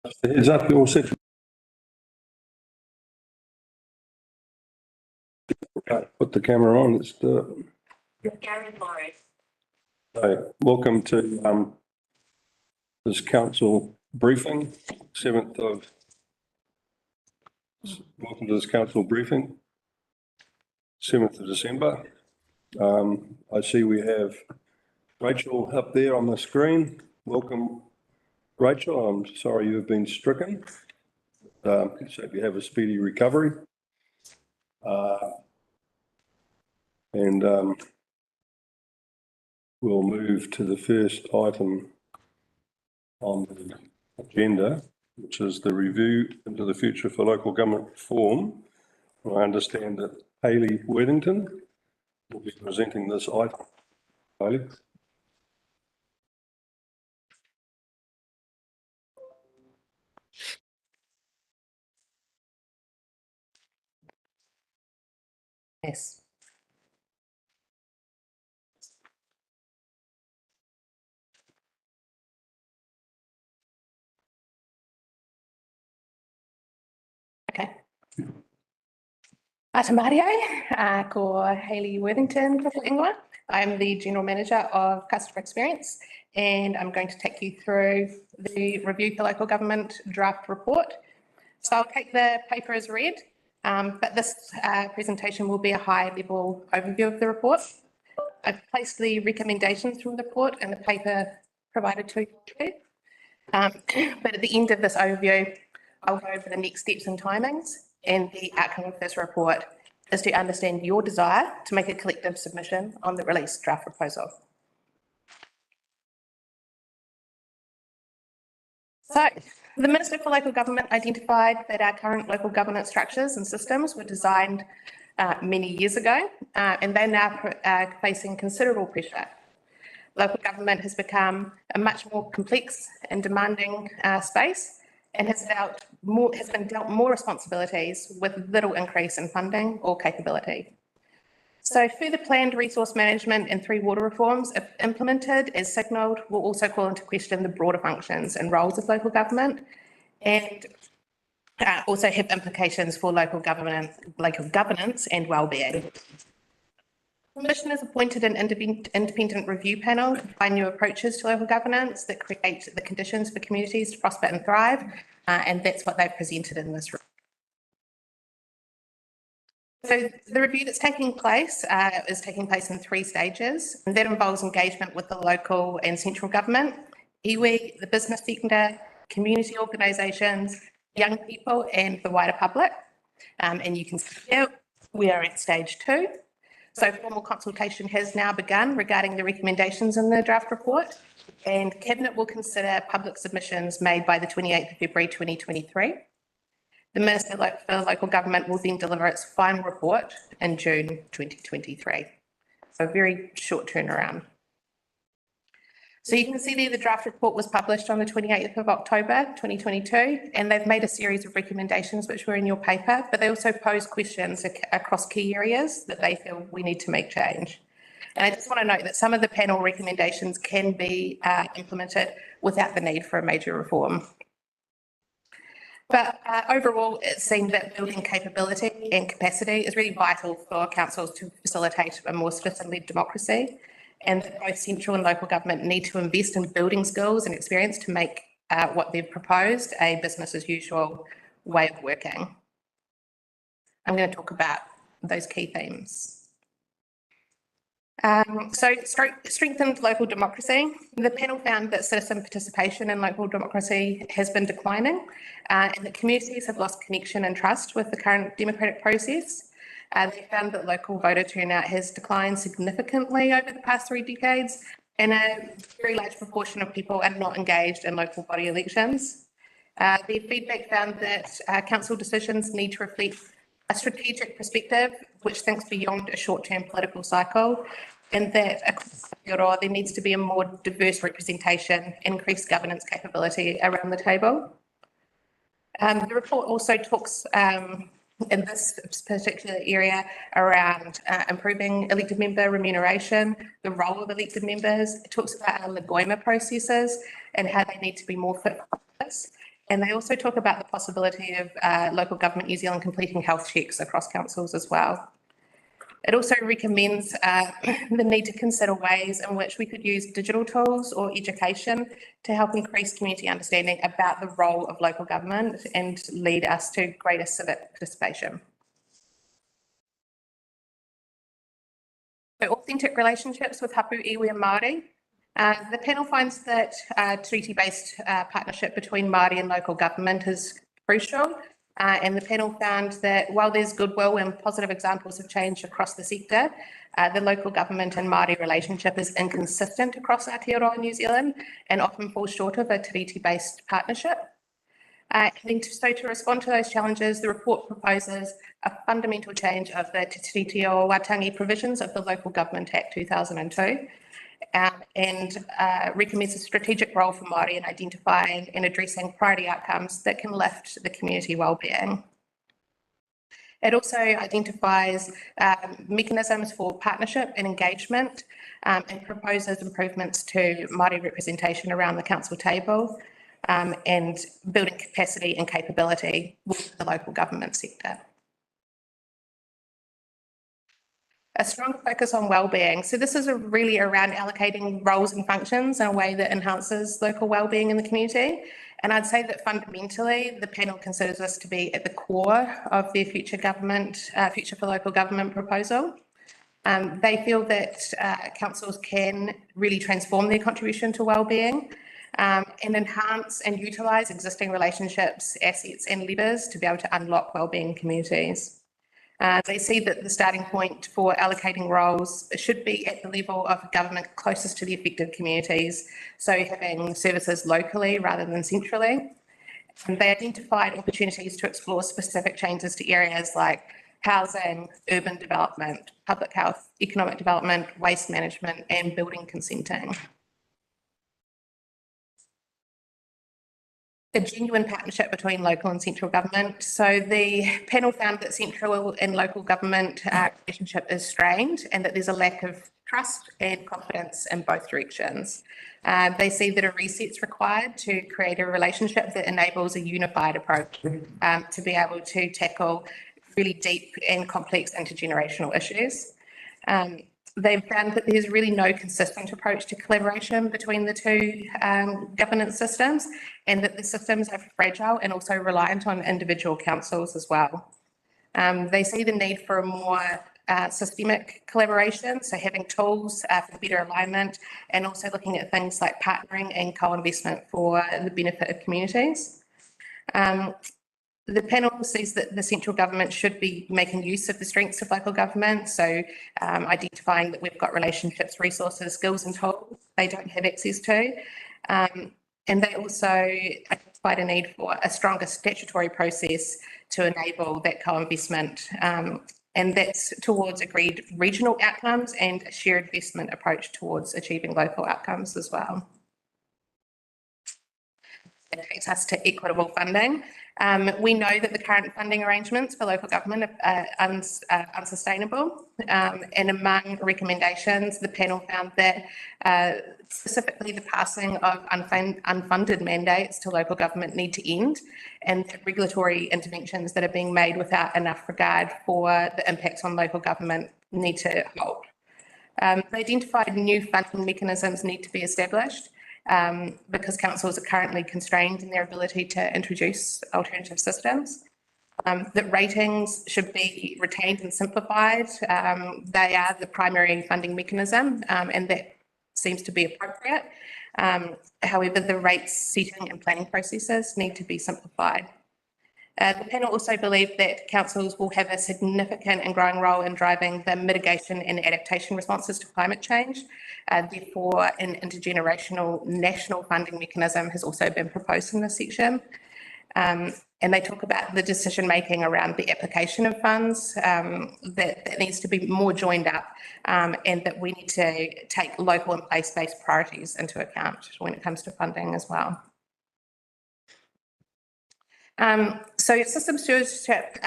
Heads up, you're all set. Put the camera on, let's do it. Gary Morris. So, welcome to this council briefing, 7th of, welcome to this council briefing, 7th of December. I see we have Rachel up there on the screen. Welcome, Rachel. I'm sorry you have been stricken. So you have a speedy recovery. And we'll move to the first item on the agenda, which is the review into the future for local government reform. I understand that Hayley Worthington will be presenting this item. Hayley. Yes. Okay. Ata Mario, ko Hayley Worthington, Ingwa. I'm the General Manager of Customer Experience, and I'm going to take you through the Review for Local Government draft report. So I'll take the paper as read, but this presentation will be a high-level overview of the report. I've placed the recommendations from the report in the paper provided to you. But at the end of this overview, I'll go over the next steps and timings, and the outcome of this report is to understand your desire to make a collective submission on the released draft proposal. So, the Minister for Local Government identified that our current local governance structures and systems were designed many years ago, and they're now facing considerable pressure. Local government has become a much more complex and demanding space, and has been dealt more responsibilities with little increase in funding or capability. So further planned resource management and 3 water reforms, if implemented as signalled, will also call into question the broader functions and roles of local government, and also have implications for local governance and wellbeing. The Commission has appointed an independent review panel to find new approaches to local governance that create the conditions for communities to prosper and thrive, and that's what they've presented in this report. So the review that's taking place is taking place in 3 stages, and that involves engagement with the local and central government, iwi, the business sector, community organisations, young people and the wider public. And you can see here we are at stage 2. So formal consultation has now begun regarding the recommendations in the draft report, and Cabinet will consider public submissions made by the 28th of February 2023. The Minister for Local Government will then deliver its final report in June 2023. So a very short turnaround. So you can see there the draft report was published on the 28th of October 2022, and they've made a series of recommendations which were in your paper, but they also pose questions across key areas that they feel we need to make change. And I just want to note that some of the panel recommendations can be implemented without the need for a major reform. But overall, it seemed that building capability and capacity is really vital for councils to facilitate a more citizen-led democracy, and that both central and local government need to invest in building skills and experience to make what they've proposed a business as usual way of working. I'm going to talk about those key themes. So strengthened local democracy. The panel found that citizen participation in local democracy has been declining, and that communities have lost connection and trust with the current democratic process. They found that local voter turnout has declined significantly over the past 3 decades, and a very large proportion of people are not engaged in local body elections. Their feedback found that council decisions need to reflect a strategic perspective which thinks beyond a short-term political cycle, and that across Aotearoa there needs to be a more diverse representation, increased governance capability around the table. The report also talks in this particular area around improving elected member remuneration, the role of elected members. It talks about our Lagoima processes and how they need to be more fit for purpose, And they also talk about the possibility of Local Government New Zealand completing health checks across councils as well. It also recommends the need to consider ways in which we could use digital tools or education to help increase community understanding about the role of local government and lead us to greater civic participation. So authentic relationships with hapu, iwi and Māori. The panel finds that treaty-based partnership between Māori and local government is crucial. And the panel found that while there's goodwill and positive examples of change across the sector, the local government and Māori relationship is inconsistent across Aotearoa New Zealand and often falls short of a treaty-based partnership. So to respond to those challenges, the report proposes a fundamental change of the Te Tiriti o Waitangi provisions of the Local Government Act 2002. And recommends a strategic role for Māori in identifying and addressing priority outcomes that can lift the community wellbeing. It also identifies mechanisms for partnership and engagement and proposes improvements to Māori representation around the council table and building capacity and capability with the local government sector. A stronger focus on wellbeing. So this is really around allocating roles and functions in a way that enhances local wellbeing in the community. And I'd say that fundamentally, the panel considers this to be at the core of their future for local government proposal. They feel that councils can really transform their contribution to wellbeing and enhance and utilise existing relationships, assets and levers to be able to unlock wellbeing communities. They see that the starting point for allocating roles should be at the level of government closest to the affected communities, so having services locally rather than centrally. And they identified opportunities to explore specific changes to areas like housing, urban development, public health, economic development, waste management and building consenting. A genuine partnership between local and central government. So the panel found that central and local government relationship is strained and that there's a lack of trust and confidence in both directions. They see that a reset's required to create a relationship that enables a unified approach to be able to tackle really deep and complex intergenerational issues. They've found that there's really no consistent approach to collaboration between the two governance systems and that the systems are fragile and also reliant on individual councils as well. They see the need for a more systemic collaboration, so having tools for better alignment and also looking at things like partnering and co-investment for the benefit of communities. The panel sees that the central government should be making use of the strengths of local government, so identifying that we've got relationships, resources, skills and tools they don't have access to. And they also identified a need for a stronger statutory process to enable that co-investment, and that's towards agreed regional outcomes and a shared investment approach towards achieving local outcomes as well. It takes us to equitable funding. We know that the current funding arrangements for local government are unsustainable, and among recommendations, the panel found that specifically the passing of unfunded mandates to local government need to end, and that regulatory interventions that are being made without enough regard for the impacts on local government need to halt. They identified new funding mechanisms need to be established, because councils are currently constrained in their ability to introduce alternative systems. That ratings should be retained and simplified. They are the primary funding mechanism, and that seems to be appropriate. However, the rates setting and planning processes need to be simplified. The panel also believed that councils will have a significant and growing role in driving the mitigation and adaptation responses to climate change. Therefore, an intergenerational national funding mechanism has also been proposed in this section. And they talk about the decision making around the application of funds, that needs to be more joined up, and that we need to take local and place-based priorities into account when it comes to funding as well. So system stewardship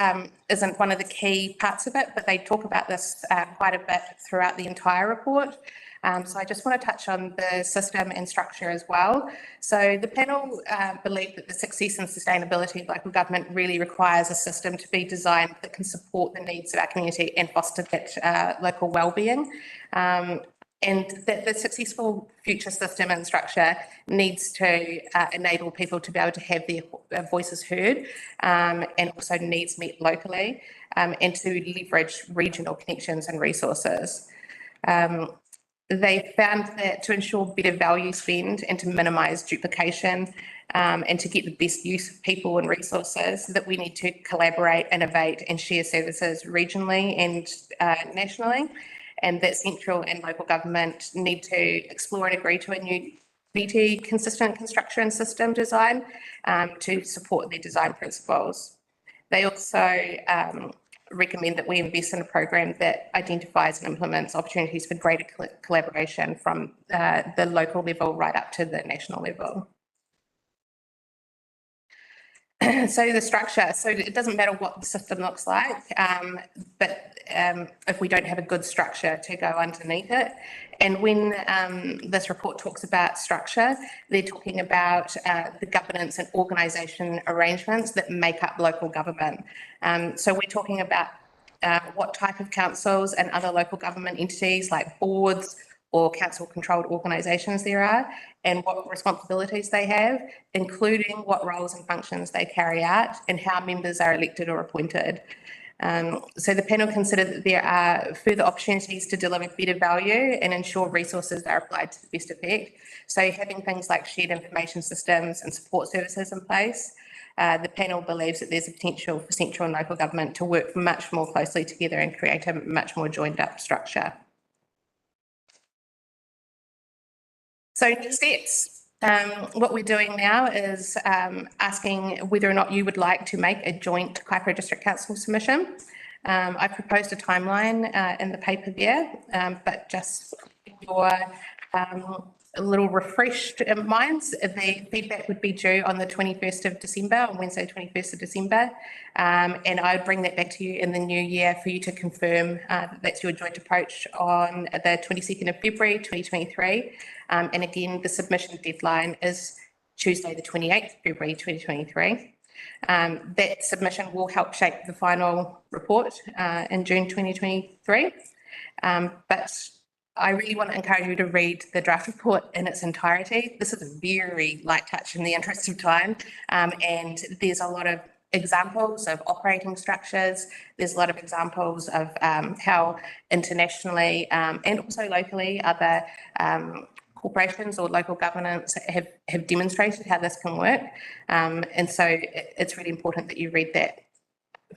isn't one of the key parts of it, but they talk about this quite a bit throughout the entire report. So I just want to touch on the system and structure as well. So the panel believe that the success and sustainability of local government really requires a system to be designed that can support the needs of our community and foster that local wellbeing. And that the successful future system and structure needs to enable people to be able to have their voices heard, and also needs met locally, and to leverage regional connections and resources. They found that to ensure better value spend and to minimise duplication, and to get the best use of people and resources, that we need to collaborate, innovate and share services regionally and nationally. And that central and local government need to explore and agree to a new VT consistent construction system design to support their design principles. They also recommend that we invest in a program that identifies and implements opportunities for greater collaboration from the local level right up to the national level. So the structure, so it doesn't matter what the system looks like, but if we don't have a good structure to go underneath it. And when this report talks about structure, they're talking about the governance and organisation arrangements that make up local government. So we're talking about what type of councils and other local government entities like boards or council-controlled organisations there are, and what responsibilities they have, including what roles and functions they carry out and how members are elected or appointed. So the panel considered that there are further opportunities to deliver better value and ensure resources are applied to the best effect. So having things like shared information systems and support services in place, the panel believes that there's a potential for central and local government to work much more closely together and create a much more joined up structure. So next steps. What we're doing now is asking whether or not you would like to make a joint Kaipara District Council submission. I proposed a timeline in the paper there, but just for a little refreshed minds, the feedback would be due on the 21st of December, on Wednesday, 21st of December. And I would bring that back to you in the new year for you to confirm that that's your joint approach on the 22nd of February, 2023. And again, the submission deadline is Tuesday, the 28th of February, 2023. That submission will help shape the final report in June 2023. But I really want to encourage you to read the draft report in its entirety. This is a very light touch in the interest of time, and there's a lot of examples of operating structures. There's a lot of examples of how internationally and also locally other corporations or local governance have demonstrated how this can work. And so it's really important that you read that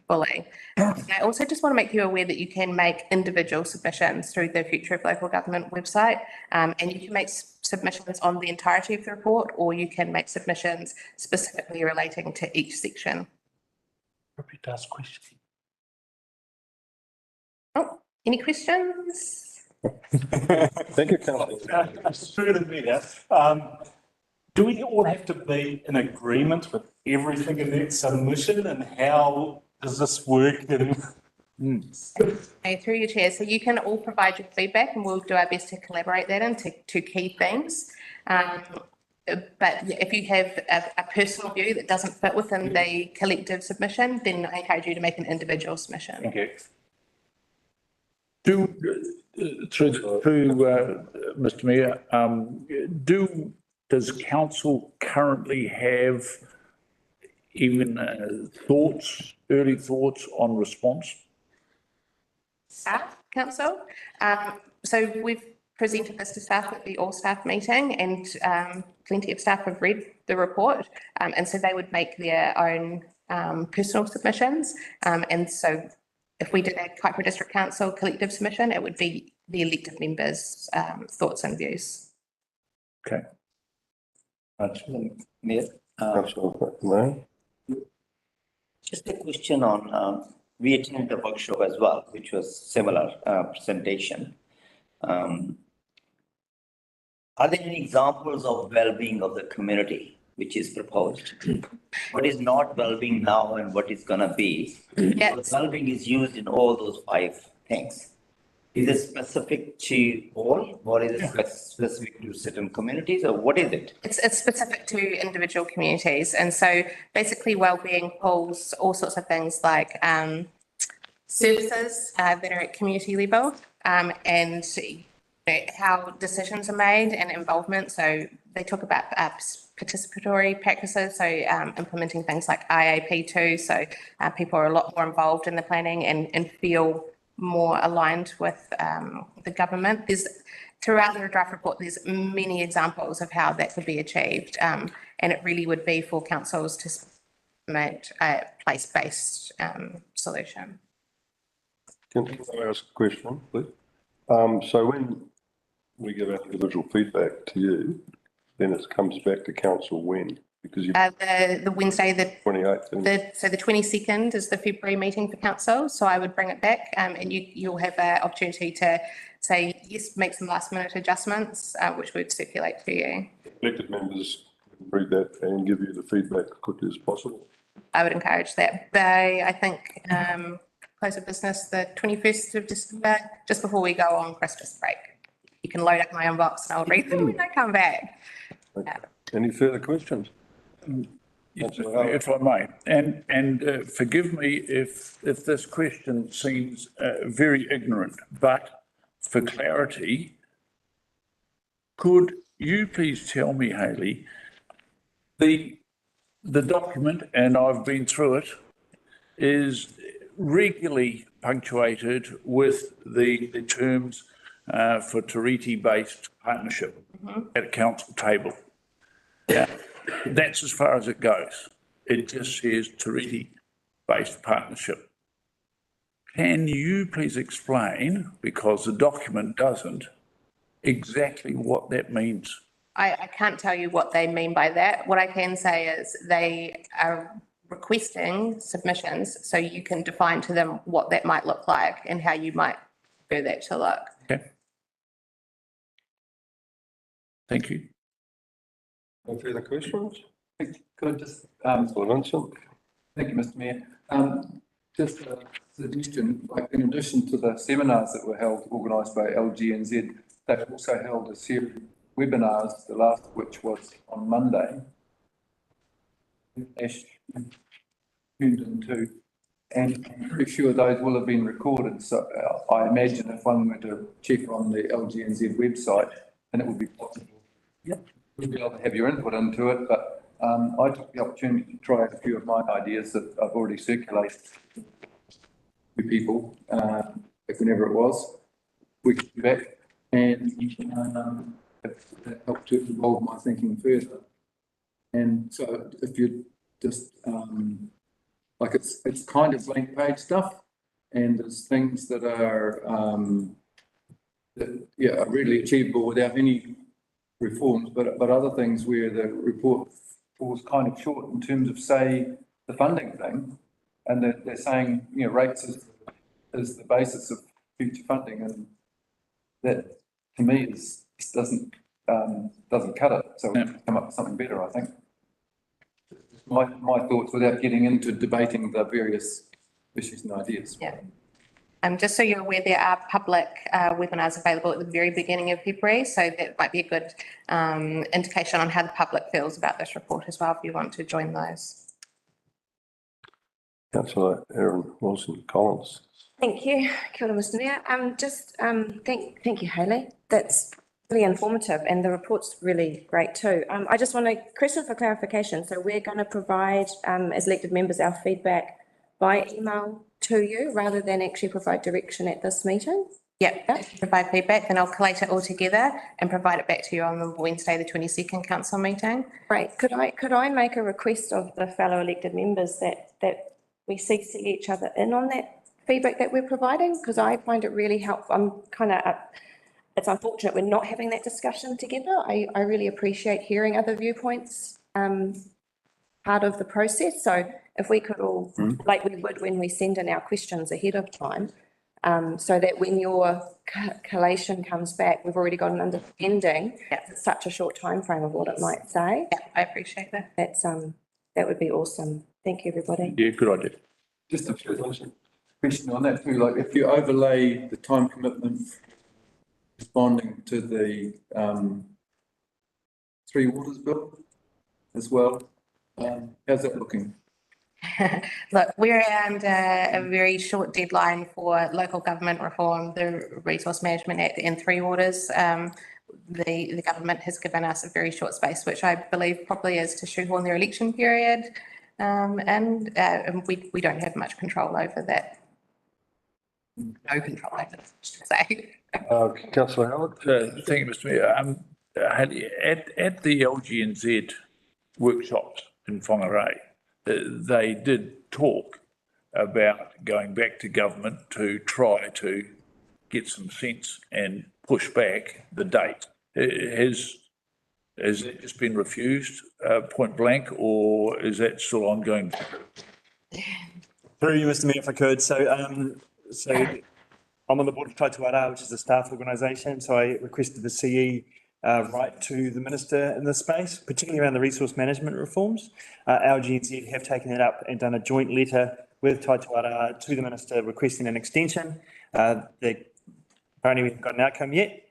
fully. And I also just want to make you aware that you can make individual submissions through the Future of Local Government website, and you can make submissions on the entirety of the report, or you can make submissions specifically relating to each section. Probably does question. Oh, any questions? Thank you, Councillor. Further there, do we all have to be in agreement with everything in that submission, and how does this work? Okay, through your chair, so you can all provide your feedback and we'll do our best to collaborate that into key things. But if you have a personal view that doesn't fit within the collective submission, then I encourage you to make an individual submission. Thank you. Through Mr. Mayor, does council currently have even early thoughts on response? Staff, council. So we've presented this to staff at the all-staff meeting, and plenty of staff have read the report, and so they would make their own personal submissions. And so if we did a Kaipara District Council collective submission, it would be the elected members' thoughts and views. Okay. Mayor, Councillor Moran. just a question on, we attended the workshop as well, which was similar presentation. Are there any examples of well-being of the community which is proposed? What is not well-being now and what is gonna be? Yes. Well-being is used in all those 5 things. Is it specific to all, or is it specific to certain communities, or what is it? It's specific to individual communities. And so basically wellbeing pulls all sorts of things like services that are at community level and how decisions are made and involvement. So they talk about participatory practices, so implementing things like IAP2, so people are a lot more involved in the planning and feel more aligned with the government. Throughout the draft report, there's many examples of how that could be achieved, and it really would be for councils to make a place-based solution. Can I ask a question, please? So when we give our individual feedback to you, then it comes back to council when? Because you The Wednesday, 28th. so the 22nd is the February meeting for council, so I would bring it back and you'll have an opportunity to say, yes, make some last minute adjustments, which would circulate to you. Elected members read that and give you the feedback as quickly as possible. I would encourage that. I think, close of business the 21st of December, just before we go on Christmas break. You can load up my inbox and I'll read them when I come back. Any further questions? If I may, and forgive me if this question seems very ignorant, but for clarity, could you please tell me, Hayley, the document, and I've been through it, is regularly punctuated with the terms for Tiriti-based partnership at a council table. Yeah, that's as far as it goes. It just says Tiriti-based partnership. Can you please explain, because the document doesn't, exactly what that means? I can't tell you what they mean by that. What I can say is they are requesting submissions so you can define to them what that might look like and how you might prefer that to look. Okay. Thank you. No further questions? Could I just, Councillor Vincent? thank you, Mr. Mayor. Just a suggestion, like in addition to the seminars that were held, organised by LGNZ, they've also held a series of webinars, the last of which was on Monday. Ash tuned into, and I'm pretty sure those will have been recorded. So I imagine if one were to check on the LGNZ website, then it would be possible. Yep. We'll be able to have your input into it, but I took the opportunity to try out a few of my ideas that I've already circulated to people, whenever it was, weeks back, and that helped to evolve my thinking further. And so if you just, like it's kind of blank page stuff, and there's things that are, are really achievable without any reforms, but other things where the report falls kind of short in terms of, say, the funding thing, and they're saying, rates is the basis of future funding, and that to me doesn't cut it. So we can come up with something better, I think. My thoughts without getting into debating the various issues and ideas. Yeah. Just so you're aware, there are public webinars available at the very beginning of February, so that might be a good indication on how the public feels about this report as well, if you want to join those. Councillor Erin Wilson-Collins. Thank you. Kia ora, Mr. Mayor. Thank you, Hayley. That's really informative, and the report's really great too. I just want a question for clarification. So we're going to provide, as elected members, our feedback by email to you rather than actually provide direction at this meeting? Yep, if you provide feedback, then I'll collate it all together and provide it back to you on the Wednesday, the 22nd council meeting. Great. Could I make a request of the fellow elected members that we CC each other in on that feedback that we're providing? Because I find it really helpful. It's unfortunate we're not having that discussion together. I really appreciate hearing other viewpoints, part of the process. So if we could all, like we would when we send in our questions ahead of time, so that when your collation comes back, we've already got an understanding. It's such a short time frame of what it might say. Yeah, I appreciate that. That would be awesome. Thank you, everybody. Yeah, good idea. Just a question on that too, like if you overlay the time commitment responding to the, Three Waters bill as well, how's that looking? Look, we're under a very short deadline for local government reform, the Resource Management Act and Three Waters. The government has given us a very short space, which I believe probably is to shoehorn their election period. And we don't have much control over that. No control over it, I should say. Councillor Howard? Thank you, Mr Mayor. At the LGNZ workshops in Whangarei, they did talk about going back to government to try to get some sense and push back the date. Has that just been refused point blank, or is that still ongoing? Through you, Mr Mayor, if I could. So I'm on the board of Taituara, which is a staff organisation. So I requested the CE write to the minister in this space, particularly around the resource management reforms. LGNZ have taken it up and done a joint letter with Taituara to the minister requesting an extension. Apparently we haven't got an outcome yet,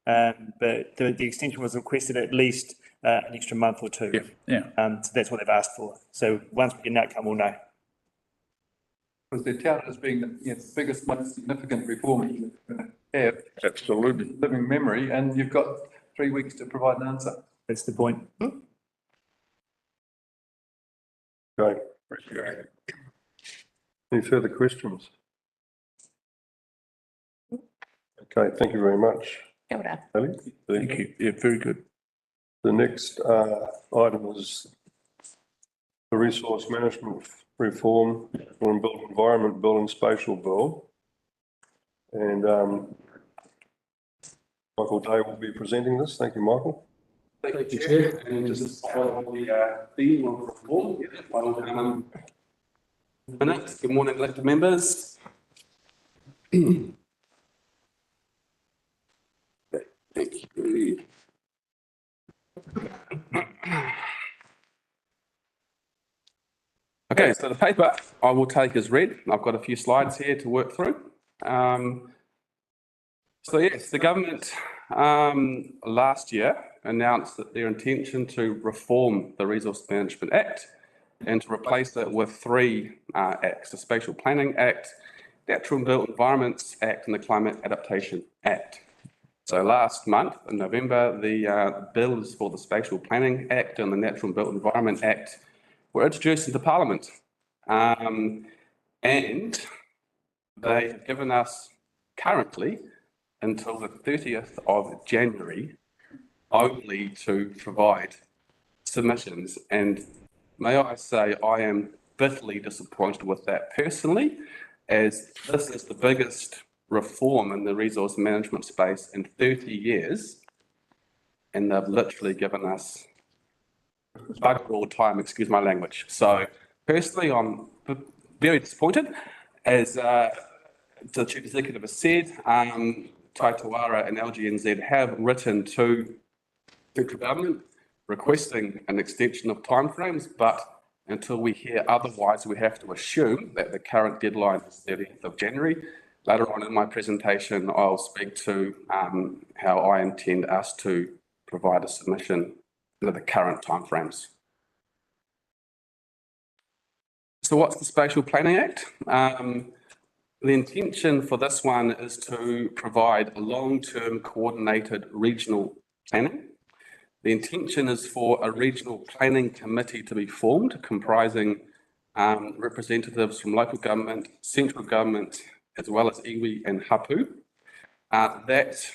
but the extension was requested at least an extra month or two. Yeah. So that's what they've asked for. So once we get an outcome, we'll know. Because they're touted as being the biggest, most significant reform you're going to have. Absolutely. Living memory, and you've got 3 weeks to provide an answer. That's the point. Okay. Any further questions? Okay, thank you very much. Kia ora. Ellie? Thank you. Yeah, very good. The next item is the Resource Management Reform on Built Environment Bill and Spatial Bill. And Michael Day will be presenting this. Thank you, Michael. Thank you, Chair, and just follow the theme of reform. Minutes. Good morning, elected members. Thank you. Okay, so the paper I will take as read. I've got a few slides here to work through. So yes, the government last year announced that their intention to reform the Resource Management Act and to replace it with three acts: the Spatial Planning Act, Natural and Built Environments Act, and the Climate Adaptation Act. So last month, in November, the bills for the Spatial Planning Act and the Natural and Built Environment Act were introduced into Parliament. And they have given us currently until the 30th of January only to provide submissions. And may I say, I am bitterly disappointed with that personally, as this is the biggest reform in the resource management space in 30 years. And they've literally given us bugger all time, excuse my language. So personally, I'm very disappointed. As the Chief Executive has said, Taituara and LGNZ have written to federal government requesting an extension of timeframes, but until we hear otherwise, we have to assume that the current deadline is 30th of January. Later on in my presentation, I'll speak to how I intend us to provide a submission under the current timeframes. So what's the Spatial Planning Act? The intention for this one is to provide a long-term coordinated regional planning. The intention is for a regional planning committee to be formed, comprising representatives from local government, central government, as well as iwi and hapu. That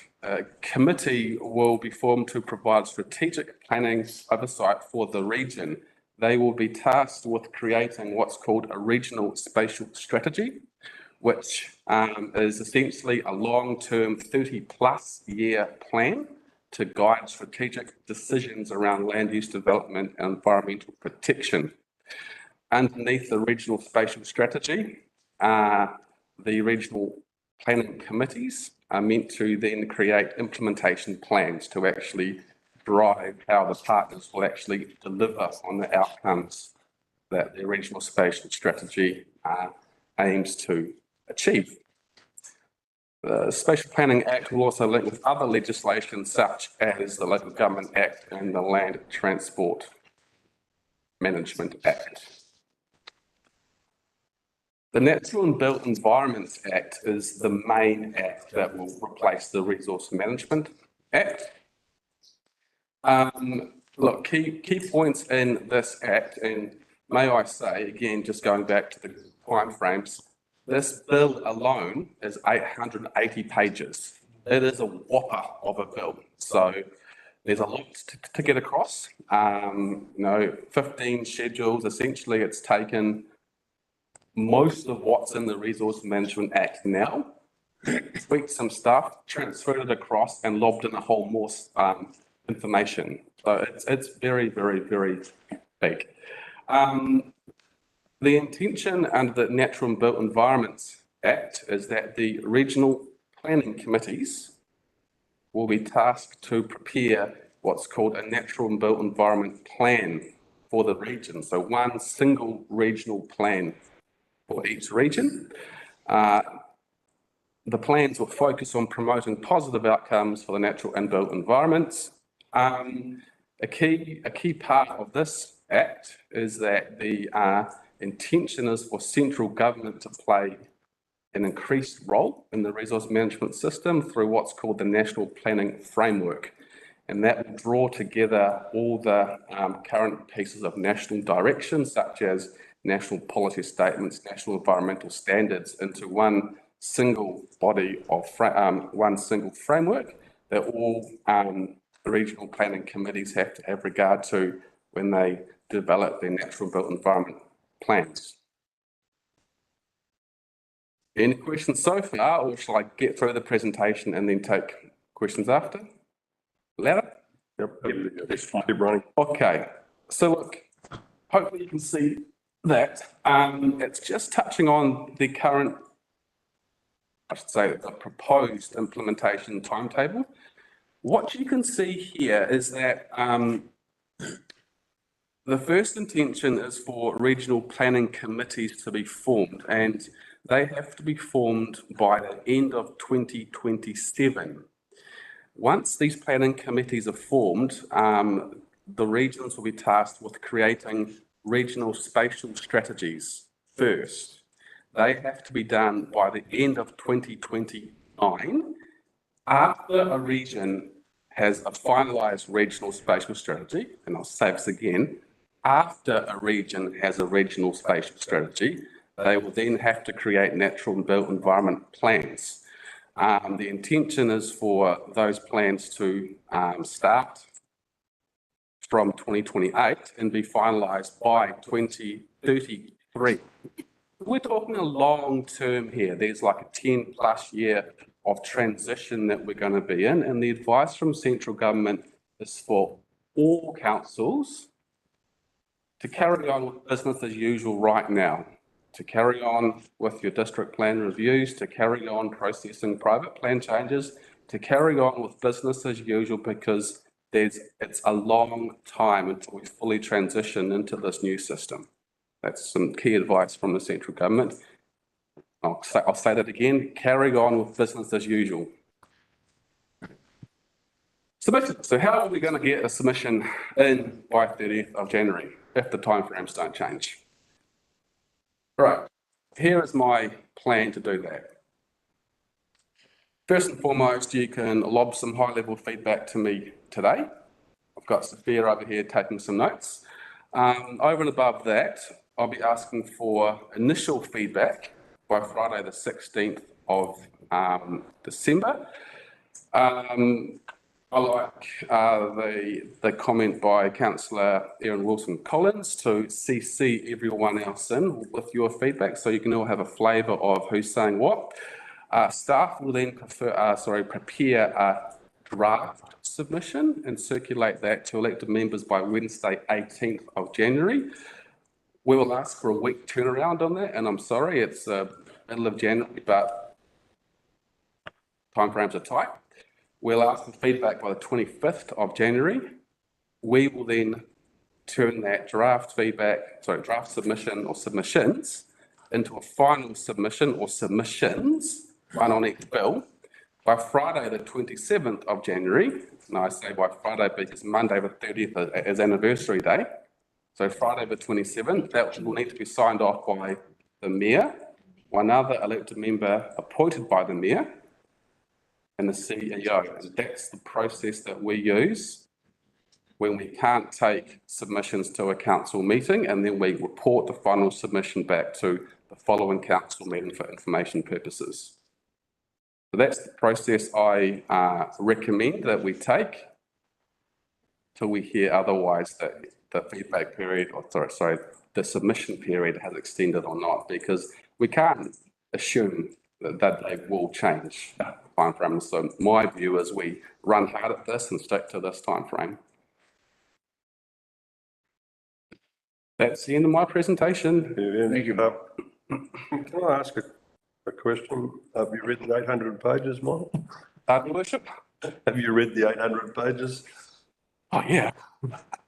committee will be formed to provide strategic planning oversight for the region. They will be tasked with creating what's called a regional spatial strategy, which is essentially a long-term 30-plus year plan to guide strategic decisions around land use development and environmental protection. Underneath the regional spatial strategy, the regional planning committees are meant to then create implementation plans to actually drive how the partners will actually deliver on the outcomes that the regional spatial strategy aims to achieve. The Spatial Planning Act will also link with other legislation such as the Local Government Act and the Land Transport Management Act. The Natural and Built Environments Act is the main act that will replace the Resource Management Act. Look, key points in this act, and may I say, again, just going back to the timeframes, this bill alone is 880 pages. It is a whopper of a bill. So there's a lot to get across. 15 schedules. Essentially, it's taken most of what's in the Resource Management Act now, tweaked some stuff, transferred it across, and lobbed in a whole more information. So it's very, very, very big. The intention under the Natural and Built Environments Act is that the regional planning committees will be tasked to prepare what's called a natural and built environment plan for the region. So one single regional plan for each region. The plans will focus on promoting positive outcomes for the natural and built environments. A key part of this act is that the intention is for central government to play an increased role in the resource management system through what's called the National Planning Framework. And that will draw together all the current pieces of national direction, such as national policy statements, national environmental standards, into one single body of one single framework that all regional planning committees have to have regard to when they develop their natural built environment plans. Any questions so far, or shall I get through the presentation and then take questions after? Louder? Yep, it's fine. Keep running. Okay, so look, hopefully you can see that. It's just touching on the current, I should say, the proposed implementation timetable. What you can see here is that the first intention is for regional planning committees to be formed, and they have to be formed by the end of 2027. Once these planning committees are formed, the regions will be tasked with creating regional spatial strategies first. They have to be done by the end of 2029. After a region has a finalised regional spatial strategy, and I'll say this again, after a region has a regional spatial strategy, they will then have to create natural and built environment plans. The intention is for those plans to start from 2028 and be finalised by 2033. We're talking a long term here. There's like a 10+ year of transition that we're going to be in, and the advice from central government is for all councils to carry on with business as usual right now, to carry on with your district plan reviews, to carry on processing private plan changes, to carry on with business as usual, because it's a long time until we fully transition into this new system. That's some key advice from the central government. I'll say that again, carry on with business as usual. Submission. So how are we going to get a submission in by 30th of January if the timeframes don't change? Right, here is my plan to do that. First and foremost, you can lob some high-level feedback to me today. I've got Sophia over here taking some notes. Over and above that, I'll be asking for initial feedback by Friday the 16th of December. I like the comment by Councillor Erin Wilson-Collins to CC everyone else in with your feedback, so you can all have a flavour of who's saying what. Staff will then prepare a draft submission and circulate that to elected members by Wednesday, 18th of January. We will ask for a week turnaround on that, and I'm sorry, it's middle of January, but timeframes are tight. We'll ask for feedback by the 25th of January. We will then turn that draft submission or submissions into a final submission or submissions, one on each bill, by Friday, the 27th of January. And I say by Friday because Monday, the 30th is anniversary day. So Friday, the 27th, that will need to be signed off by the mayor, one other elected member appointed by the mayor, and the CEO. And that's the process that we use when we can't take submissions to a council meeting, and then we report the final submission back to the following council meeting for information purposes. So that's the process I recommend that we take till we hear otherwise, that the feedback period, or the submission period has extended or not, because we can't assume that they will change timeframes. So my view is we run hard at this and stick to this timeframe. That's the end of my presentation. Thank you. Can I ask a question? Have you read the 800 pages, Mike? Pardon, Worship? Have you read the 800 pages? Oh, yeah.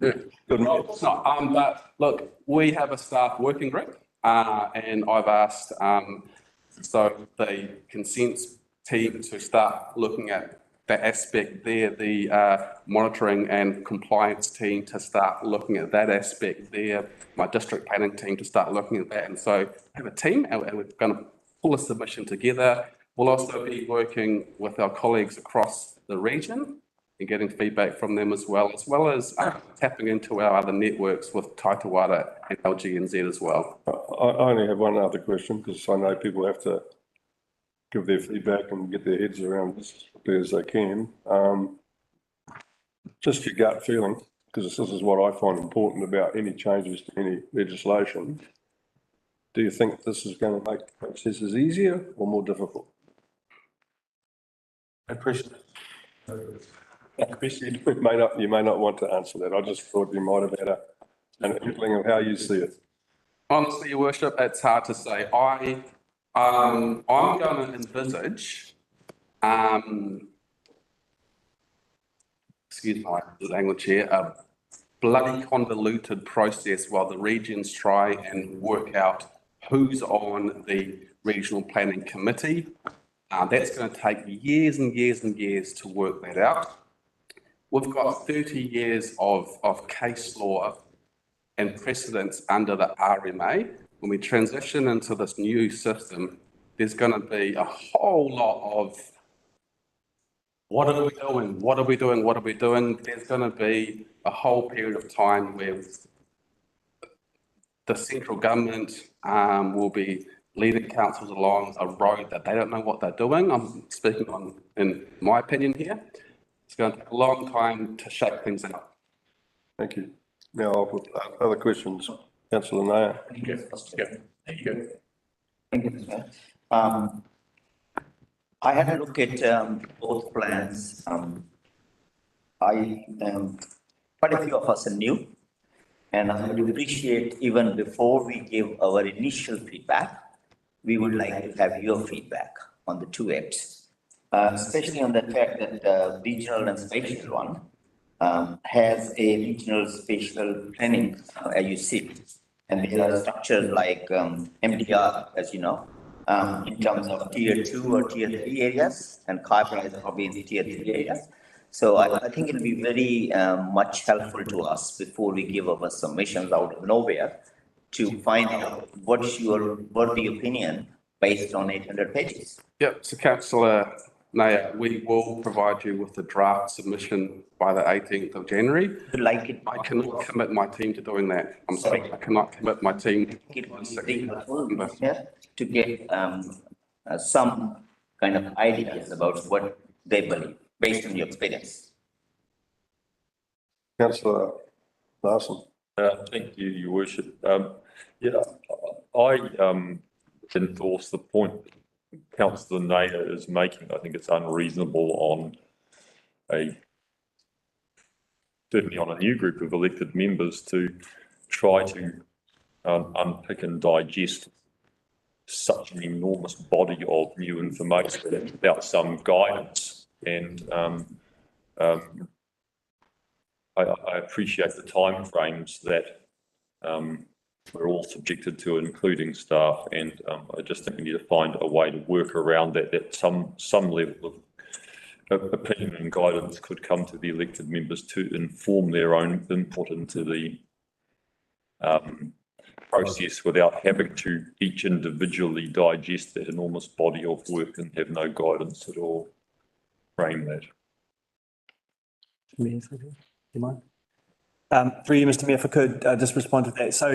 Good. No, but look, we have a staff working group, and I've asked so the consents team to start looking at that aspect there, the monitoring and compliance team to start looking at that aspect there, my district planning team to start looking at that. And so I have a team, and we're going to pull a submission together. We'll also be working with our colleagues across the region and getting feedback from them as well as tapping into our other networks with Taitawara and LGNZ as well. I only have one other question, because I know people have to give their feedback and get their heads around this as quickly as they can. Just your gut feeling, because this is what I find important about any changes to any legislation. Do you think this is going to make processes easier or more difficult? I appreciate You may not want to answer that. I just thought you might have had an inkling of how you see it. Honestly, Your Worship, it's hard to say. I'm going to envisage, excuse my language here, a bloody convoluted process while the regions try and work out who's on the regional planning committee. That's going to take years and years and years to work that out. We've got 30 years of case law and precedents under the RMA. When we transition into this new system, there's going to be a whole lot of what are we doing? What are we doing? What are we doing? There's going to be a whole period of time where the central government will be leading councils along a road that they don't know what they're doing. I'm speaking in my opinion here. It's going to take a long time to shake things out. Thank you. Now, I'll put other questions. Councillor Nair. Thank you. Thank you. Thank you, Mr. I had a look at both plans. Quite a few of us are new, and I would appreciate, even before we give our initial feedback, we would like to have your feedback on the two acts, especially on the fact that the regional and spatial one has a regional spatial planning, as you see. And there are structures like MDR, as you know, in terms of tier 2 or tier 3 areas, and Kaipara is probably in the tier 3 areas. So I think it'll be very much helpful to us before we give our submissions out of nowhere to find out what's your worthy opinion based on 800 pages. Yep, so Councillor Nair, we will provide you with a draft submission by the 18th of January. Like it, I cannot commit my team to doing that. I'm sorry, I cannot commit my team. it would be very helpful, yeah, to get some kind of ideas about what they believe based on your experience. Councillor Larson. Thank you, Your Worship. Yeah, I endorse the point Councillor Nair is making. I think it's unreasonable certainly on a new group of elected members to try to unpick and digest such an enormous body of new information without some guidance. And I appreciate the timeframes that we're all subjected to, including staff, and I just think we need to find a way to work around that, that some level of opinion and guidance could come to the elected members to inform their own input into the process without having to each individually digest that enormous body of work and have no guidance at all. Frame that. Do you mind? Through you, Mr. Mayor, if I could just respond to that. So,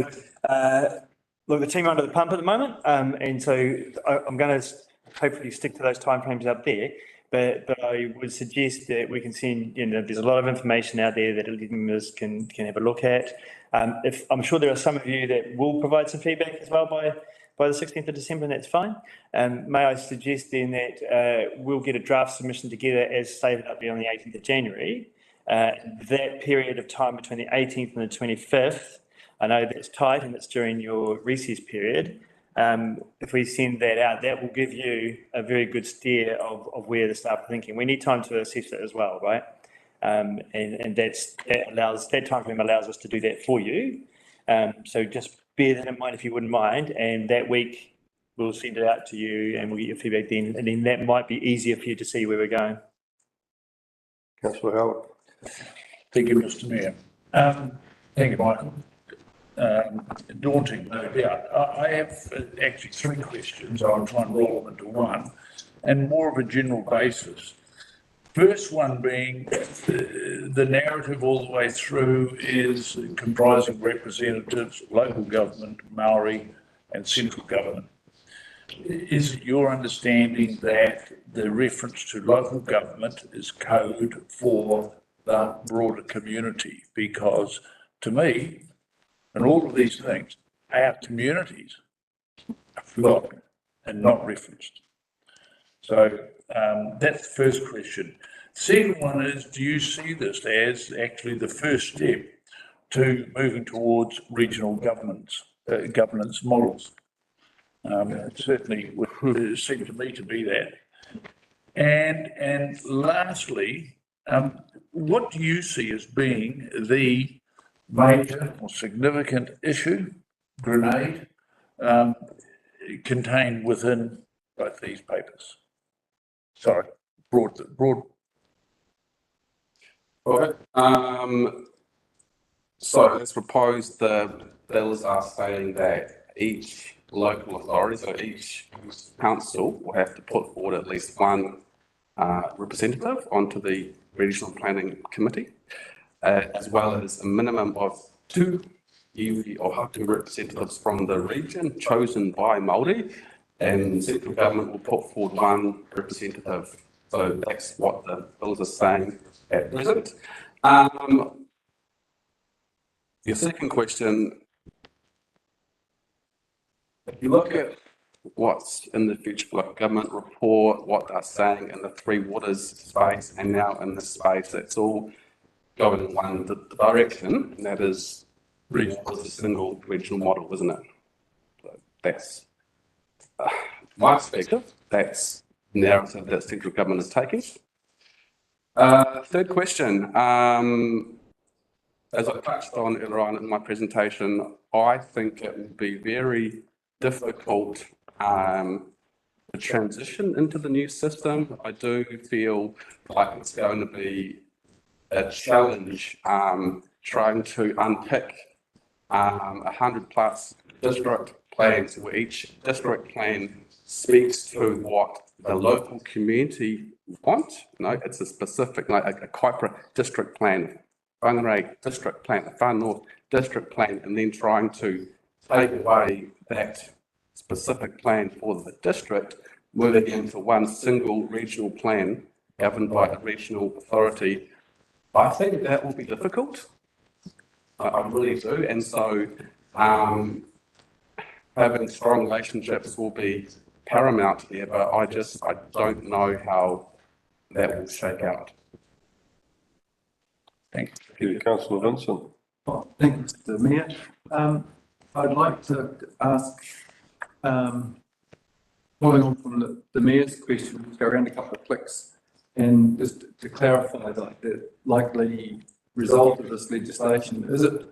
look, the team are under the pump at the moment, and so I'm going to hopefully stick to those timeframes up there. But I would suggest that we can send, there's a lot of information out there that elected members can have a look at. If I'm sure there are some of you that will provide some feedback as well by the 16th of December, and that's fine. May I suggest then that we'll get a draft submission together as stated up there on the 18th of January. That period of time between the 18th and the 25th, I know that's tight and it's during your recess period. If we send that out, that will give you a very good steer of where the staff are thinking. We need time to assess it as well, right? And that time frame allows us to do that for you. So just bear that in mind if you wouldn't mind. And that week we'll send it out to you and we'll get your feedback then. And then that might be easier for you to see where we're going. Councillor Howard. Thank you, Mr. Mayor. Thank you, Michael. Daunting, no doubt. I have actually three questions. I'll try and roll them into one, and more of a general basis. First one being the narrative all the way through is comprising representatives, local government, Maori, and central government. Is it your understanding that the reference to local government is code for the broader community? Because to me, and all of these things, our communities are forgotten and not referenced. So that's the first question. Second one is, do you see this as actually the first step to moving towards regional governance models? It certainly would seem to me to be that. And lastly, what do you see as being the major or significant issue, grenade, contained within both these papers? Sorry, broad. Right. So as proposed, the bills are saying that each local authority, so each council will have to put forward at least one representative onto the regional planning committee, as well as a minimum of two iwi or hatu representatives from the region chosen by Māori, and central government will put forward one representative. So that's what the bills are saying at present. Your second question, if you look at what's in the Future Local Government report, what they're saying in the Three Waters space and now in this space, it's all going in one direction, and that is a single regional model, isn't it? So that's my perspective. That's the narrative that central government is taking. Third question, as I touched on earlier on in my presentation, I think it will be very difficult to transition into the new system. I do feel like it's going to be a challenge trying to unpick 100+ district plans where each district plan speaks to what the local community want. It's a specific, like a Kaipara district plan, Whangarei district plan, a Far North district plan, and then trying to take away that specific plan for the district, moving into one single regional plan governed by a regional authority. I think that will be difficult. I really do. And so having strong relationships will be paramount there, but I don't know how that will shake out. Thank you, Councillor Vincent. Thank you, Mr. Mayor. I'd like to ask, following on from the Mayor's question, we'll go around a couple of clicks, and just to clarify the likely result of this legislation, is it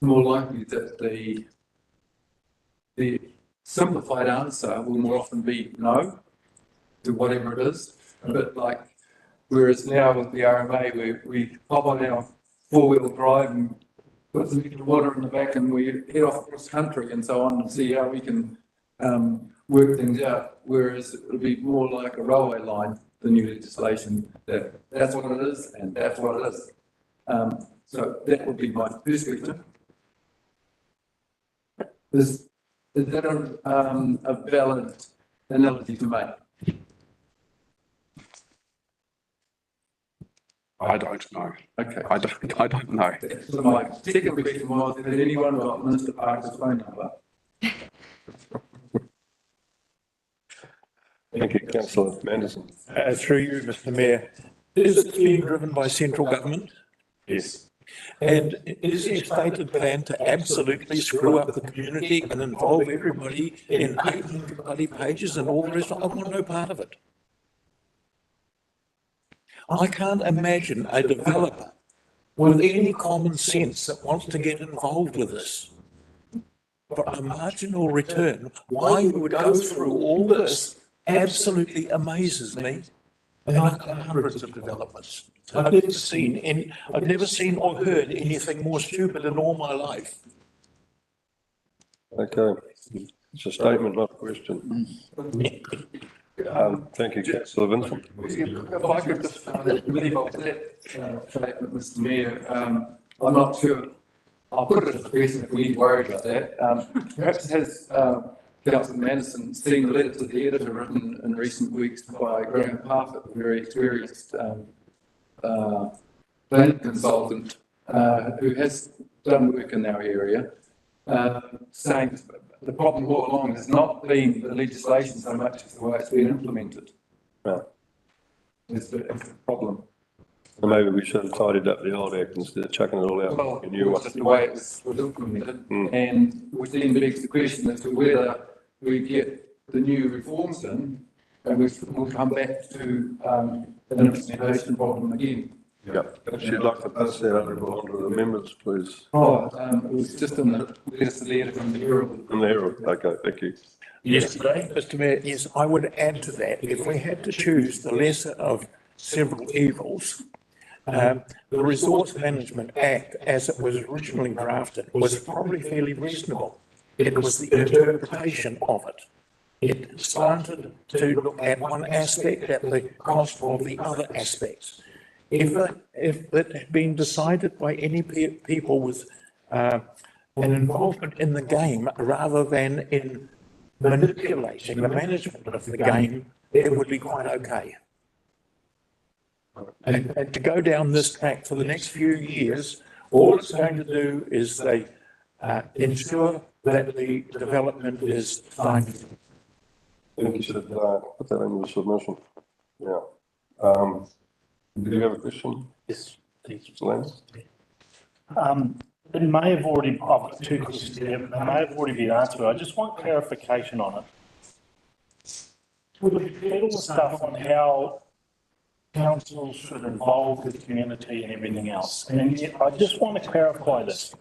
more likely that the the simplified answer will more often be no to whatever it is. A bit like, whereas now with the RMA, we hop on our four-wheel drive and put some extra water in the back and we head off across country and so on and see how we can work things out. Whereas it'll be more like a railway line, the new legislation, that's what it is and that's what it is. So that would be my first question. Is that a valid analogy to make? I don't know. Okay. I don't know. So my second question was, has anyone got Minister Parker's phone number? Thank you, councillor Manderson. Through you, Mr Mayor, is it being driven by central government? Yes. And is your stated plan to absolutely screw up the community and involve everybody in 800 bloody pages and all the rest? I want no part of it. I can't imagine a developer with any common sense that wants to get involved with this. For a marginal return, why you would go through all this absolutely amazes me. And I've got hundreds of developments. I've never seen or heard anything more stupid in all my life. Okay, it's a statement, not a question. Thank you, councillor Vincent. If I could just leave off that statement, Mr Mayor, I'm not sure, I'll put it as a question if we need to worry about that. Perhaps has Councillor Manderson seen the letter to the editor written in recent weeks by Graham Parfitt, a very experienced planning consultant who has done work in our area, saying the problem all along has not been the legislation so much as the way it's been implemented. Right. It's the problem. So maybe we should have tidied up the old act instead of chucking it all out. Well, A new one. it's just the way it was implemented, and which then begs the question as to whether we get the new reforms in, and we'll come back to an implementation problem again. Yeah, if you'd like to pass that over to the members, please. It was just in the letter from the Herald. From the Herald, okay, thank you. Yesterday, Mr Mayor, yes, I would add to that, if we had to choose the lesser of several evils, the Resource Management Act, as it was originally drafted, was probably fairly reasonable. It was the interpretation of it. It slanted to look at one aspect at the cost of the other aspects. If it had been decided by any people with an involvement in the game rather than in manipulating the management of the game, it would be quite okay. And to go down this track for the next few years, all it's going to do is they ensure that the development is fine. I think you should put that in the submission. Yeah. Do you have a question? Yes, thank you. Lance? It may have already, I've got two questions here, but they may have already been answered. I just want clarification on it. With the federal stuff on how councils should involve the community and everything else, and yet I just want to clarify this.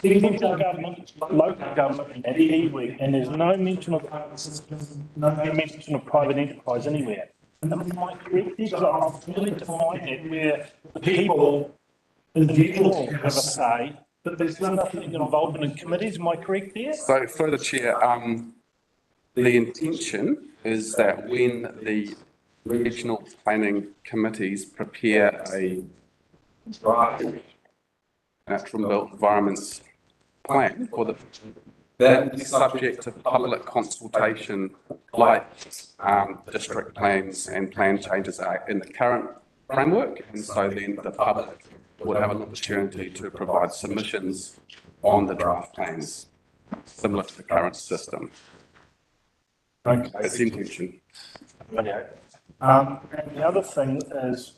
Central government, local government, and iwi, and there's no mention of private systems, no mention of private enterprise anywhere. Am I correct? Because I'm willing to find it where the people, individuals have a say, but there's nothing involvement in committees. Am I correct there? So, through the chair, the intention is that when the regional planning committees prepare a draft natural built environments plan for that will be subject to public consultation like district plans and plan changes are in the current framework, and so then the public would have an opportunity to provide submissions on the draft plans, similar to the current system. Okay. That's the intention. And the other thing is,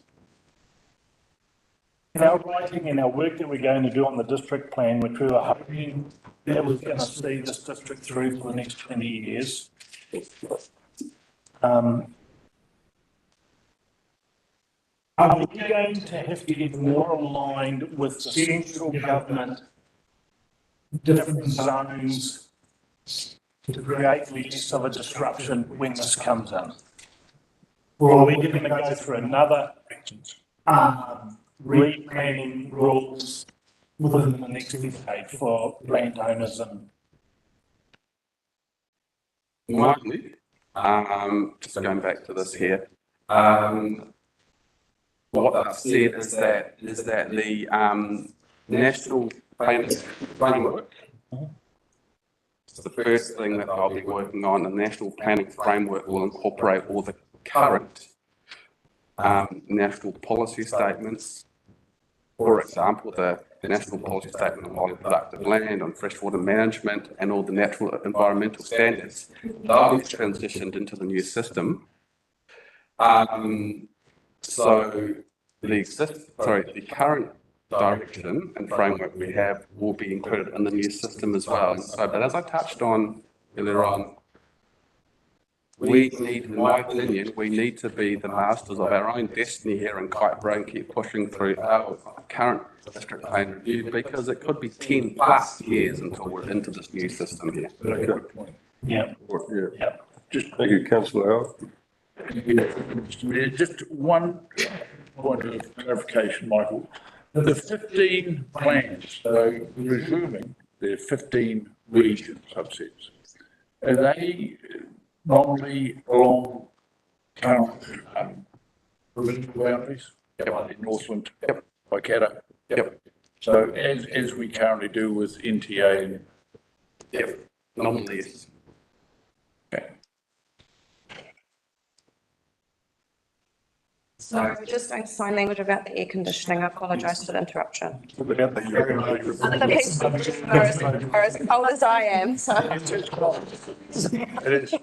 in our writing and our work that we're going to do on the district plan, which we were hoping that was going to see this district through for the next 20 years. Are we going to have to get more aligned with the central government, different zones, to create less of a disruption when this comes in? Or are we going to go through another replanning rules within the next decade for landowners and? Mildly, just going back to this here, what I've said is that the national planning framework is the first thing that I'll be working on. The national planning framework will incorporate all the current national policy statements. For example, the national policy statement on highly productive land, on freshwater management, and all the natural environmental standards. They'll be transitioned into the new system. So the current direction and framework we have will be included in the new system as well. So, but as I touched on earlier on, we need, in my opinion, we need to be the masters of our own destiny here in Kaipara and keep pushing through our current district plan review, because it could be 10 plus years until we're into this new system here. Yeah. Yeah. Thank you, councillor Howard. Just one point of clarification, Michael. The 15 plans, so presuming there are 15 region subsets, are they normally along current provincial boundaries? Like Northland, Waikato? Yep. So as we currently do with NTA and. Yep, normally yes. Okay. So just doing sign language about the air conditioning. I apologise for the interruption. It Other people are as cold as I am, so. is.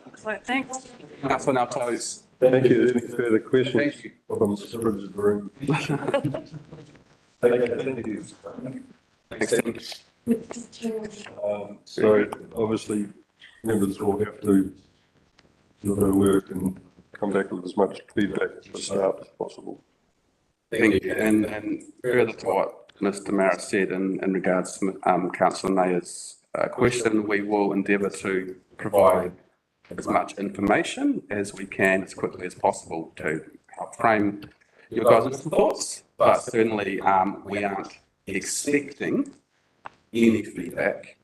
Thanks. That's on our toes. Thank you. Any further questions Thank you. from the frigid room? Thank you. Thanks, Tim. So obviously, members will have to do their work and come back with as much feedback at the start as possible. Thank you. And further to what Mr. Maris said in regards to Councillor Nayer's question, we will endeavour to provide as much information as we can as quickly as possible to help frame your guys' thoughts. But certainly we aren't expecting any feedback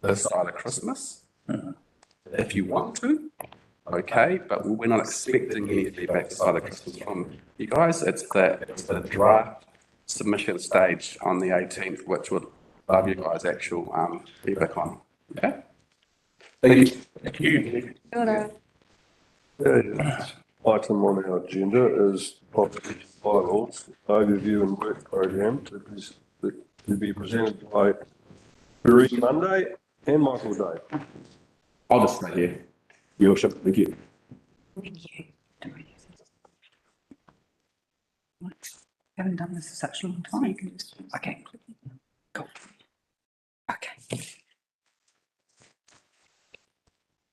this side of Christmas. If you want to, okay, but we're not expecting any feedback this side of Christmas from you guys. It's the draft submission stage on the 18th, which would love you guys' actual feedback on. Okay? Thank you. Thank you. Item on our agenda is property bylaws overview and work program to be presented by Marie Monday and Michael Day. I'll just stay here. Your worship, thank you. Thank you. Haven't done this for such a long time. Okay. Cool. Okay.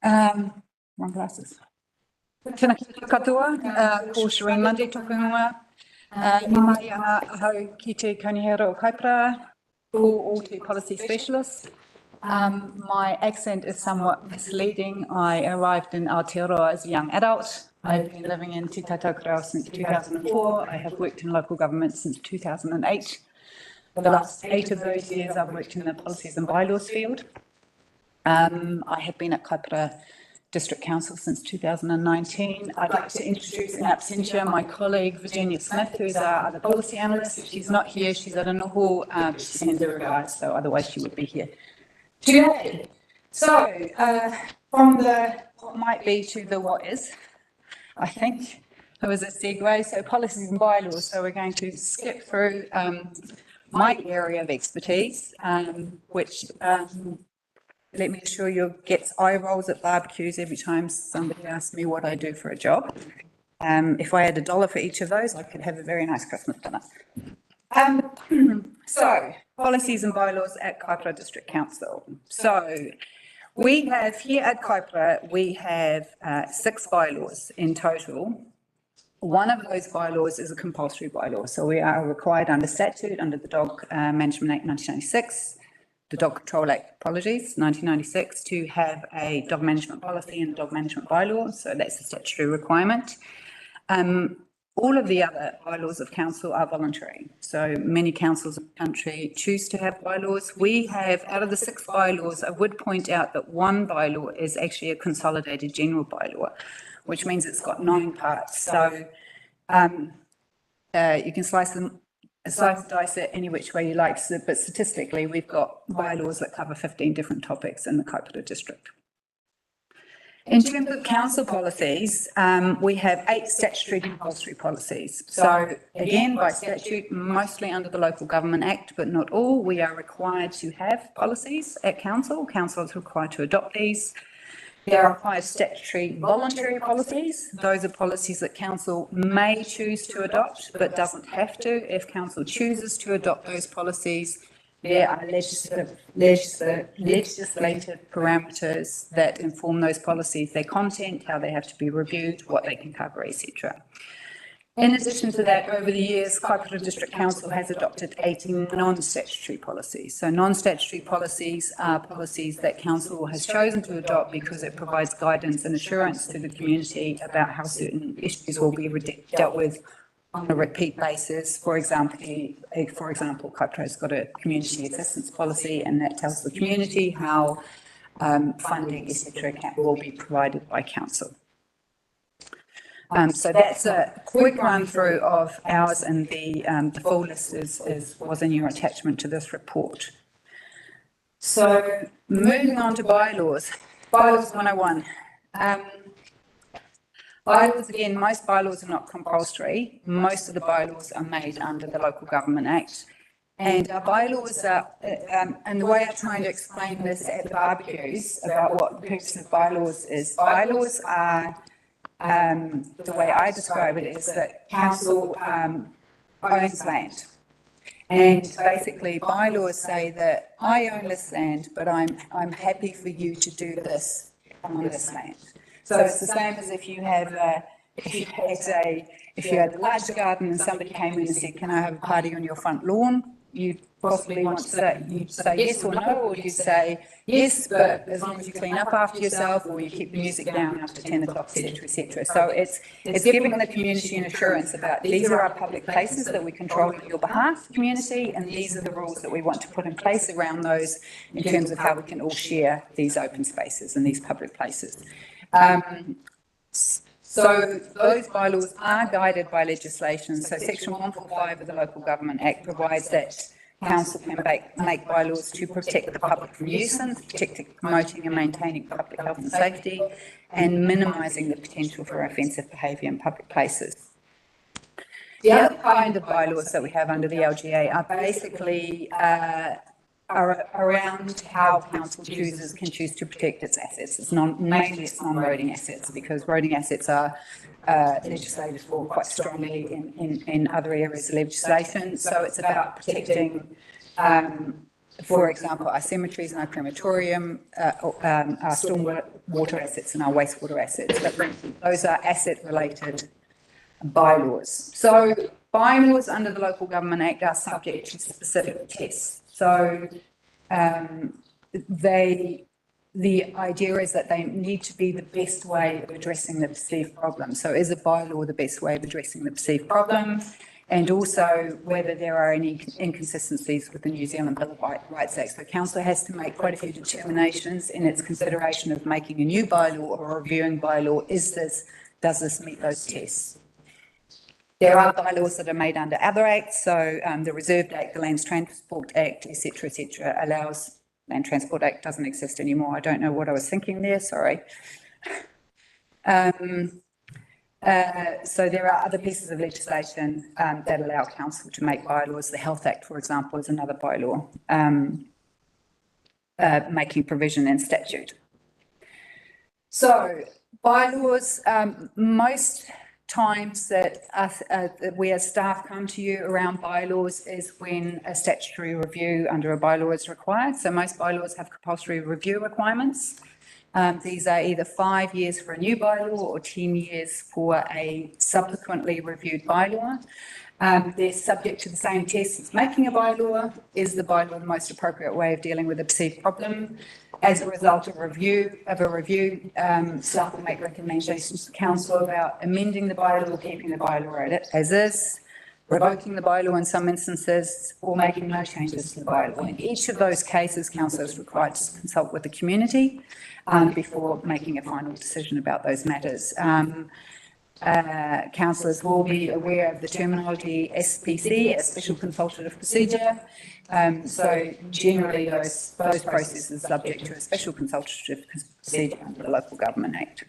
Wrong glasses. Tēnā katoa, ko Shireen Monday tōku ingoa. Ni mai ana ahau ki te kaunihera o Kaipara, ko o te policy specialist. My accent is somewhat misleading. I arrived in Aotearoa as a young adult. I've been living in Te Tautaukirau since 2004. I have worked in local government since 2008. For the last 8 of those years, I've worked in the policies and bylaws field. I have been at Kaipara District Council since 2019. I'd like to introduce in absentia my colleague Virginia Smith, who's our other policy analyst. She's not here, she's at a noho, she sends her regards, so otherwise she would be here today. So, from the what might be to the what is, I think, there was a segue, so policies and bylaws. So we're going to skip through my area of expertise, which let me assure you gets eye rolls at barbecues every time somebody asks me what I do for a job. If I had $1 for each of those, I could have a very nice Christmas dinner. So, policies and bylaws at Kaipara District Council. So, we have here at Kaipara, we have 6 bylaws in total. One of those bylaws is a compulsory bylaw. So we are required under statute, under the Dog Management Act 1996, the Dog Control Act, apologies, 1996, to have a dog management policy and dog management bylaw. So that's a statutory requirement. All of the other bylaws of council are voluntary. So many councils in the country choose to have bylaws. We have, out of the 6 bylaws, I would point out that one bylaw is actually a consolidated general bylaw, which means it's got 9 parts. So you can slice and dice it any which way you like, but statistically, we've got bylaws that cover 15 different topics in the Kaipara district. In terms of council policies, we have 8 statutory compulsory policies. So again, by statute, mostly under the Local Government Act, but not all, we are required to have policies at council. Council is required to adopt these. There are 5 statutory voluntary policies. Those are policies that council may choose to adopt, but doesn't have to. If council chooses to adopt those policies, there are legislative parameters that inform those policies, their content, how they have to be reviewed, what they can cover, etc. In addition to that, over the years, Kaipara District Council has adopted 18 non-statutory policies. So non-statutory policies are policies that council has chosen to adopt because it provides guidance and assurance to the community about how certain issues will be dealt with on a repeat basis. For example, Kaipara's got a community assistance policy, and that tells the community how funding, etc., will be provided by council. So that's a quick run through of ours, and the full list was in your attachment to this report. So moving on to bylaws. Bylaws 101. Bylaws, again, most bylaws are not compulsory. Most of the bylaws are made under the Local Government Act. And our bylaws are, and the way I'm trying to explain this at the barbecues about what the purpose of bylaws is, bylaws are, the way I describe it is that council owns land. And basically bylaws say that I own this land, but I'm happy for you to do this on this land. So it's the same as if you had a large garden and somebody came in and said, can I have a party on your front lawn? You'd possibly want to say, you'd say yes or no, or you'd say yes, but as long as you clean up after yourself, or you keep the music down after 10 o'clock, etc., etc. So it's giving the community an assurance about these are our public places that we control on your behalf, community, and these are the rules that we want to put in place around those in terms of how we can all share these open spaces and these public places. So those bylaws are guided by legislation. So Section 145 of the Local Government Act provides that council can make bylaws to protect the public from nuisance, protecting, promoting and maintaining public health and safety, and minimising the potential for offensive behaviour in public places. The other kind of bylaws that we have under the LGA are basically are around how council can choose to protect its assets. It's mainly it's non-roading assets, because roading assets are legislated for quite strongly in other areas of legislation. So it's about protecting, for example, our cemeteries and our crematorium, our stormwater assets and our wastewater assets. Those are asset-related bylaws. So bylaws under the Local Government Act are subject to specific tests. So the idea is that they need to be the best way of addressing the perceived problem. So is a bylaw the best way of addressing the perceived problem? And also whether there are any inconsistencies with the New Zealand Bill of Rights Act. So council has to make quite a few determinations in its consideration of making a new bylaw or a reviewing bylaw. Does this meet those tests? There are bylaws that are made under other acts, so the Reserved Act, the Land Transport Act, etc., allows. Land Transport Act doesn't exist anymore. I don't know what I was thinking there, sorry. So there are other pieces of legislation that allow council to make bylaws. The Health Act, for example, is another bylaw making provision in statute. So bylaws, most times that we as staff come to you around bylaws is when a statutory review under a bylaw is required. So most bylaws have compulsory review requirements. These are either 5 years for a new bylaw or 10 years for a subsequently reviewed bylaw. They're subject to the same tests as making a bylaw. Is the bylaw the most appropriate way of dealing with a perceived problem? As a result of a review, staff will make recommendations to council about amending the bylaw, keeping the bylaw as is, revoking the bylaw in some instances, or making no changes to the bylaw. In each of those cases, council is required to consult with the community before making a final decision about those matters. Councillors will be aware of the terminology SPC, a special consultative procedure. So generally those processes are subject to a special consultative procedure under the Local Government Act.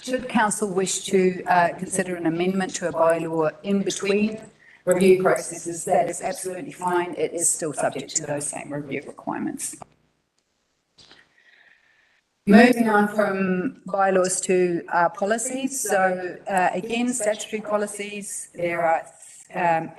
Should council wish to consider an amendment to a bylaw in between review processes, that is absolutely fine. It is still subject to those same review requirements. Moving on from bylaws to policies. So again, statutory policies, there are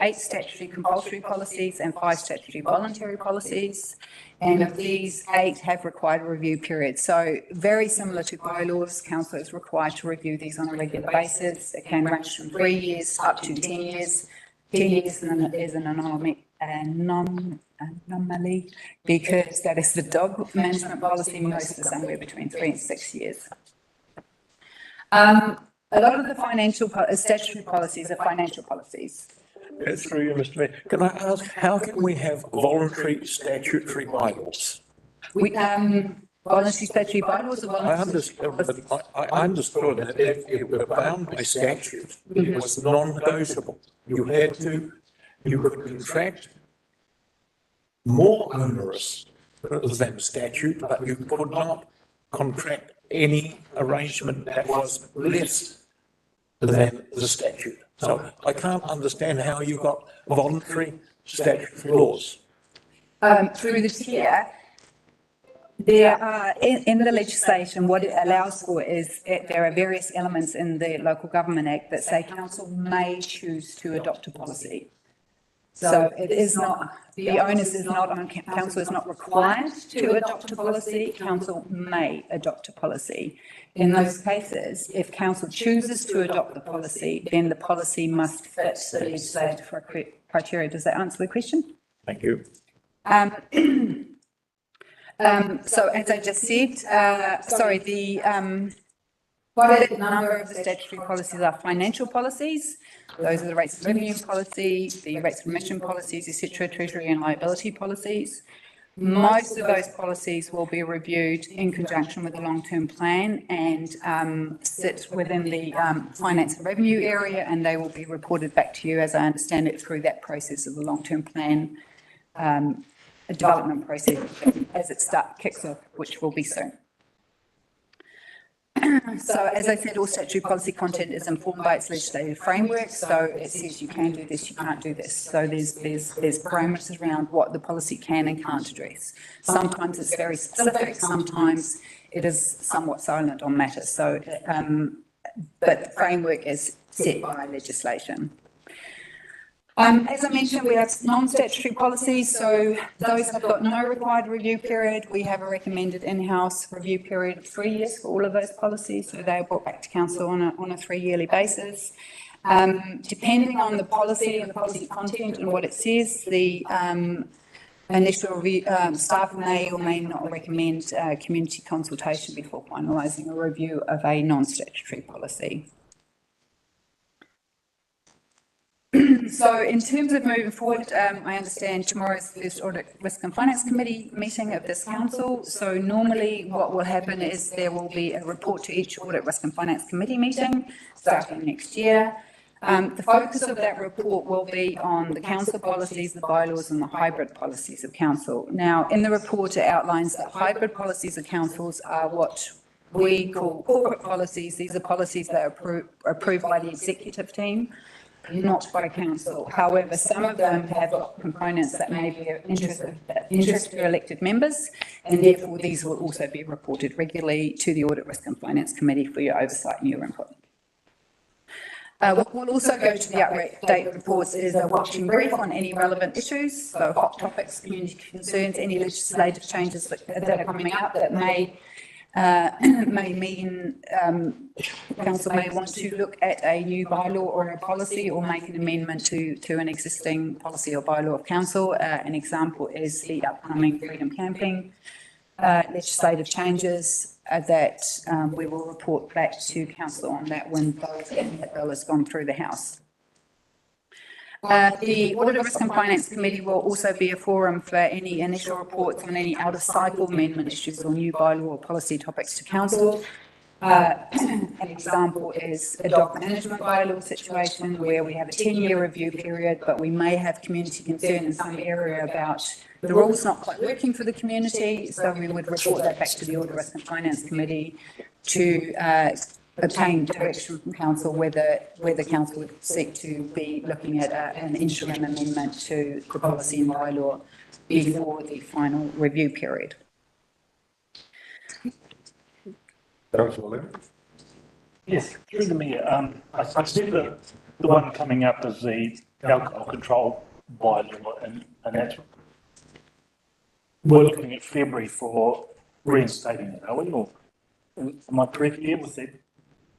8 statutory compulsory policies and 5 statutory voluntary policies. And of these, 8 have required a review period. So very similar to bylaws, council is required to review these on a regular basis. It can range from 3 years up to 10 years. 10 years is an anomaly because that is the dog management policy. Most are somewhere between 3 and 6 years. A lot of the statutory policies are financial policies. That's through you, Mr. Mayor. Can I ask, how can we have voluntary statutory bylaws? Voluntary statutory bylaws or I understood that if it were bound by statute, it was non-negotiable. You could contract more onerous than statute, but you could not contract any arrangement that was less than the statute. So I can't understand how you got voluntary statutory laws. Through the chair, there are, in the legislation, what it allows for is there are various elements in the Local Government Act that say council may choose to adopt a policy. So it is not, the onus is not on, council is not required to adopt a policy, council may adopt a policy. In those cases, if council chooses to adopt the policy, then the policy must fit the legislative criteria. Does that answer the question? Thank you. So as I just said, quite a number of the statutory policies are financial policies. Those are the rates of revenue policy, the rates of remission policies, etc., treasury and liability policies. Most of those policies will be reviewed in conjunction with the long-term plan and sit within the finance and revenue area, and they will be reported back to you, as I understand it, through that process of the long-term plan development process as it kicks off, which will be soon. So as I said, all statutory policy content is informed by its legislative framework. So it says you can do this, you can't do this. So there's parameters around what the policy can and can't address. Sometimes it's very specific, sometimes it is somewhat silent on matters. So, but the framework is set by legislation. As I mentioned, we have non-statutory policies, so those have got no required review period. We have a recommended in-house review period of 3 years for all of those policies, so they are brought back to council on a 3-yearly basis. Depending on the policy and the policy content and what it says, the initial review, staff may or may not recommend community consultation before finalising a review of a non-statutory policy. So in terms of moving forward, I understand tomorrow is the first Audit, Risk and Finance Committee meeting of this council. So normally what will happen is there will be a report to each Audit, Risk and Finance Committee meeting starting next year. The focus of that report will be on the council policies, the bylaws and the hybrid policies of council. Now, in the report, it outlines that hybrid policies of councils are what we call corporate policies. These are policies that are approved by the executive team, not by council. However, some of them have components that may be of interest to elected members, and therefore these will also be reported regularly to the Audit, Risk and Finance Committee for your oversight and your input. We'll also go to the update reports as a watching brief on any relevant issues, so hot topics, community concerns, any legislative changes that are coming up that may may mean, council may want to look at a new bylaw or a policy or make an amendment to an existing policy or bylaw of council. An example is the upcoming freedom camping legislative changes that we will report back to council on that when that bill has gone through the House. The Audit, Risk and Finance Committee will also be a forum for any initial reports on any out-of-cycle amendment issues or new bylaw or policy topics to council. An example is a dog management bylaw situation where we have a 10-year review period, but we may have community concern in some area about the rules not quite working for the community. So we would report that back to the Audit, Risk and Finance Committee to obtain direction from council whether council would seek to be looking at an interim amendment to the policy and bylaw before the final review period. Councillor Lemon. Yes, through the mayor, I see the one coming up is the alcohol control bylaw, and that's, we're looking at February for reinstating it, are we, or am I correct here with that?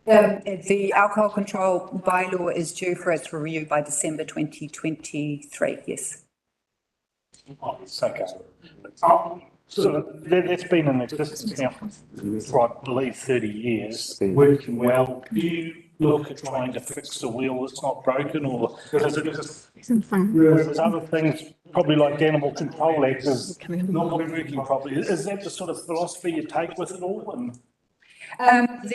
The alcohol control bylaw is due for its review by December 2023, yes. Oh, it's okay. So that's been in existence now for, I believe, 30 years, working well. Do you look at trying to fix the wheel that's not broken, or is it just, whereas other things, probably like Animal Control Act, is not working properly? Is that the sort of philosophy you take with it all? And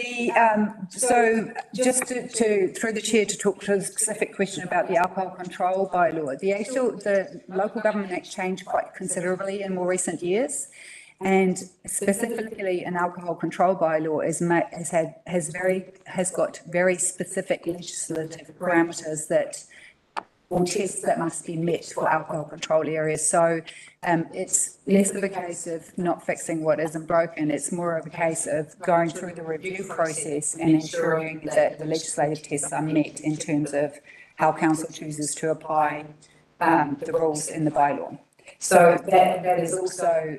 so just to through the chair to talk to the specific question about the alcohol control bylaw, the Local Government Act changed quite considerably in more recent years, and specifically an alcohol control bylaw has got very specific legislative parameters that or tests that must be met for alcohol control areas. So it's less of a case of not fixing what isn't broken. It's more of a case of going through the review process and ensuring that the legislative tests are met in terms of how council chooses to apply the rules in the bylaw. So that is also,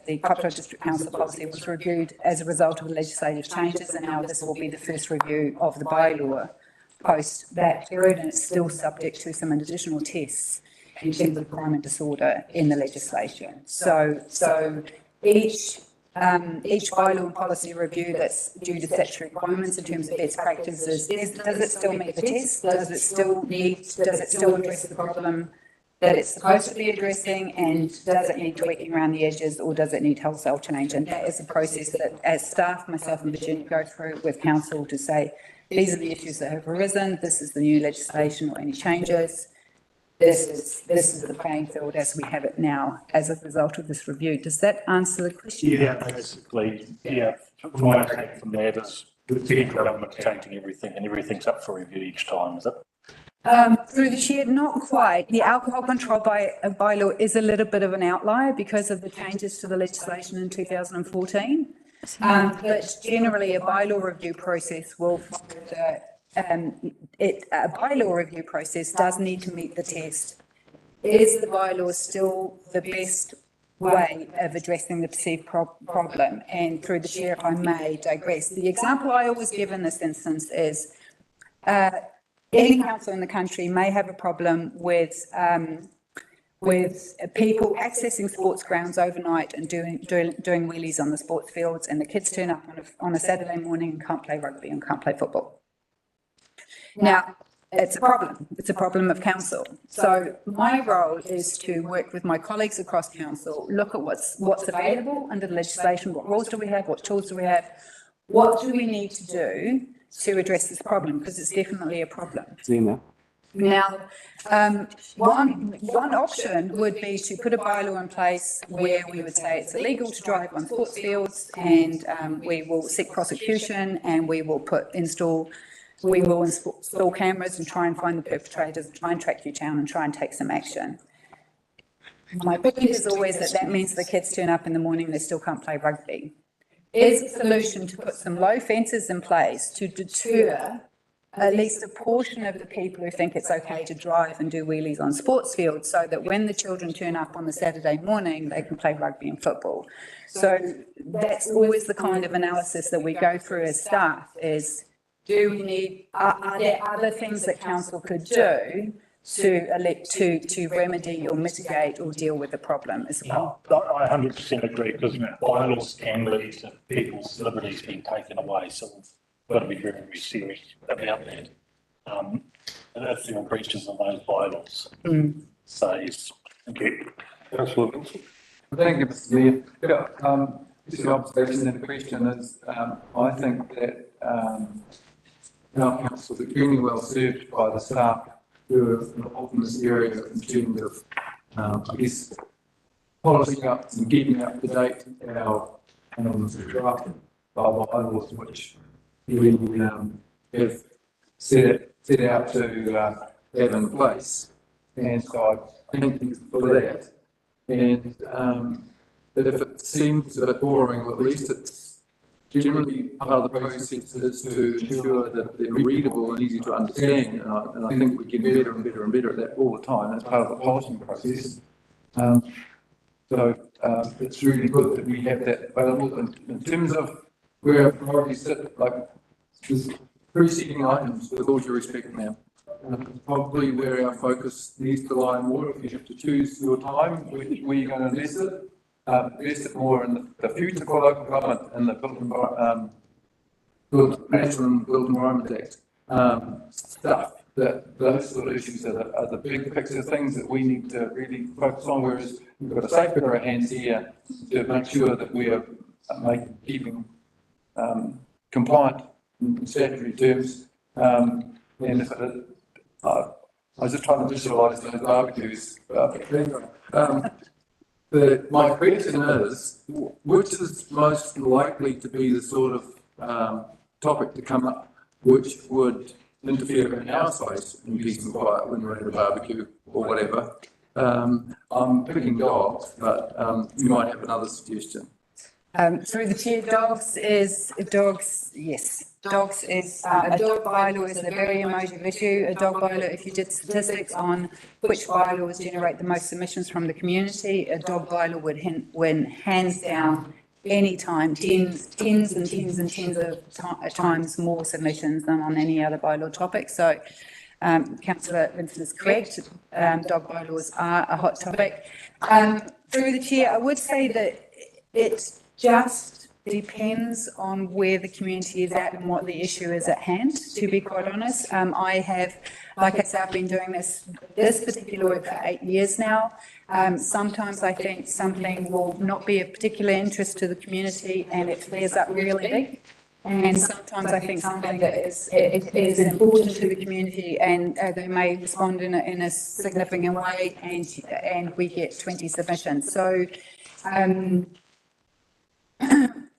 the Kapiti District Council policy was reviewed as a result of the legislative changes, and now this will be the first review of the bylaw post that period, and it's still subject to some additional tests in terms of crime and disorder in the legislation. So each bylaw and policy review that's due to statutory requirements in terms of best practices, does it still meet the test? Does it still address the problem that it's supposed to be addressing, and does it need tweaking around the edges, or does it need wholesale change? And that is a process that, as staff, myself and Virginia, go through with council to say, these are the issues that have arisen, this is the new legislation or any changes, this is the playing field as we have it now as a result of this review. Does that answer the question? Yeah, basically, yeah. My take from that is the federal government changing everything, and everything's up for review each time, is it? Through the chair, not quite. The alcohol control bylaw is a little bit of an outlier because of the changes to the legislation in 2014. But generally, a bylaw review process will follow a bylaw review process does need to meet the test. Is the bylaw still the best way of addressing the perceived problem? And through the chair, if I may digress, the example I always give in this instance is any council in the country may have a problem with people accessing sports grounds overnight and doing wheelies on the sports fields, and the kids turn up on a Saturday morning and can't play rugby and can't play football. Now, it's a problem. It's a problem of council. So my role is to work with my colleagues across council, look at what's available under the legislation, what rules do we have, what tools do we have, what do we need to do to address this problem, because it's definitely a problem. Now, one option would be to put a bylaw in place where we would say it's illegal to drive on sports fields, and we will seek prosecution, and we will install cameras and try and find the perpetrators, and try and track you down and try and take some action. My point is always that means the kids turn up in the morning, they still can't play rugby. Is the solution to put some low fences in place to deter at least a portion of the people who think it's okay to drive and do wheelies on sports fields, so that when the children turn up on the Saturday morning, they can play rugby and football. So that's always the kind of analysis that we go through as staff is, do we need, are there other things that council could do to remedy or mitigate or deal with the problem as well? I 100% agree, because bylaws can lead to people's liberties being taken away, so we've got to be very, very serious about that. If there are breaches of those bylaws. So, yes, thank you. Councillor Vincent. Thank you, Mr. Mayor. Yeah, just an observation and a question is, I think that, our council is extremely well served by the staff who are involved in this area in terms of, I guess, polishing up and keeping up to date our draft bylaws, which we have set out to have in place. And so I thank you for that. And if it seems a bit boring, or at least it's generally part of the process is to ensure that they're readable and easy to understand. And I think we get better and better and better at that all the time as part of the polishing process. So it's really good that we have that available. In terms of where our priorities sit, like there's preceding items, with all due respect now, probably where our focus needs to lie more. If you have to choose your time, where you're going to invest it more in the future for local government and the National Built Environment Act stuff. Those sort of issues are the big picture things that we need to really focus on. Whereas we've got a safe pair of hands here to make sure that we are keeping compliant in statutory terms. And if I was just trying to visualise those barbecues. My question is, which is most likely to be the sort of topic to come up which would interfere in our space in peace and quiet when we're at a barbecue or whatever? I'm picking dogs, but you might have another suggestion. Through the chair, dogs is, a dog bylaw is a very emotive issue. A dog bylaw, if you did statistics on which bylaws generate the most submissions from the community, a dog bylaw would win hands down any time, tens and tens of times more submissions than on any other bylaw topic. So Councillor Vincent is correct. Dog bylaws are a hot topic. Through the chair, I would say that it just depends on where the community is at and what the issue is at hand, to be quite honest. I have, like I said, I've been doing this particular work for 8 years now. Sometimes I think something will not be of particular interest to the community and it flares up really big. And sometimes I think something that is important to the community and they may respond in a significant way and we get 20 submissions. So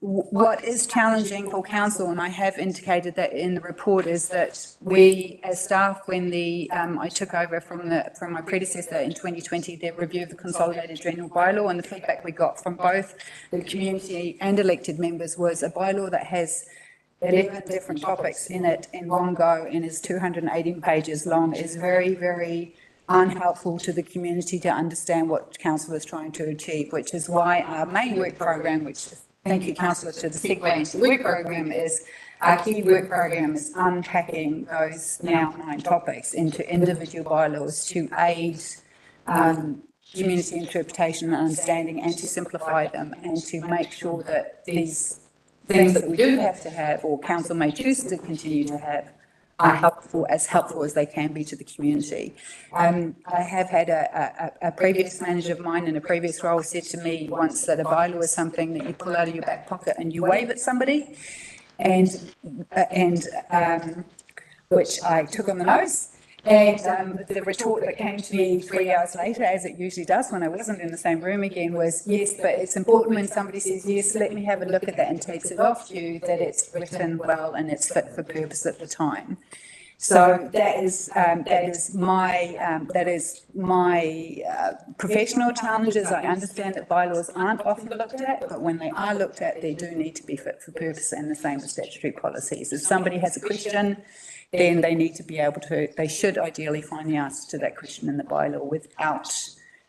what is challenging for council, and I have indicated that in the report, is that we as staff, when I took over from my predecessor in 2020, their review of the consolidated general bylaw, and the feedback we got from both the community and elected members was a bylaw that has 11 different topics in it in one go and is 218 pages long is very, very unhelpful to the community to understand what council is trying to achieve, which is why our main work program, which thank you, councillor, to the segue into the work program, is our key work program is unpacking those now 9 topics into individual bylaws to aid community interpretation and understanding and to simplify them and to make sure that these things that we do have to have or council may choose to continue to have are helpful as they can be to the community. I have had a previous manager of mine in a previous role said to me once that a bylaw is something that you pull out of your back pocket and you wave at somebody, and which I took on the nose. And the retort that came to me 3 hours later, as it usually does when I wasn't in the same room again, was, yes, but it's important when somebody says, yes, let me have a look at that and takes it off you, that it's written well and it's fit for purpose at the time. So that is my professional challenges. I understand that bylaws aren't often looked at, but when they are looked at, they do need to be fit for purpose, and the same with statutory policies. If somebody has a question, then they need to be able to, they should ideally find the answer to that question in the bylaw without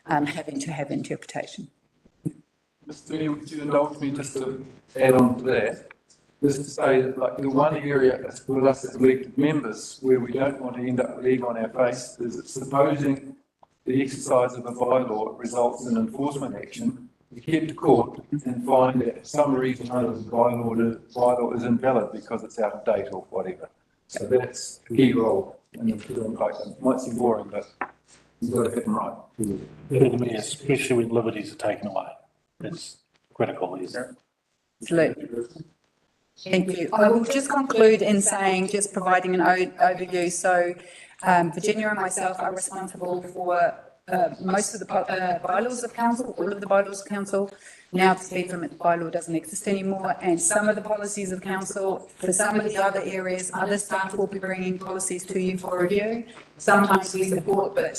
having to have interpretation. Mr. Mayor, would you indulge me just to add on to that? Just to say that like the one area with us as elected members where we don't want to end up with egg on our face is that supposing the exercise of a bylaw results in enforcement action, we get to court and find that for some reason or other the bylaw is invalid because it's out of date or whatever. So that's a key role in the freedom fight. It might seem boring, but you've got to hit them right. Especially when liberties are taken away. It's critical, isn't it? Absolutely. Thank you. I will just conclude in saying, just providing an overview. So Virginia and myself are responsible for most of the bylaws of council, all of the bylaws of council. Now the speed limit bylaw doesn't exist anymore, and some of the policies of council, for some of the other areas, other staff will be bringing policies to you for review. Sometimes we support, but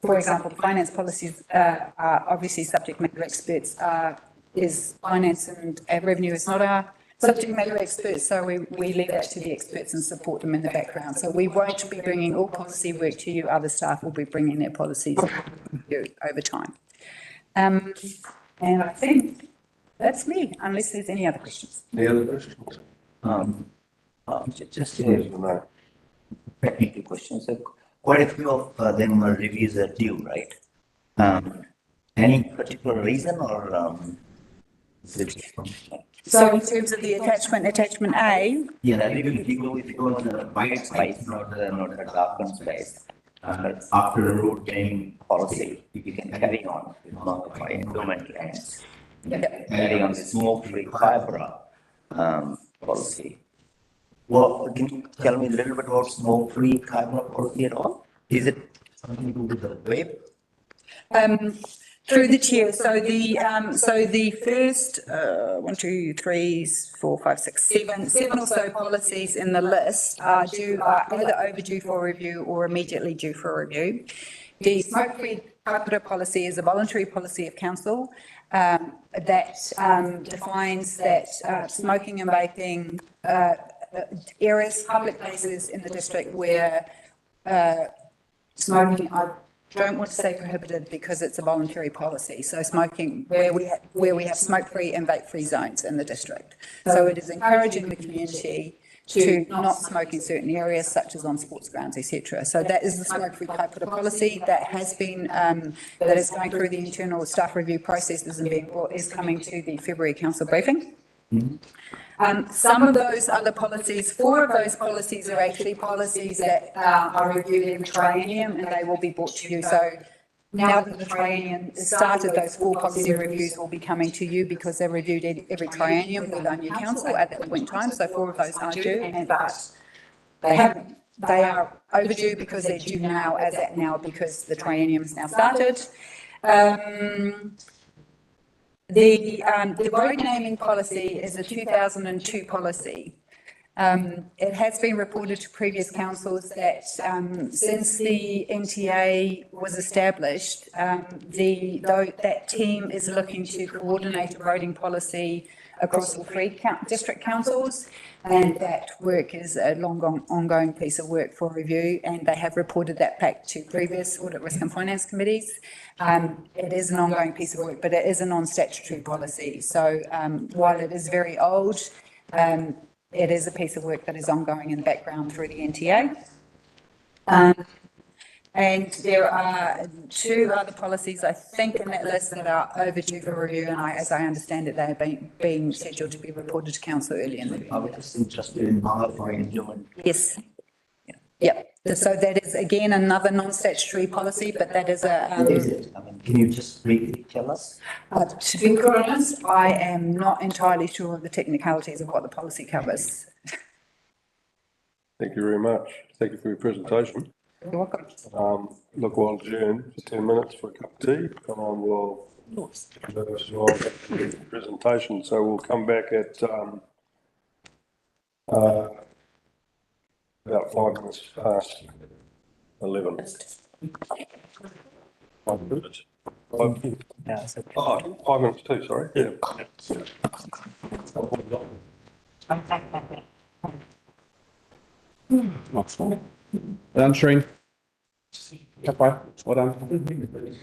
for example, the finance policies are obviously subject matter experts is finance and revenue is not our subject matter experts, so we leave that to the experts and support them in the background. So we won't be bringing all policy work to you, other staff will be bringing their policies to you over time. And I think that's me, unless there's any other questions. Any other questions? Just a technical question. So quite a few of them are reviews are due, right? Any particular reason or is it So in terms of the attachment A, yeah, if you go on the white space, not the darkened space, after a road naming policy, you can carry on with multiply endowment grants. Carry on the smoke-free fibre policy. Well, can you tell me a little bit about smoke-free fibre policy at all? Is it something to do with the web? through the chair, so the first 1, 2, 3, 4, 5, 6, 7 or so policies in the list are either overdue for review or immediately due for review. The smoke-free kaipara policy is a voluntary policy of council that defines that smoking and vaping areas, public places in the district where smoking, I don't want to say prohibited because it's a voluntary policy. So smoking, where we have smoke-free and vape-free zones in the district. So it is encouraging the community to not smoke in certain areas, such as on sports grounds, etc. So that is the smoke-free kaipara policy that has been, that is going through the internal staff review processes and is coming to the February council briefing. Some of those other policies, 4 of those policies are actually policies that are reviewed every triennium and they will be brought to you. So now that the triennium has started, those 4 policy reviews will be coming to you because they're reviewed every triennium with our new council at that point in time. So 4 of those are due, but they are overdue because they're due now as at now because the triennium has now started. The road naming policy is a 2002 policy. It has been reported to previous councils that since the NTA was established, that team is looking to coordinate a roading policy across all 3 district councils, and that work is a long ongoing piece of work for review, and they have reported that back to previous audit, risk and finance committees. It is an ongoing piece of work, but it is a non-statutory policy. So while it is very old, it is a piece of work that is ongoing in the background through the NTA. And there are 2 other policies, I think, in that list that are overdue for review, and as I understand it, they are being scheduled to be reported to council early in the year. I was just interested in modifying human. Yes. Yep. So that is, again, another non-statutory policy, but that is a... What is it? I mean, can you just briefly tell us? To be honest, I am not entirely sure of the technicalities of what the policy covers. Thank you very much. Thank you for your presentation. You're welcome. Look, we'll adjourn for 10 minutes for a cup of tea, and I will the presentation. So we'll come back at about 5 minutes past 11. 5 minutes. 5 minutes too, sorry. Yeah. Nice one. Well done, Shereen. Ka pai. Well done.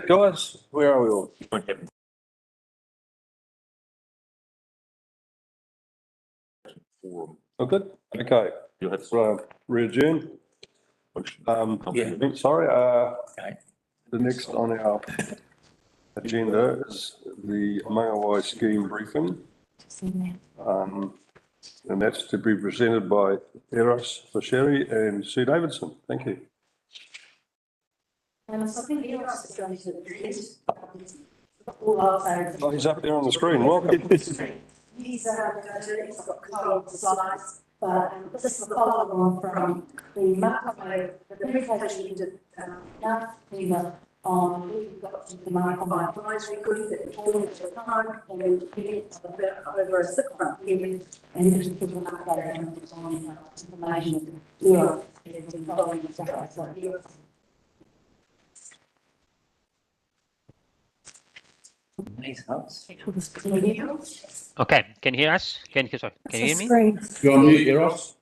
Guys, where are we all? Forum. Oh, good. Okay, You'll have so re-adjourn. Sorry, the next on our agenda is the Mangawai scheme briefing. And that's to be presented by Eros Fasheri and Sue Davidson. Thank you. Oh, he's up there on the screen. Welcome. He's got control of the slides, but this is the follow on from the presentation we did last week on we've got the Mangawai advisory group that formed at the time, and we did it over a 6-month period, and just give an update on information Europe has been following the stuff. So Europe. Okay, can you hear us? Can you hear me? You're on mute, Eros.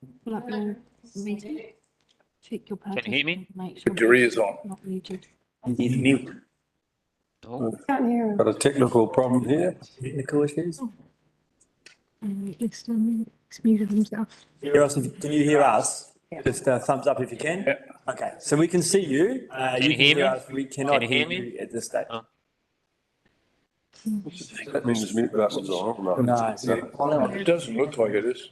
Check your Can you hear me? Put your ears on. Not muted. He's mute. No. Can't hear him. Got a technical problem here. Technical issues? He's muted himself. Eros, can you hear us? Just a thumbs up if you can. Yeah. Okay, so we can see you. You hear me? us. We cannot Can you hear hear me? you at this stage. Oh. That means his mute button's on. or not? No. It doesn't look like it is.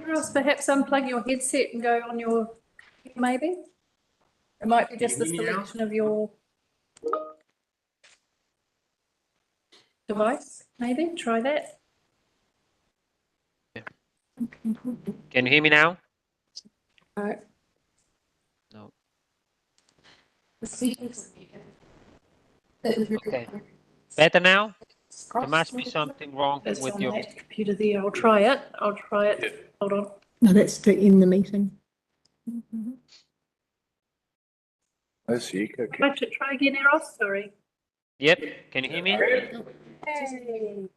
Ross, perhaps unplug your headset and go on your, maybe? It might be just the selection of your device, maybe, try that. Can you hear me now? No. No. The speakers. Okay. Better now? There must be something wrong It's with on your. that computer there. I'll try it. Hold on. No, that's to end the meeting. That's the echo. Try again, Eros, sorry. Yep. Can you hear me? Hey.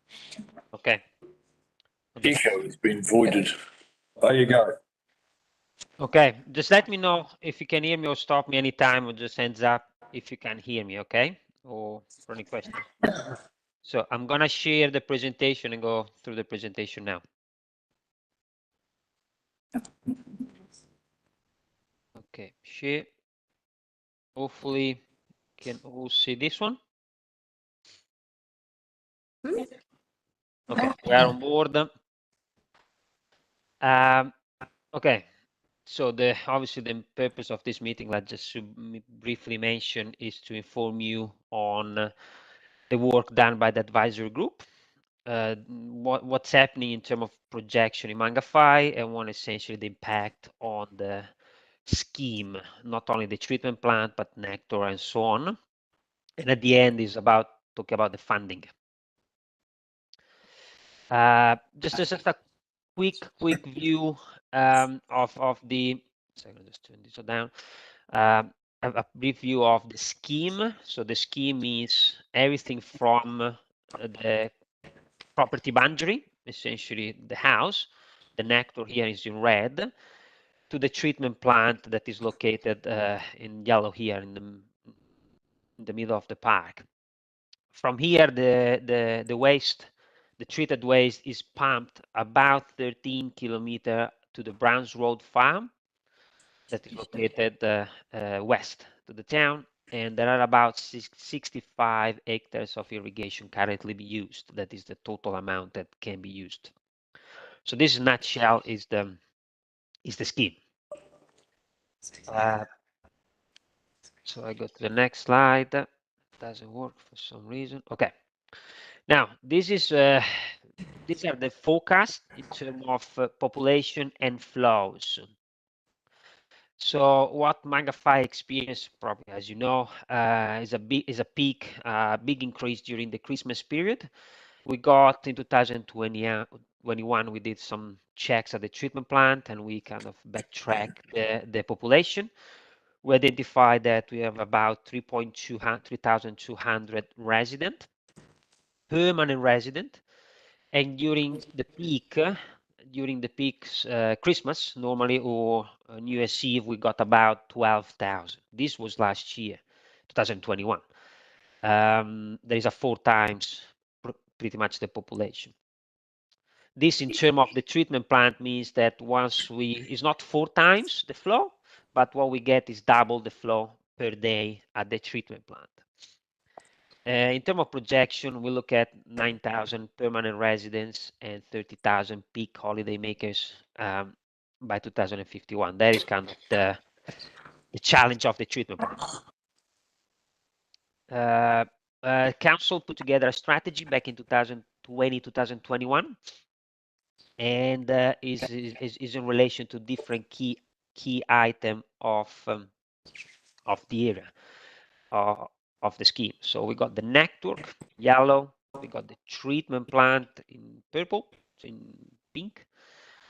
Okay. Echo has been voided. There you go. Okay. Just let me know if you can hear me or stop me anytime or just hands up if you can hear me, okay? Or for any questions. So I'm gonna share the presentation and go through the presentation now. Okay, share. Hopefully can all see this one. Okay, we are on board. Okay, so obviously the purpose of this meeting, let's just briefly mention, is to inform you on the work done by the advisory group, what's happening in terms of projection in Mangawhai, and one essentially the impact on the scheme, not only the treatment plant, but Nectar and so on. And at the end is about talking about the funding. Just a quick view of the. Second, just turn this down. A brief view of the scheme. So the scheme is everything from the property boundary, essentially the house. The Nectar here is in red, to the treatment plant that is located in yellow here in the middle of the park. From here, the waste, the treated waste, is pumped about 13 kilometers to the Browns Road farm that is located west to the town, and there are about 65 hectares of irrigation currently be used. That is the total amount that can be used. So this, in a nutshell, is the scheme. So I go to the next slide. It doesn't work for some reason. Okay. Now this is these are the forecasts in terms of population and flows. So what Mangawhai experienced, probably as you know, is a big increase during the Christmas period. We got in 2021, we did some checks at the treatment plant, and we kind of backtracked the population. We identified that we have about 3,200 resident, permanent resident, and during the peak Christmas normally, or New Year's Eve, we got about 12,000. This was last year. 2021. There is a 4 times pretty much the population. This in terms of the treatment plant means that it's not 4 times the flow, but what we get is double the flow per day at the treatment plant. In terms of projection, we look at 9,000 permanent residents and 30,000 peak holiday makers by 2051. That is kind of the challenge of the treatment plant. Council put together a strategy back in 2020, 2021, and is in relation to different key item of the area of the scheme. So we got the network, yellow, we got the treatment plant in purple, in pink,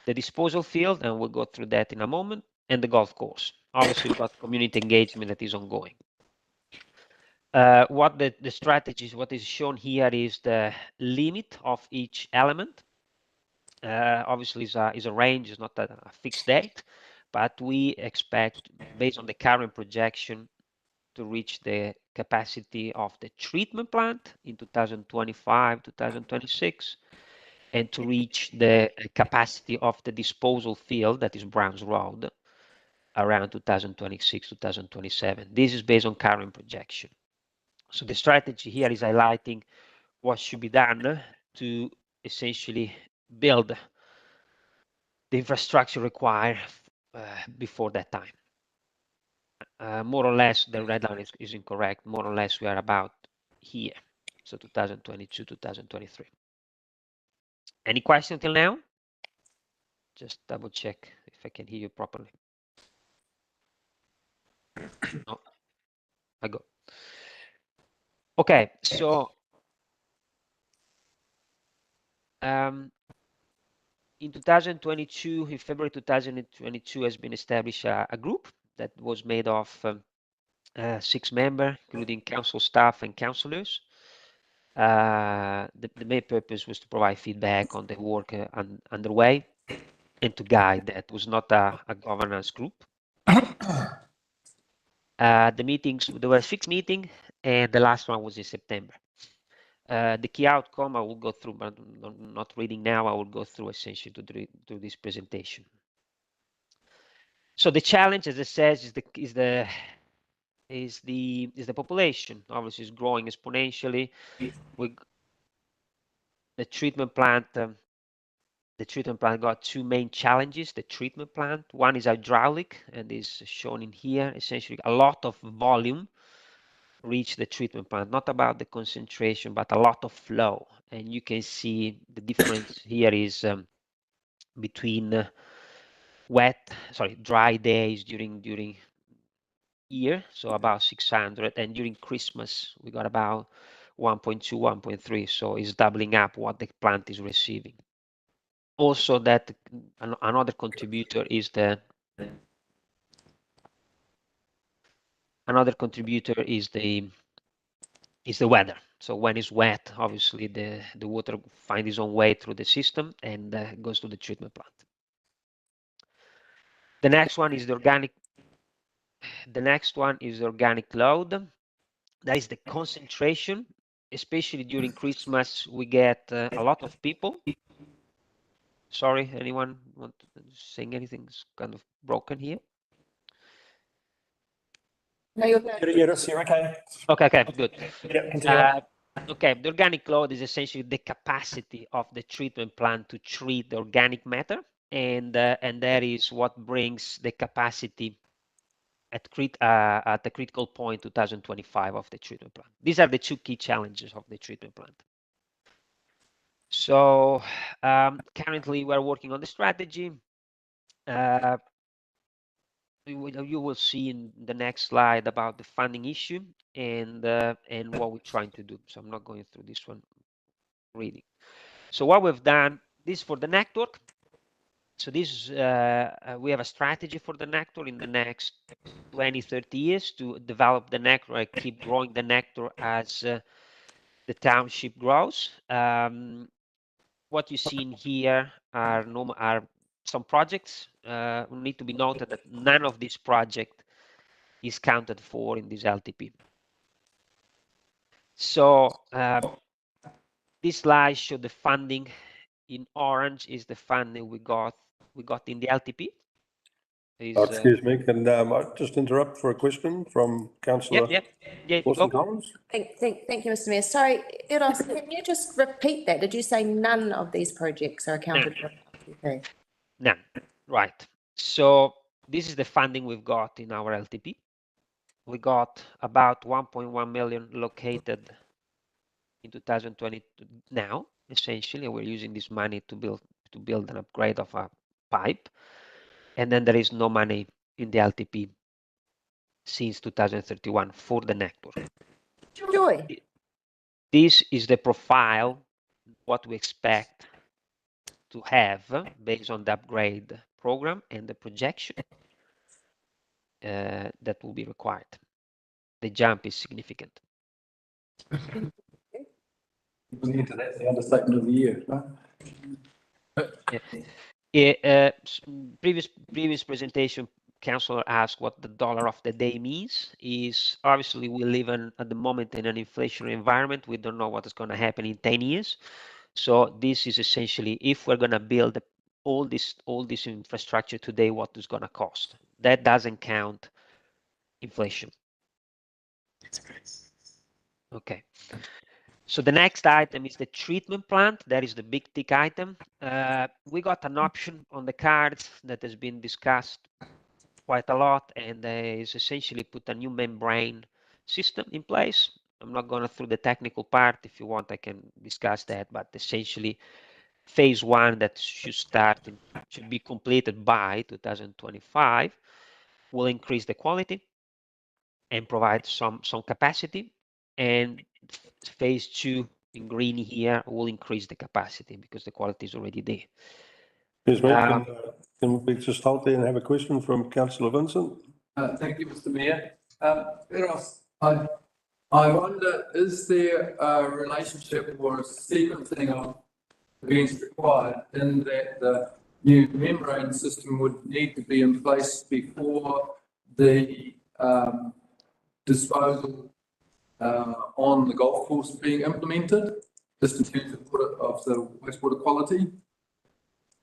the disposal field, and we'll go through that in a moment, and the golf course. Obviously, we've got community engagement that is ongoing. What the strategies, what is shown here is the limit of each element. Obviously, is a range, is not a fixed date, but we expect, based on the current projection, to reach the capacity of the treatment plant in 2025, 2026, and to reach the capacity of the disposal field, that is Browns Road, around 2026, 2027. This is based on current projection. So the strategy here is highlighting what should be done to essentially build the infrastructure required before that time. More or less, the red line is incorrect. More or less, we are about here. So 2022, 2023. Any question till now? Just double check if I can hear you properly. No, I go. Okay, so in 2022, in February 2022, has been established a group that was made of 6 members, including council staff and councillors. The main purpose was to provide feedback on the work underway and to guide. That was not a governance group. The meetings, there were 6 meetings, and the last one was in September. The key outcome I will go through, but I'm not reading now. I will go through essentially to this presentation. So the challenge, as I said, is the population. Obviously, is growing exponentially. The treatment plant. The treatment plant got 2 main challenges. The treatment plant, one is hydraulic, and is shown in here. Essentially, a lot of volume reach the treatment plant. Not about the concentration, but a lot of flow. And you can see the difference here is between dry days during year, so about 600, and during Christmas we got about 1.2, 1.3. So it's doubling up what the plant is receiving. Also, that another contributor is the weather. So when it's wet, obviously the water finds its own way through the system and goes to the treatment plant. The next one is the organic. The next one is the organic load. That is the concentration. Especially during Christmas, we get a lot of people. Sorry, anyone want to say anything? It's kind of broken here. No, you're okay. Okay, good. Yeah, continue. Okay, the organic load is essentially the capacity of the treatment plant to treat the organic matter, and that is what brings the capacity at the critical point 2025 of the treatment plant. These are the 2 key challenges of the treatment plant. So currently we're working on the strategy. You will see in the next slide about the funding issue and what we're trying to do. So I'm not going through this one reading. So what we've done, this for the network. So this we have a strategy for the network in the next 20, 30 years to develop the network, keep growing the network as the township grows. What you see in here are some projects. Need to be noted that none of these projects is counted for in this LTP. So this slide shows the funding. In orange is the funding we got in the LTP. Excuse me, can I just interrupt for a question from councillor Wilson Collins? Thank you, Mr Mayor. Sorry, Eros, can you just repeat that? Did you say none of these projects are accounted for? Okay. None, right. So this is the funding we've got in our LTP. We got about 1.1 million located in 2020 now. Essentially, we're using this money to build an upgrade of a pipe. And then there is no money in the LTP since 2031 for the network. Joy. This is the profile, what we expect to have based on the upgrade program and the projection that will be required. The jump is significant. Into that's the understatement of the year, right? Previous presentation, councillor asked what the dollar of the day means. Is obviously we live at the moment in an inflationary environment. We don't know what is going to happen in 10 years. So this is essentially if we're going to build all this infrastructure today, what is going to cost. That doesn't count inflation. Okay. So the next item is the treatment plant. That is the big tick item. We got an option on the cards that has been discussed quite a lot, and is essentially put a new membrane system in place. I'm not going through the technical part. If you want, I can discuss that. But essentially, phase one that should be completed by 2025 will increase the quality and provide some capacity. And phase two in green here will increase the capacity because the quality is already there. Yes, ma'am. Can we just hold there and have a question from councillor Vincent? Thank you, Mr Mayor. Eros, I wonder, is there a relationship or a sequencing of events required in that the new membrane system would need to be in place before the disposal on the golf course being implemented, just in terms of the wastewater quality?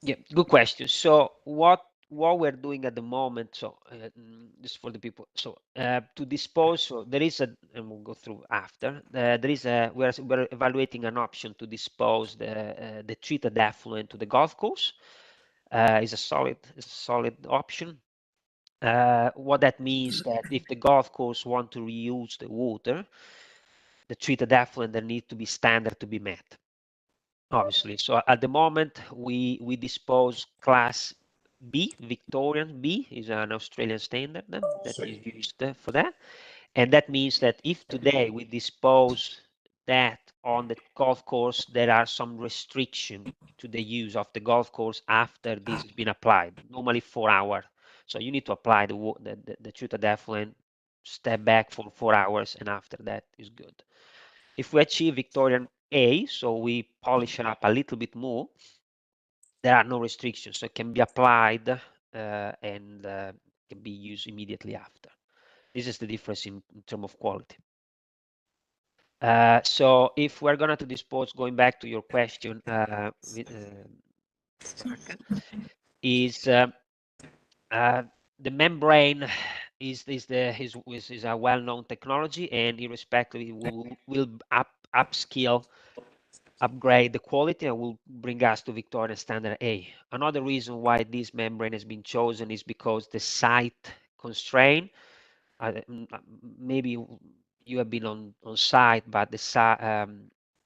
Yeah, good question. So what we're doing at the moment, so just for the people, so to dispose, so there is and we'll go through after, we're evaluating an option to dispose the treated effluent to the golf course. Is a solid option. What that means that if the golf course want to reuse the water, the treated effluent, there needs to be standard to be met, obviously. So at the moment, we dispose class B, Victorian B is an Australian standard that is used for that. And that means that if today we dispose that on the golf course, there are some restriction to the use of the golf course after this has been applied, normally 4 hours. So you need to apply the treated effluent, step back for 4 hours, and after that is good. If we achieve Victorian A, so we polish it up a little bit more, there are no restrictions, so it can be applied and can be used immediately after. This is the difference in terms of quality. So if we're going to dispose, going back to your question, is the membrane is a well-known technology, and irrespectively will upgrade the quality and will bring us to Victorian Standard A. Another reason why this membrane has been chosen is because the site constraint. Maybe you have been on site, but there's not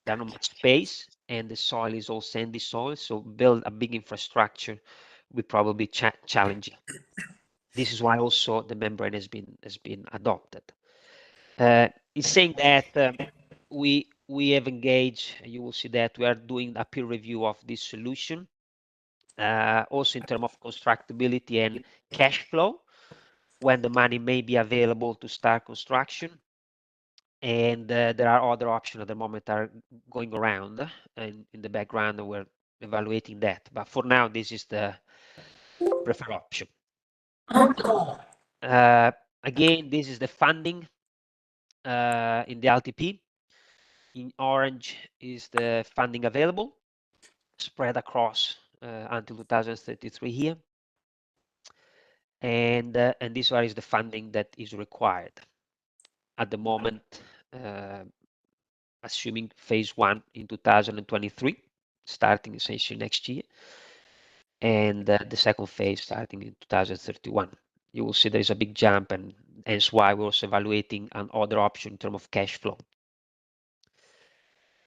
much space, and the soil is all sandy soil. So build a big infrastructure will probably be challenging. This is why also the membrane has been adopted. It's saying that we have engaged. You will see that we are doing a peer review of this solution, also in terms of constructability and cash flow, when the money may be available to start construction. And there are other options at the moment that are going around and in the background, and we're evaluating that. But for now, this is the preferred option. Again, this is the funding in the LTP. In orange is the funding available, spread across until 2033 here. And this one is the funding that is required. At the moment, assuming phase one in 2023, starting essentially next year, and the second phase starting in 2031. You will see there is a big jump, and hence why we're also evaluating another option in terms of cash flow.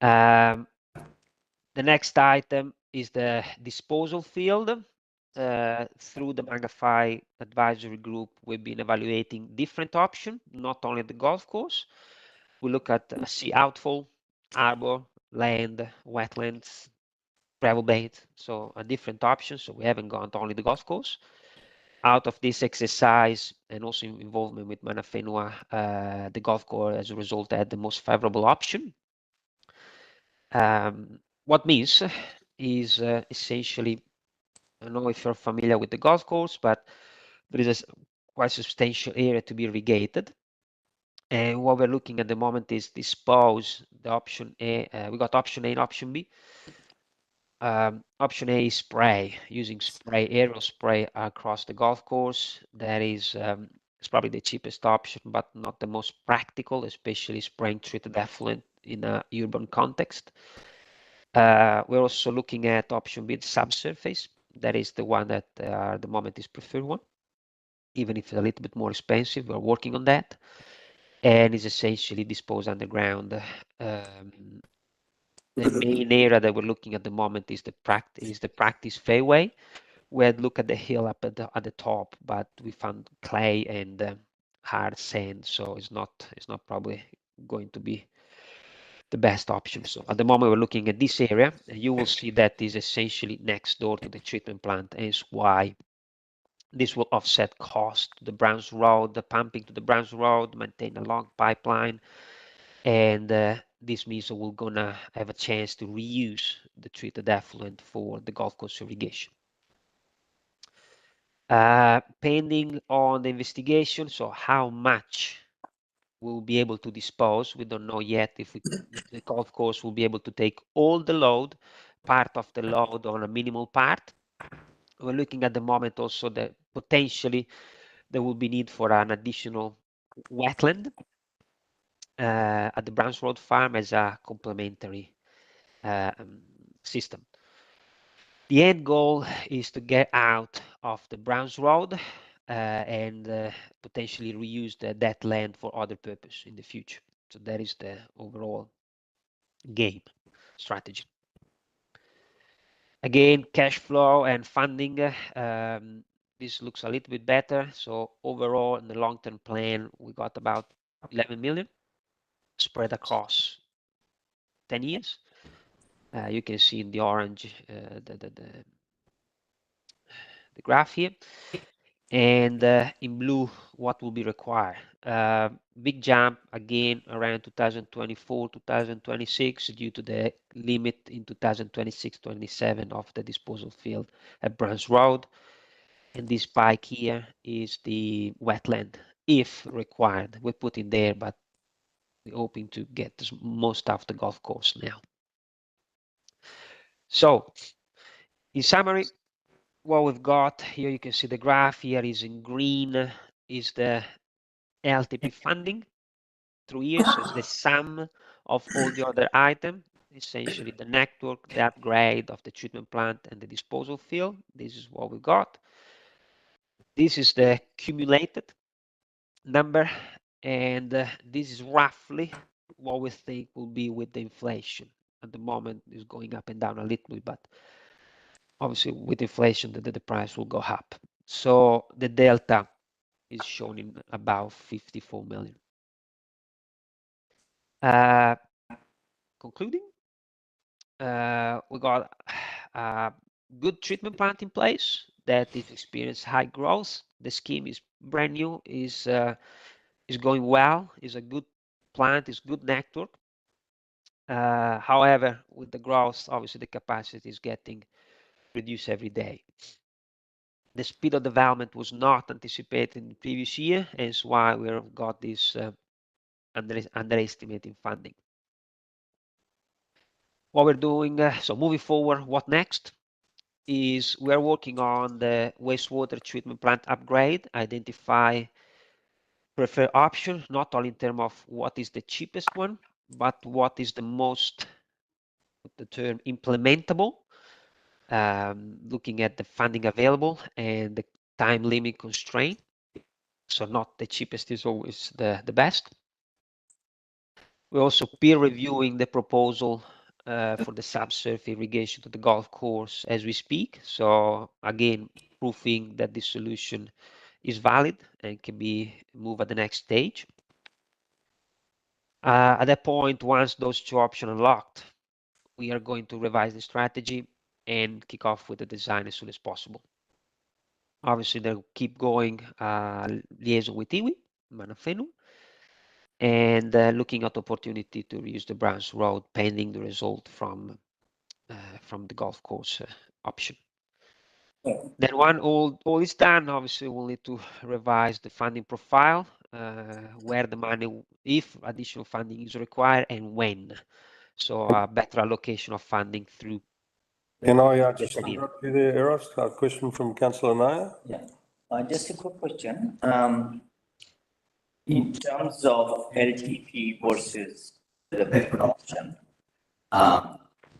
The next item is the disposal field. Through the Magafy advisory group, we've been evaluating different options, not only the golf course. We look at sea outfall, harbor, land, wetlands, gravel bed, so a different options. So we haven't gone to only the golf course. Out of this exercise and also involvement with Mana Whenua, the golf course as a result had the most favorable option. What means is essentially, I don't know if you're familiar with the golf course, but there is a quite substantial area to be irrigated. And what we're looking at the moment is dispose the option A. We got option A and option B. Option A is spray, using spray, aerial spray across the golf course. That is it's probably the cheapest option, but not the most practical, especially spraying treated effluent in a urban context. We're also looking at option B, subsurface. That is the one that at the moment is preferred one, even if it's a little bit more expensive. We're working on that, and is essentially disposed underground. The main area that we're looking at the moment is the practice fairway. We had looked at the hill up at the top, but we found clay and hard sand, so it's not probably going to be the best option. So at the moment we're looking at this area, and you will see that is essentially next door to the treatment plant, hence why this will offset cost to the Browns Road, the pumping to the Browns Road, maintain a long pipeline, and this means that we're gonna have a chance to reuse the treated effluent for the golf course irrigation. Pending on the investigation, so how much we'll be able to dispose, we don't know yet if the golf course will be able to take all the load, part of the load on a minimal part. We're looking at the moment also that potentially there will be need for an additional wetland at the Browns Road farm as a complementary system. The end goal is to get out of the Browns Road and potentially reuse that land for other purpose in the future. So that is the overall game strategy. Again, cash flow and funding. This looks a little bit better. So overall, in the long-term plan, we got about 11 million spread across 10 years. You can see in the orange the graph here, and in blue what will be required. Big jump again around 2024, 2026 due to the limit in 2026-27 of the disposal field at Browns Road. And this spike here is the wetland, if required. We put in there, but we're hoping to get most of the golf course now. So, in summary, what we've got here, you can see the graph here is in green, is the LTP funding through years. So it's the sum of all the other items, essentially the network, the upgrade of the treatment plant and the disposal field. This is what we got. This is the cumulated number, and this is roughly what we think will be with the inflation. At the moment, it's going up and down a little bit, but obviously with inflation, the price will go up. So the delta is shown in about 54 million. Concluding, we got a good treatment plant in place that is experiencing high growth. The scheme is brand new, is going well, is a good plant, is good network. However, with the growth, obviously the capacity is getting reduced every day. The speed of development was not anticipated in the previous year, hence why we have got this underestimating funding. what we're doing, so moving forward, what next is we're working on the wastewater treatment plant upgrade, identify preferred option, not only in terms of what is the cheapest one, but what is the most, the term implementable, looking at the funding available and the time limit constraint. So not the cheapest is always the best. We're also peer reviewing the proposal for the subsurface irrigation to the golf course as we speak. So again, proving that this solution is valid and can be moved at the next stage. At that point, once those two options are locked, we are going to revise the strategy and kick off with the design as soon as possible. Obviously, they'll keep going liaison with iwi, Manawhenu, and looking at opportunity to reuse the branch road pending the result from the golf course option. Then when all is done, obviously we'll need to revise the funding profile, where the money, if additional funding is required and when. So a better allocation of funding through. Can I just interrupt you there, Eros? A question from Councillor Naya. Yeah, just a quick question. In terms of LTP versus the better option,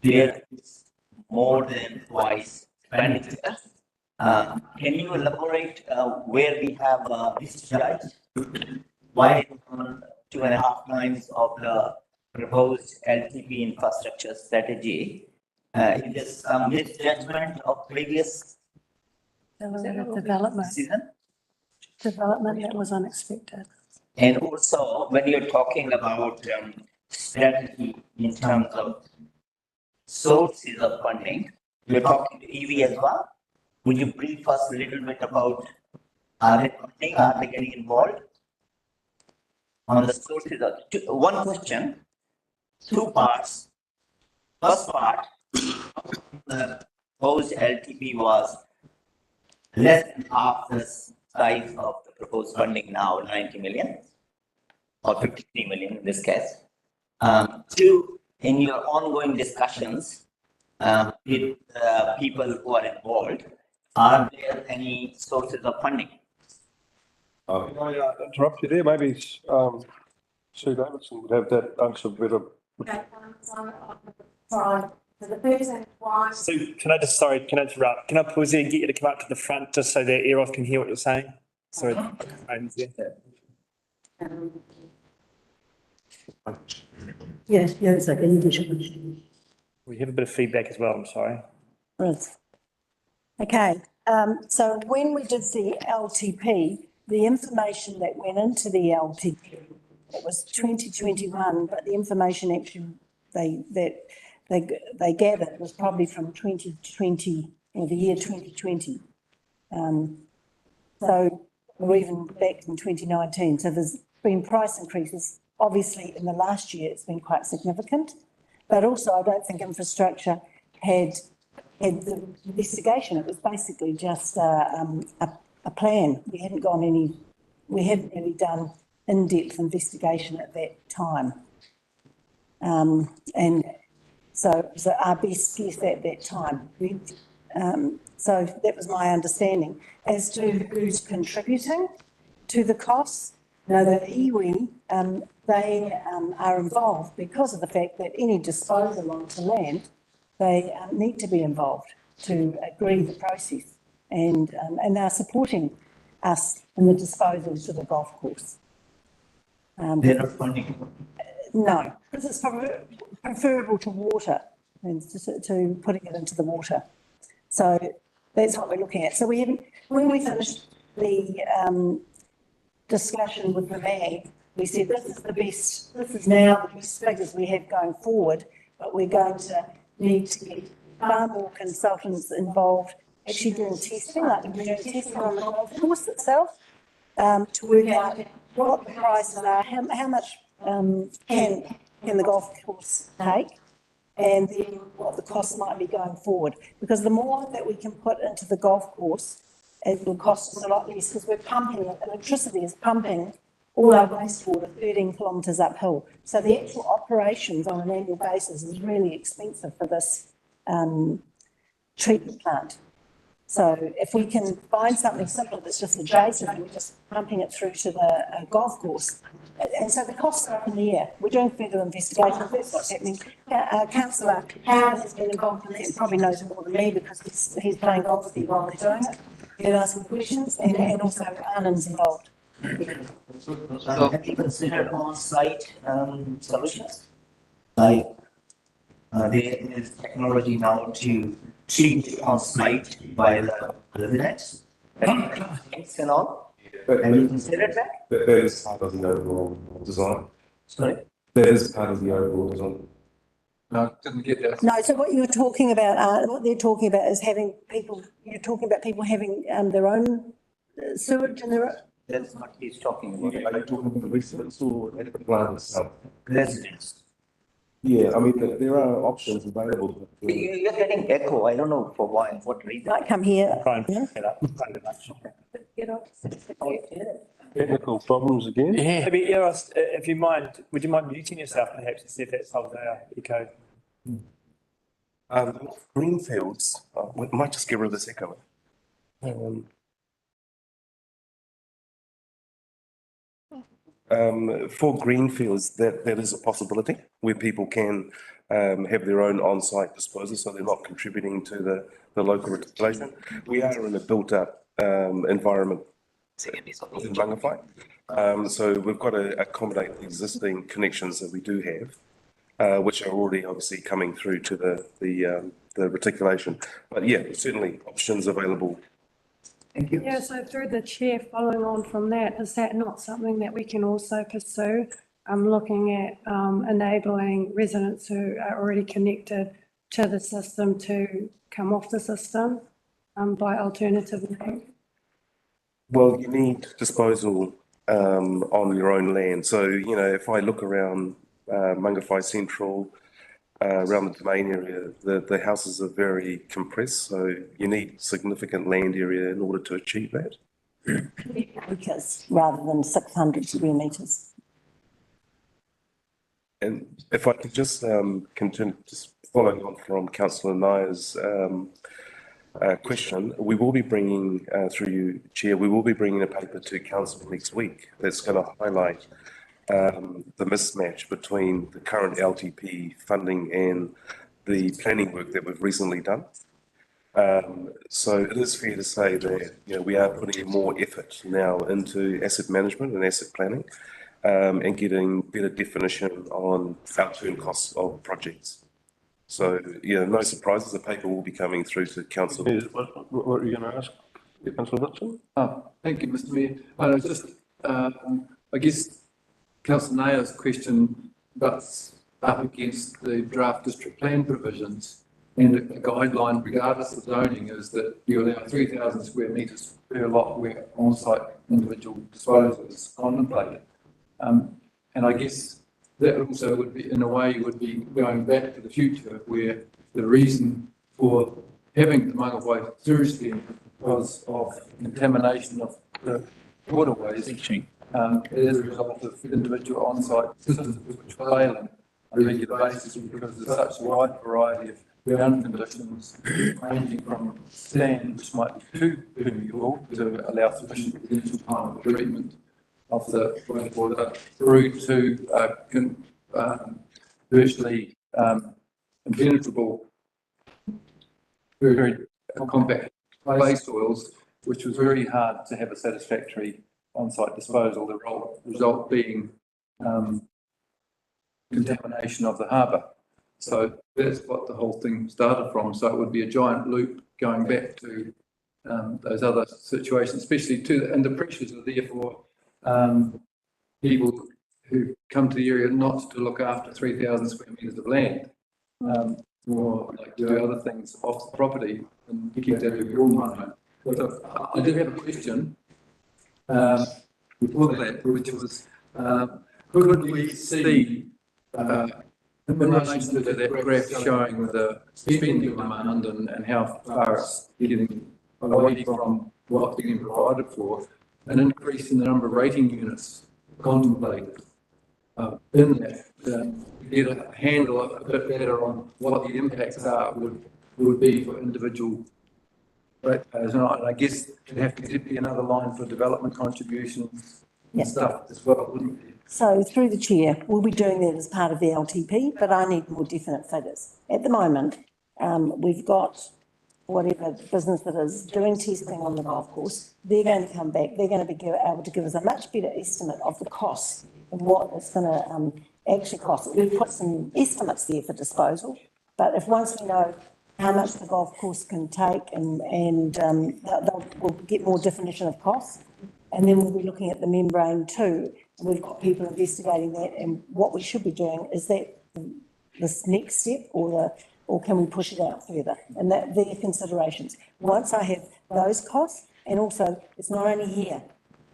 there is more than twice expenditure. Can you elaborate where we have discharge? Why 2.5 times of the proposed LTP infrastructure strategy? Is this some misjudgment of previous development season? Development that was unexpected. And also, when you're talking about strategy in terms of sources of funding, you're talking to EV as well. Would you brief us a little bit about are they funding, are they getting involved on the sources of one question, 2 parts. First part, the proposed LTP was less than half the size of the proposed funding now, 90 million or 53 million in this case. 2, in your ongoing discussions with people who are involved, are there any sources of funding? Can I interrupt you there? Maybe Sue Davidson would have that answer better. Okay, sorry. So the person was. So can I interrupt? Can I pause there and get you to come up to the front just so that Eros can hear what you're saying? Sorry. Yes, yes, I can. We have a bit of feedback as well, I'm sorry. Right. Okay, so when we did the LTP, the information that went into the LTP, it was 2021, but the information actually they gathered was probably from 2020 or the year 2020. So or even back in 2019. So there's been price increases. Obviously, in the last year, it's been quite significant, but also I don't think infrastructure had the investigation. It was basically just a plan. We hadn't really done in-depth investigation at that time. And so it was our best guess at that time. So that was my understanding. As to who's contributing to the costs, now the iwi, they are involved because of the fact that any disposal onto land, they need to be involved to agree the process, and they're supporting us in the disposal to the golf course. They're not funding? No, because it's preferable to water and to putting it into the water. So that's what we're looking at. So when we finished the discussion with the MAG, we said this is now the best figures we have going forward, but we're going to need to get far more consultants involved actually doing testing, like we're doing testing on the golf course itself, to work out what the prices are, how much can the golf course take, and then what the costs might be going forward. Because the more that we can put into the golf course, it will cost us a lot less because we're pumping, electricity is pumping all our wastewater 13 kilometres uphill. So the actual operations on an annual basis is really expensive for this treatment plant. So if we can find something simple that's just adjacent and we're just pumping it through to the golf course. And so the costs are up in the air. We're doing further investigations. That's what's happening. Councillor Howard has been involved in that and probably knows more than me because he's playing golf with you while they're doing it. They're asking questions and also Anand's involved. So have you considered on-site solutions? Like there is technology now to treat on-site by the residents, and all. Have you considered that? That is part of the overall design. Sorry? That is part of the overall design. No, didn't get that. No, so what you're talking about, what they're talking about is having people, you're talking about people having their own sewage and their own. That's what he's talking about. Are you talking about residents or at the plant itself? Residents. Yeah, I mean, there are options available. You're getting echo. I don't know for why, what reason. Might come here. Try and pick it up. Get off. Technical problems again? Yeah. Maybe, Eros, if you mind, would you mind muting yourself perhaps to see if that solves our echo? Greenfields, we might just get rid of this echo. For greenfields, that is a possibility where people can have their own on-site disposal, so they're not contributing to the local reticulation. We are in a built-up environment in Mangawhai, so we've got to accommodate the existing connections that we do have, which are already obviously coming through to the reticulation. But yeah, certainly options available. Thank you. Yeah, so through the chair, following on from that, is that not something that we can also pursue? I'm looking at enabling residents who are already connected to the system to come off the system by alternative means. Well, you need disposal on your own land. So, you know, if I look around Mangawhai Central, around the Domain area, the houses are very compressed, so you need significant land area in order to achieve that. Acres rather than 600 square metres. And if I could just continue, just following on from Councillor Nair's question, we will be bringing, through you, Chair, we will be bringing a paper to Council next week that's going to highlight the mismatch between the current LTP funding and the planning work that we've recently done. So it is fair to say that, you know, we are putting more effort now into asset management and asset planning, and getting better definition on outturn costs of projects. So, yeah, no surprises, the paper will be coming through to Council. What are you going to ask, Councillor Hudson? Thank you, Mr. Mayor. I was just, I guess, Councillor Nair's question butts up against the draft district plan provisions, and a guideline, regardless of zoning, is that you allow 3,000 square metres per lot where on-site individual disposal is contemplated. And I guess that also would be, in a way, would be going back to the future, where the reason for having the Mangawhai sewage scheme was of contamination of the waterways. As a result of individual on-site systems which fail on a regular basis because there's such a wide variety of ground conditions, ranging from sand, which might be too permeable to allow sufficient potential time of treatment of the water, through to virtually impenetrable, very compact clay soils, which was very hard to have a satisfactory on-site disposal, the result being contamination of the harbour. So that's what the whole thing started from. So it would be a giant loop going back to those other situations, especially and the pressures are there for people who come to the area not to look after 3,000 square metres of land, or like to do other things off the property and keep that in your mind. So I do have a question. Before that, which was, could we see, in relation to that graph showing the spending demand and how far it's getting away from what's being provided for, an increase in the number of rating units contemplated in that, to get a handle a bit better on what the impacts are would be for individual ratepayers. And I guess it'd have to be another line for development contributions and stuff as well, wouldn't it? So through the chair, we'll be doing that as part of the LTP, but I need more definite figures. At the moment, we've got whatever business that is doing testing on the golf course. They're going to come back. They're going to be able to give us a much better estimate of the costs and what it's going to actually cost. We've put some estimates there for disposal, but if once we know how much the golf course can take and we'll get more definition of costs, and then we'll be looking at the membrane too. We've got people investigating that, and what we should be doing is that this next step, or can we push it out further? And that they're considerations. Once I have those costs, and also it's not only here,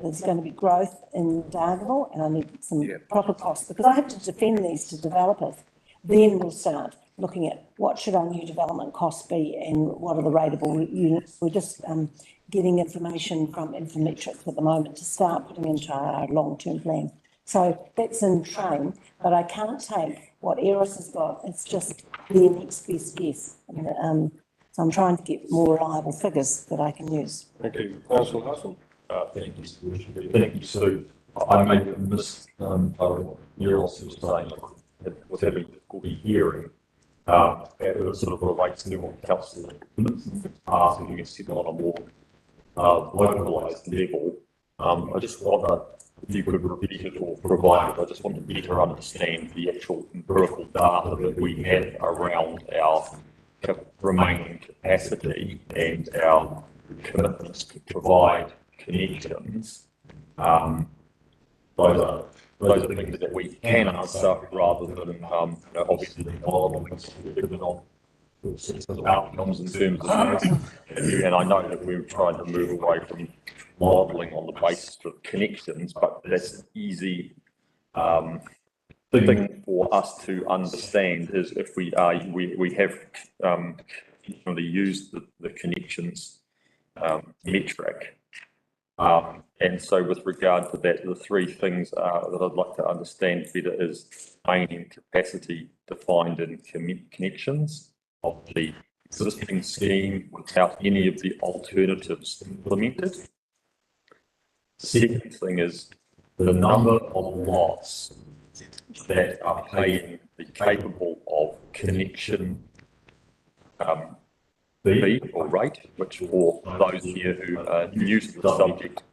there's going to be growth in Dargaville, and I need some proper costs because I have to defend these to developers. Then we'll start looking at what should our new development costs be and what are the rateable units. We're just getting information from Infometrics at the moment to start putting into our long-term plan. So that's in train, but I can't take what Eros has got. It's just their next best guess. And, so I'm trying to get more reliable figures that I can use. Thank you. Councillor Hudson. Thank you. Thank you, Sue. I made a miss, Eros was saying, was having difficulty hearing. It sort of relates to what Councillor asked, if you can sit on a more localised level. I just wonder if you could repeat it or provide it. I just want to better understand the actual empirical data that we have around our remaining capacity and our commitments to provide connections. Those are things that we can answer rather than, obviously modelling given on outcomes in terms of this. And I know that we're trying to move away from modelling on the basis of connections, but that's an easy thing for us to understand is if we have used the connections metric. And so with regard to that, the three things that I'd like to understand better is maintaining capacity defined in connections of the existing scheme without any of the alternatives implemented. The second thing is the number of lots that are paying the capable of connection fee or rate, which for those here who are new to the subject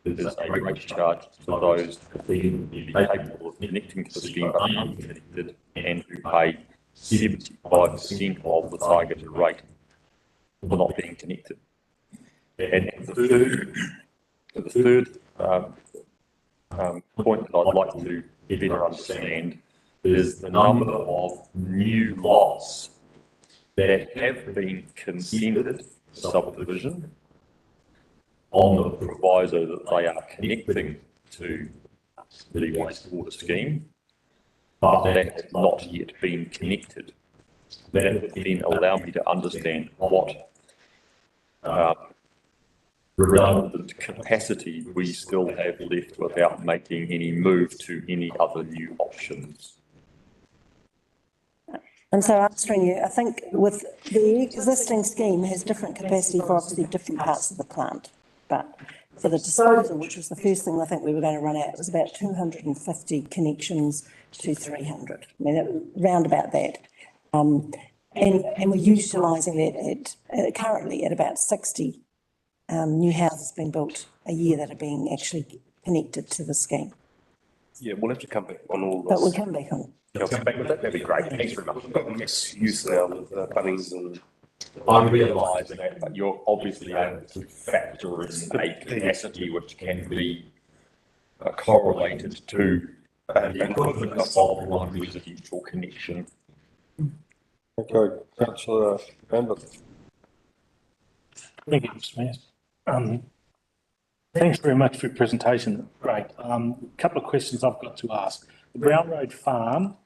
is a rate charge to those capable of connecting to the scheme but unconnected and who pay 75% of the targeted rate for not being connected. And the third point that I'd like to better understand is the number of new lots that have been consented subdivision on the proviso that they are connecting to the wastewater scheme, but that has not yet been connected. That would then allow me to understand what redundant capacity we still have left without making any move to any other new options. And so answering you, I think with the existing scheme has different capacity for obviously different parts of the plant. But for the disposal, which was the first thing I think we were going to run out, it was about 250 connections to 300. I mean, round about that. And we're utilising that currently at about 60 new houses being built a year that are being actually connected to the scheme. Yeah, we'll have to come back on all this. But we'll come back on. I'll come back with that. That'd be great. Thanks very much. We've got mixed use now with Bunnings and. I realise that, but you're obviously able to factor in a capacity which can be correlated to the equivalent of one residential connection. Okay, Councillor Randall. Thank you, Mr. Mayor. Thanks very much for your presentation. Great. A couple of questions I've got to ask. The Brown Road Farm,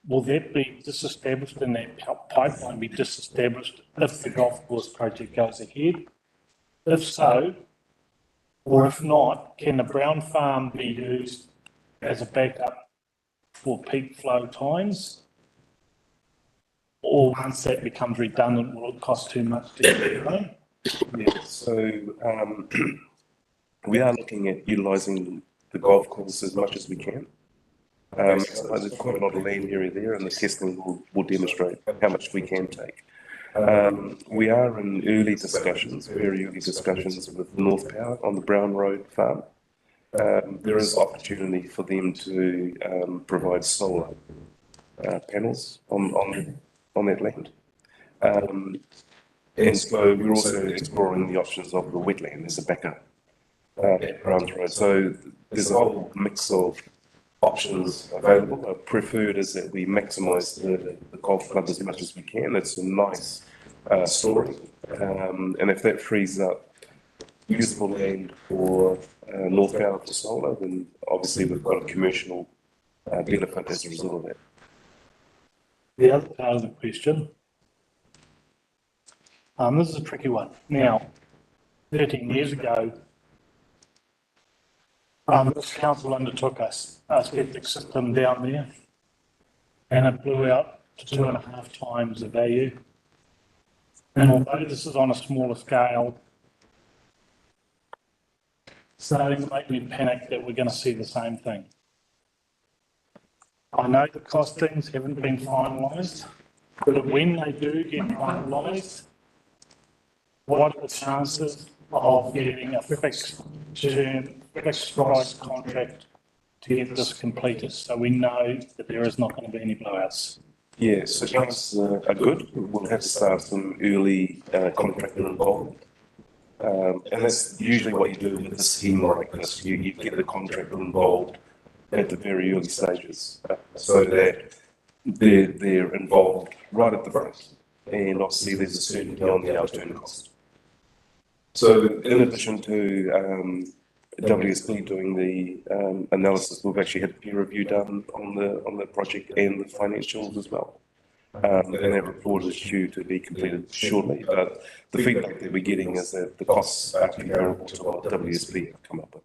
will that be disestablished and that pipeline be disestablished if the golf course project goes ahead? If so, or if not, can the Brown Farm be used as a backup for peak flow times? Or once that becomes redundant, will it cost too much to get it home? Yeah, so we are looking at utilising the golf course as much as we can. So there's quite a lot of land area there, and the testing will demonstrate how much we can take. We are in early discussions, very early discussions with North Power on the Brown Road farm. There is opportunity for them to provide solar panels on that land. And so we're also exploring the options of the wetland as a backup at Browns Road. So there's a whole mix of options available. Our preferred is that we maximise the golf club as much as we can. It's a nice story. And if that frees up usable land for North Power for solar, then obviously we've got a commercial benefit as a result of that. The other part of the question, this is a tricky one. Now, 13 years ago, this council undertook a septic system down there, and it blew out to 2.5 times the value. And although this is on a smaller scale, starting to make me panic that we're going to see the same thing. I know the costings haven't been finalised, but when they do get finalised, what are the chances of getting a fixed term, fixed price contract to get this completed, so we know that there is not going to be any blowouts? Yeah, so chances are good. We'll have to start some early contractor involvement. And that's usually what you do with a scheme like this. You get the contractor involved at the very early stages, so that they're involved right at the front. And obviously there's a certainty on the outturn cost. So in addition to WSP doing the analysis, we've actually had peer review done on the project and the financials as well. And that report is due to be completed shortly. But the feedback that we're getting is that the costs are comparable to what WSP have come up with.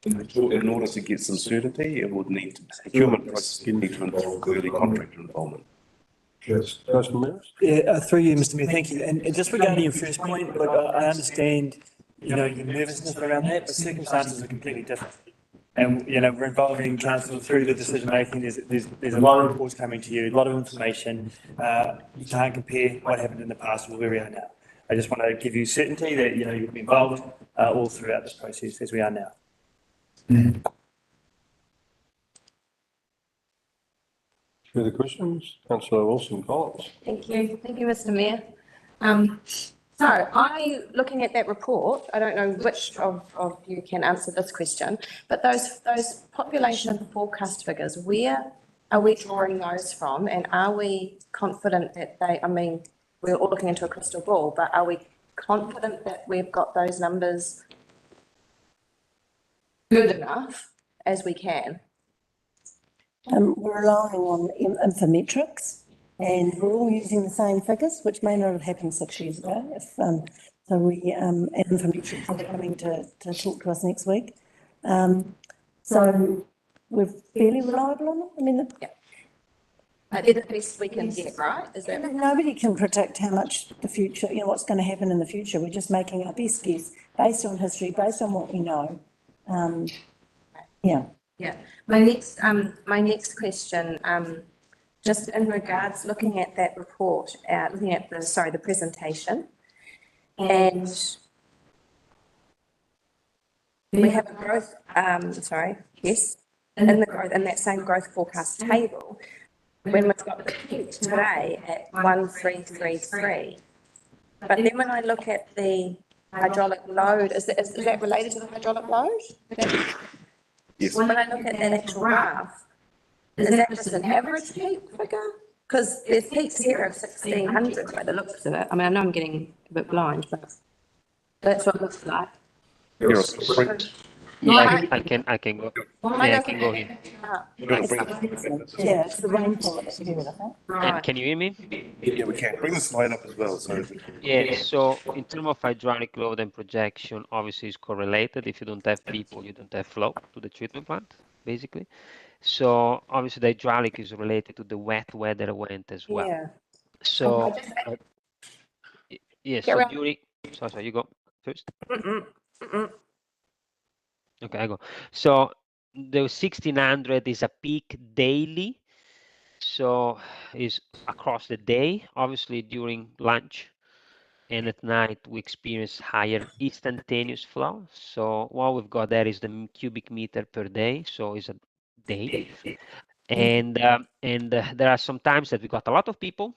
In order to get some certainty, it would need procurement process need to involve early contractor involvement. Yes, Councillor Maris? Yeah, through you, Mr Mayor, thank you. And just regarding your first point, look, I understand, your nervousness around that, but circumstances are completely different. And, we're involving council through the decision making. There's a lot of reports coming to you, a lot of information. You can't compare what happened in the past with where we are now. I just want to give you certainty that, you'll be involved all throughout this process as we are now. Further questions? Councillor Wilson-Collins. Thank you, Mr Mayor. So looking at that report, I don't know which of you can answer this question, but those population forecast figures, where are we drawing those from? And are we confident that we're all looking into a crystal ball, but are we confident that we've got those numbers good enough as we can? We're relying on Infometrics, and we're all using the same figures, which may not have happened 6 years ago. So Infometrics are coming to talk to us next week. So we're fairly reliable on it. They're the best we can get, right? Is that? Nobody can predict how much the future, what's going to happen in the future. We're just making our best guess based on history, based on what we know. Yeah. My next question, just in regards, looking at that report, looking at the presentation, and we have a growth, in the growth, in that same growth forecast table, when we've got the peak today at 1333. But then when I look at the hydraulic load, is that related to the hydraulic load? Yes. When I look at that actual graph, is that just an average peak figure? Because there's peaks here of 1600 by the looks of it. I know I'm getting a bit blind, but that's what it looks like. Yeah, I can go. Yeah, I can go here. Yeah, it's the rainfall that's doing it, I think. Can you hear me? Yeah, we can. Bring the slide up as well, so. Yeah, so in terms of hydraulic load and projection, obviously it's correlated. If you don't have people, you don't have flow to the treatment plant, basically. So obviously the hydraulic is related to the wet weather event as well. Yeah. So, yes, so Carry on. during, sorry, you go first. Okay, I go. So the 1600 is a peak daily. So is across the day, obviously during lunch and at night we experience higher instantaneous flow. So what we've got there is the cubic meter per day. So it's a day. And there are some times that we got a lot of people,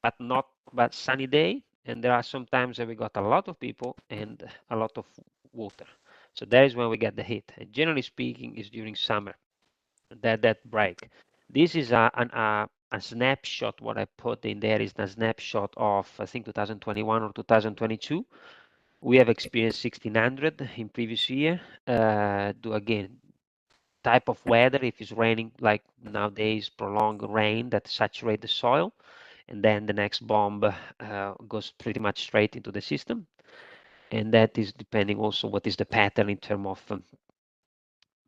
but sunny day. And there are some times that we got a lot of people and a lot of water. So that is when we get the hit. And generally speaking, is during summer that break. This is a snapshot. What I put in there is a snapshot of I think 2021 or 2022. We have experienced 1600 in previous year. Do again type of weather. If it's raining like nowadays, prolonged rain that saturate the soil, and then the next bomb goes pretty much straight into the system. And that is depending also what is the pattern in terms of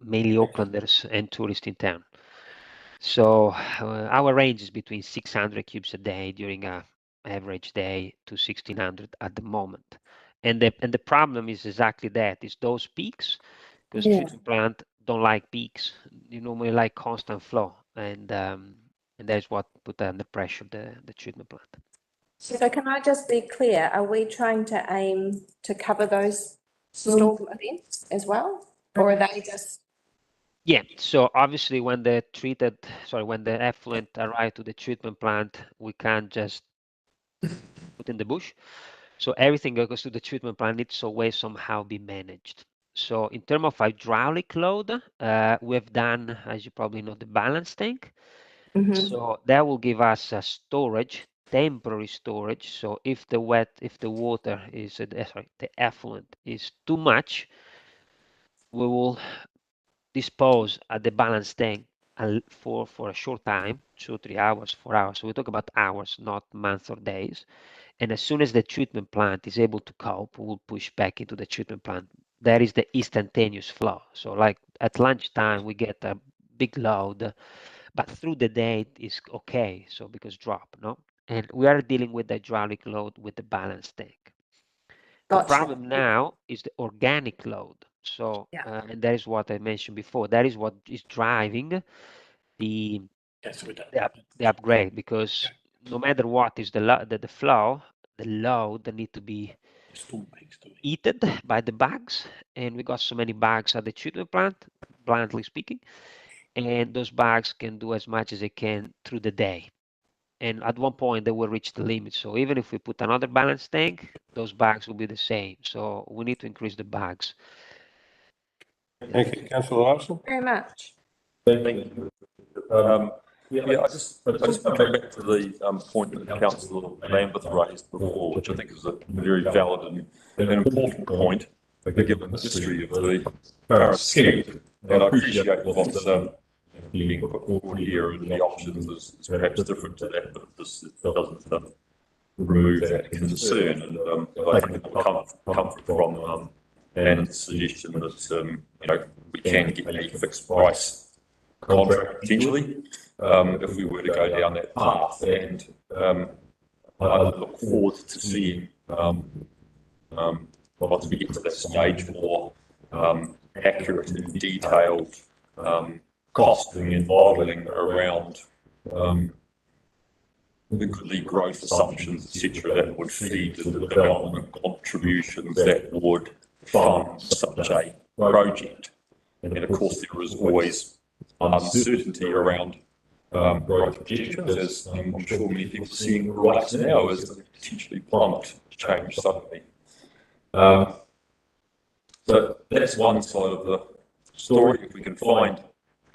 mainly Aucklanders and tourists in town. So our range is between 600 cubes a day during a average day to 1600 at the moment. And the problem is exactly that, is those peaks, because treatment plant don't like peaks. You normally like constant flow, and that's what put under pressure the treatment plant. So can I just be clear, are we trying to aim to cover those storm events as well? Or are they just? Yeah, so obviously when the effluent arrive to the treatment plant, we can't just put in the bush. So everything that goes to the treatment plant needs to always somehow be managed. So in terms of hydraulic load, we've done, as you probably know, the balance tank. So that will give us a storage, temporary storage. So if the water is, the effluent is too much, we will dispose at the balance tank for a short time, 2 or 3 hours, 4 hours. So we talk about hours, not months or days. And as soon as the treatment plant is able to cope, we'll push back into the treatment plant. That is the instantaneous flow. So like at lunchtime, we get a big load, but through the day it is okay. So because drop, no? And we are dealing with the hydraulic load with the balance tank. The problem now is the organic load. So, and that is what I mentioned before. That is what is driving the upgrade, because no matter what is the flow, the load need to be eaten by the bugs, and we got so many bugs at the treatment plant, bluntly speaking, and those bugs can do as much as they can through the day. And at one point they will reach the limit. So even if we put another balance tank, those bugs will be the same. So we need to increase the bugs. Thank you, Councillor Larson. Very much. Thank you. Yeah, I just want to go back to the point that Councillor Lambeth raised before, which I think is a very valid and an important point, given the history of the Paris scheme. And I appreciate what's being put forward here, and the options is perhaps different to that, but this doesn't remove that concern. And I think comfort from and the suggestion that we can get a fixed price contract potentially if we were to go down that path. And I look forward to seeing once we get to that stage more accurate and detailed costing and modelling around the growth assumptions, etc., that would feed the development contributions that would fund such a project. And of course, there is always uncertainty around growth projections, as I'm sure many people are seeing right now, as potentially climate change suddenly. So that's one side of the story. If we can find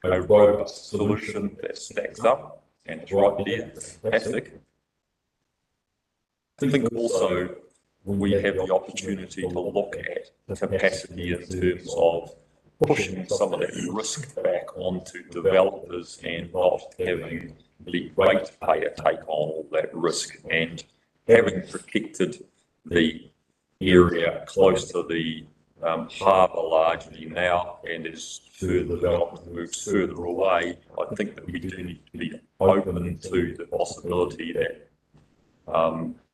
a robust solution that stacks up and it's right there, fantastic. I think also we have the opportunity to look at capacity in terms of pushing some of that risk back onto developers and not having the ratepayer take on all that risk, and having protected the area close to the harbour largely now, and as further development moves further away, I think that we do need to be open to the possibility that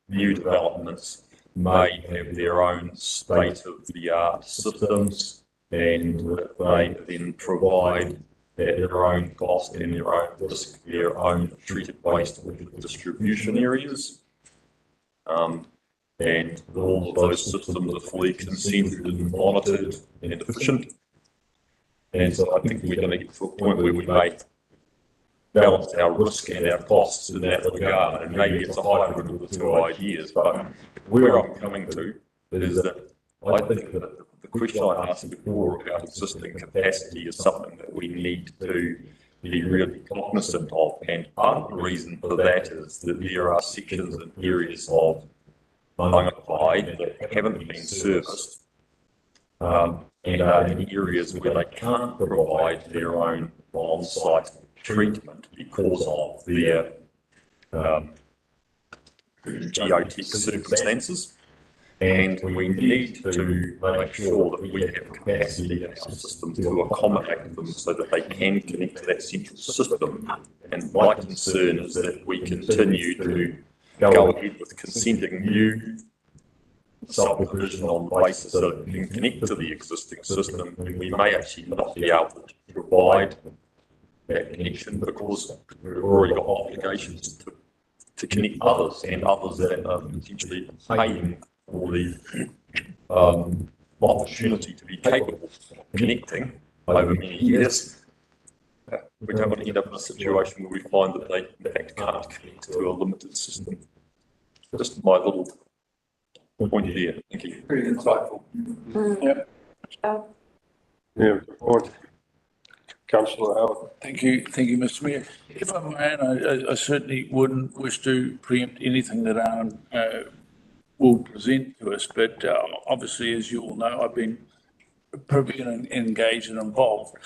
new developments may have their own state-of-the-art systems, and that they then provide at their own cost and their own risk, their own treated waste distribution areas. And all of those systems are fully consented and monitored and efficient. And so I think we're going to get to a point where we may balance our risk and our costs in that regard. And maybe it's a hybrid of the two ideas, but where I'm coming to is that I think that the question I asked before about existing capacity is something that we need to be really cognizant of. And part of the reason for that is that there are sections and areas of Whangapai that haven't been serviced, and are in areas where they can't provide their own on-site treatment because of their geotech circumstances. And we need to make sure that we have capacity in our system to accommodate them so that they can connect to that central system. And my concern is that we continue to go ahead with consenting new subdivision on the basis that it can connect to the existing system, and we may actually not be able to provide that connection because we've already got obligations to connect others, and others that are potentially paying for the opportunity to be capable of connecting over many years. We don't want to end up in a situation where we find that they in fact can't connect to a limited system. Just my little point there. Thank you. Very insightful. Yep. Yeah, good point. Councillor Howard. Thank you, Mr Mayor. If I may, and I certainly wouldn't wish to preempt anything that Aaron will present to us, but obviously, as you all know, I've been privy and engaged and involved.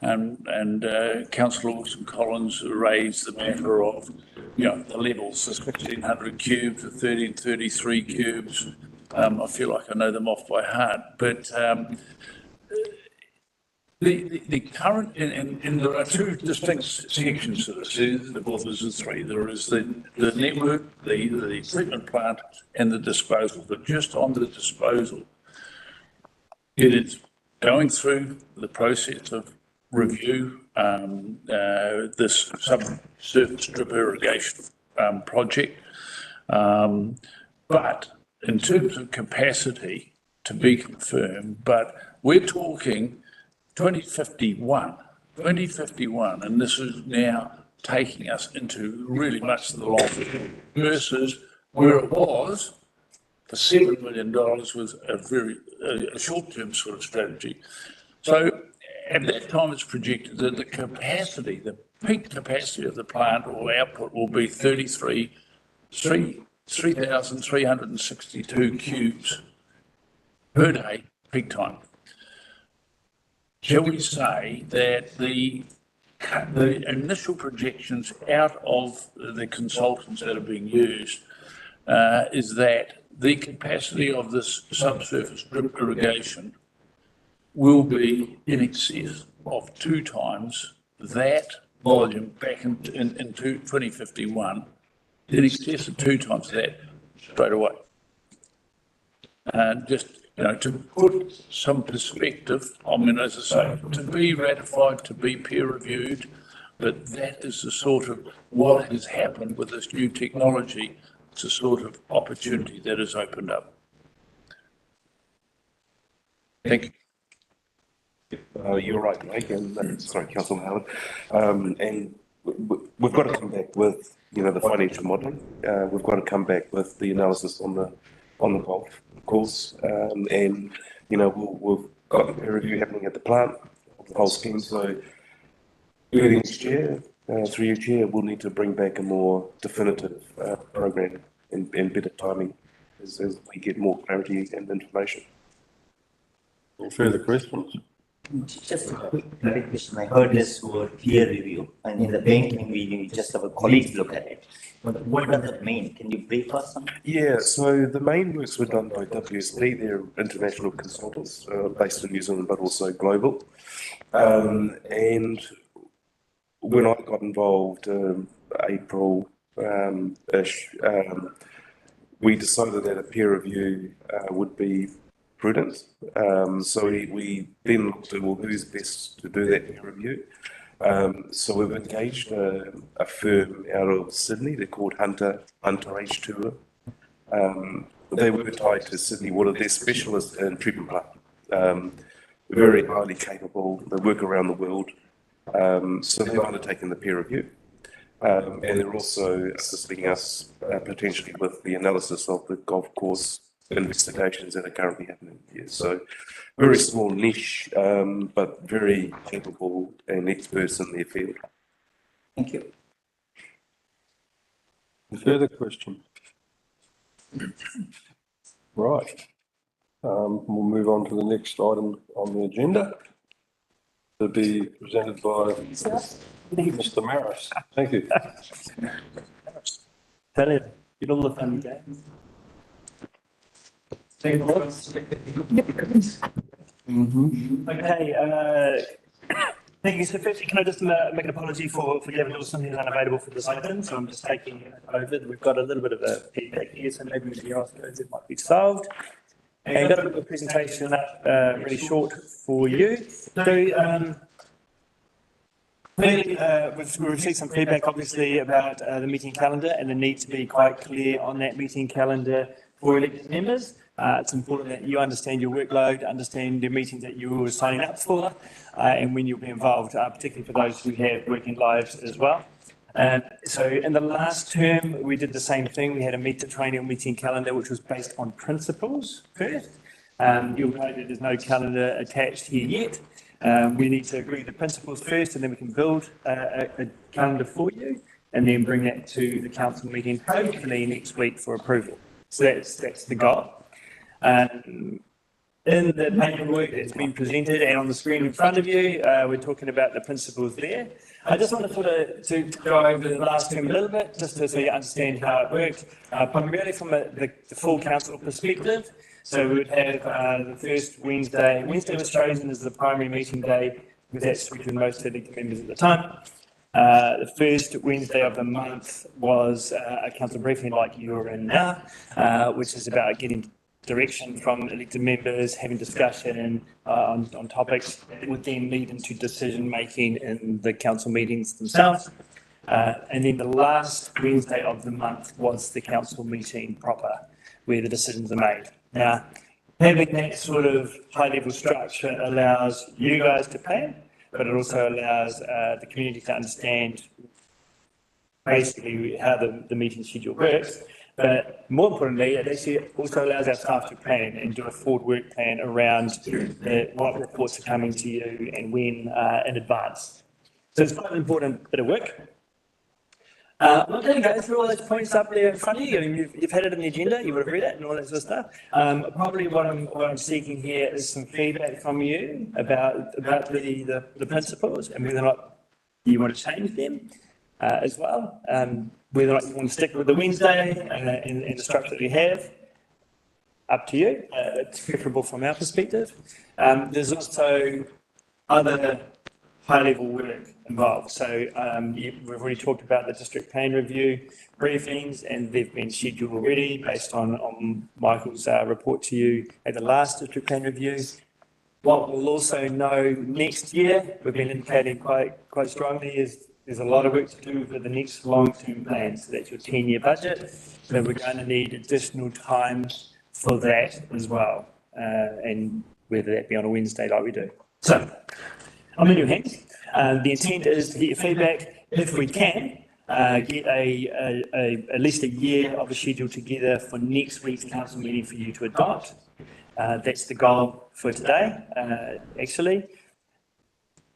And Councillor Wilson-Collins raised the matter of, the levels, the 1,600 cubes, the 1333 cubes. I feel like I know them off by heart, but the current, and there are two distinct sections to this. Well, there's three. There is the network, the treatment plant, and the disposal. But just on the disposal, it is going through the process of review, this subsurface drip irrigation project. But in terms of capacity, to be confirmed, but we're talking 2051, and this is now taking us into really much the long term versus where it was for $7 million was a short-term sort of strategy. So at that time, it's projected that the capacity, the peak capacity of the plant or output will be 3,362 cubes per day, peak time. Shall we say that the initial projections out of the consultants that are being used is that the capacity of this subsurface drip irrigation will be in excess of 2 times that volume back in 2051, in excess of 2 times that straight away. Just, to put some perspective, as I say, to be ratified, to be peer reviewed, but that is the sort of what has happened with this new technology. It's a sort of opportunity that has opened up. Thank you. You're right, Mike, and sorry, Councillor Howard. And we've got to come back with, the financial modelling. We've got to come back with the analysis on the golf course, and we've got the peer review happening at the plant, the whole scheme. So early next year, through your chair, we'll need to bring back a more definitive program and better timing as we get more clarity and information. Any further questions? Just a quick clarification. I heard this word peer review, and in the banking, we just have a colleague look at it. But what does that mean? Can you brief us on? Yeah, so the main works were done by WSP. They're international consultants based in New Zealand, but also global. And when I got involved, April-ish, we decided that a peer review would be prudent. So we then looked at, well, who's best to do that peer review? So we've engaged a firm out of Sydney. They're called Hunter H2. They were tied to Sydney Water. They're specialists in treatment plant. Very highly capable. They work around the world. So they've undertaken the peer review. And they're also assisting us potentially with the analysis of the golf course investigations that are currently happening here. So very small niche, but very capable and experts in their field. Thank you. Further question? Right. We'll move on to the next item on the agenda. To be presented by Mr. Maris. Thank you. Tell you, get all the fun games. Okay, thank you. So firstly, can I just make an apology for Gavin Dawson, who's unavailable for this item, so I'm just taking it over. We've got a little bit of a feedback here, so maybe we can ask those it might be solved. And got a bit of a presentation up really short for you. So, we've received some feedback, obviously, about the meeting calendar and the need to be quite clear on that meeting calendar for elected members. It's important that you understand your workload, understand the meetings that you were signing up for, and when you'll be involved, particularly for those who have working lives as well. So in the last term, we did the same thing. We had a triennial meeting calendar, which was based on principles first. You'll note that there's no calendar attached here yet. We need to agree the principles first, and then we can build a calendar for you, and then bring that to the council meeting, hopefully next week for approval. So that's the goal. In the paperwork that's been presented and on the screen in front of you, we're talking about the principles there. I just wanted to go over the last term a little bit, just so you understand how it worked, primarily from the full council perspective. So we would have the first Wednesday. Wednesday was chosen as the primary meeting day because that's suited most elected members at the time. The first Wednesday of the month was a council briefing like you're in now, which is about getting direction from elected members, having discussion on topics that would then lead into decision-making in the council meetings themselves. And then the last Wednesday of the month was the council meeting proper, where the decisions are made. Now, having that sort of high-level structure allows you guys to plan, but it also allows the community to understand basically how the meeting schedule works. But more importantly, it actually also allows our staff to plan and do a forward work plan around what reports are coming to you and when in advance. So it's quite an important bit of work. I'm not going to go through all those points up there in front of you. I mean, you've had it in the agenda, you would have read it and all that sort of stuff. Probably what I'm seeking here is some feedback from you about the principles and whether or not you want to change them as well. Whether or not you want to stick with the Wednesday and the structure that we have, up to you. It's preferable from our perspective. There's also other high-level work involved. So we've already talked about the district plan review briefings, and they've been scheduled already based on Michael's report to you at the last district plan review. What we'll also know next year, we've been indicating quite strongly, is there's a lot of work to do for the next long-term plan. So that's your 10-year budget. So we're going to need additional time for that as well, and whether that be on a Wednesday like we do. So I'm in your hands. The intent is to get your feedback if we can, get at least a year of a schedule together for next week's council meeting for you to adopt. That's the goal for today, actually.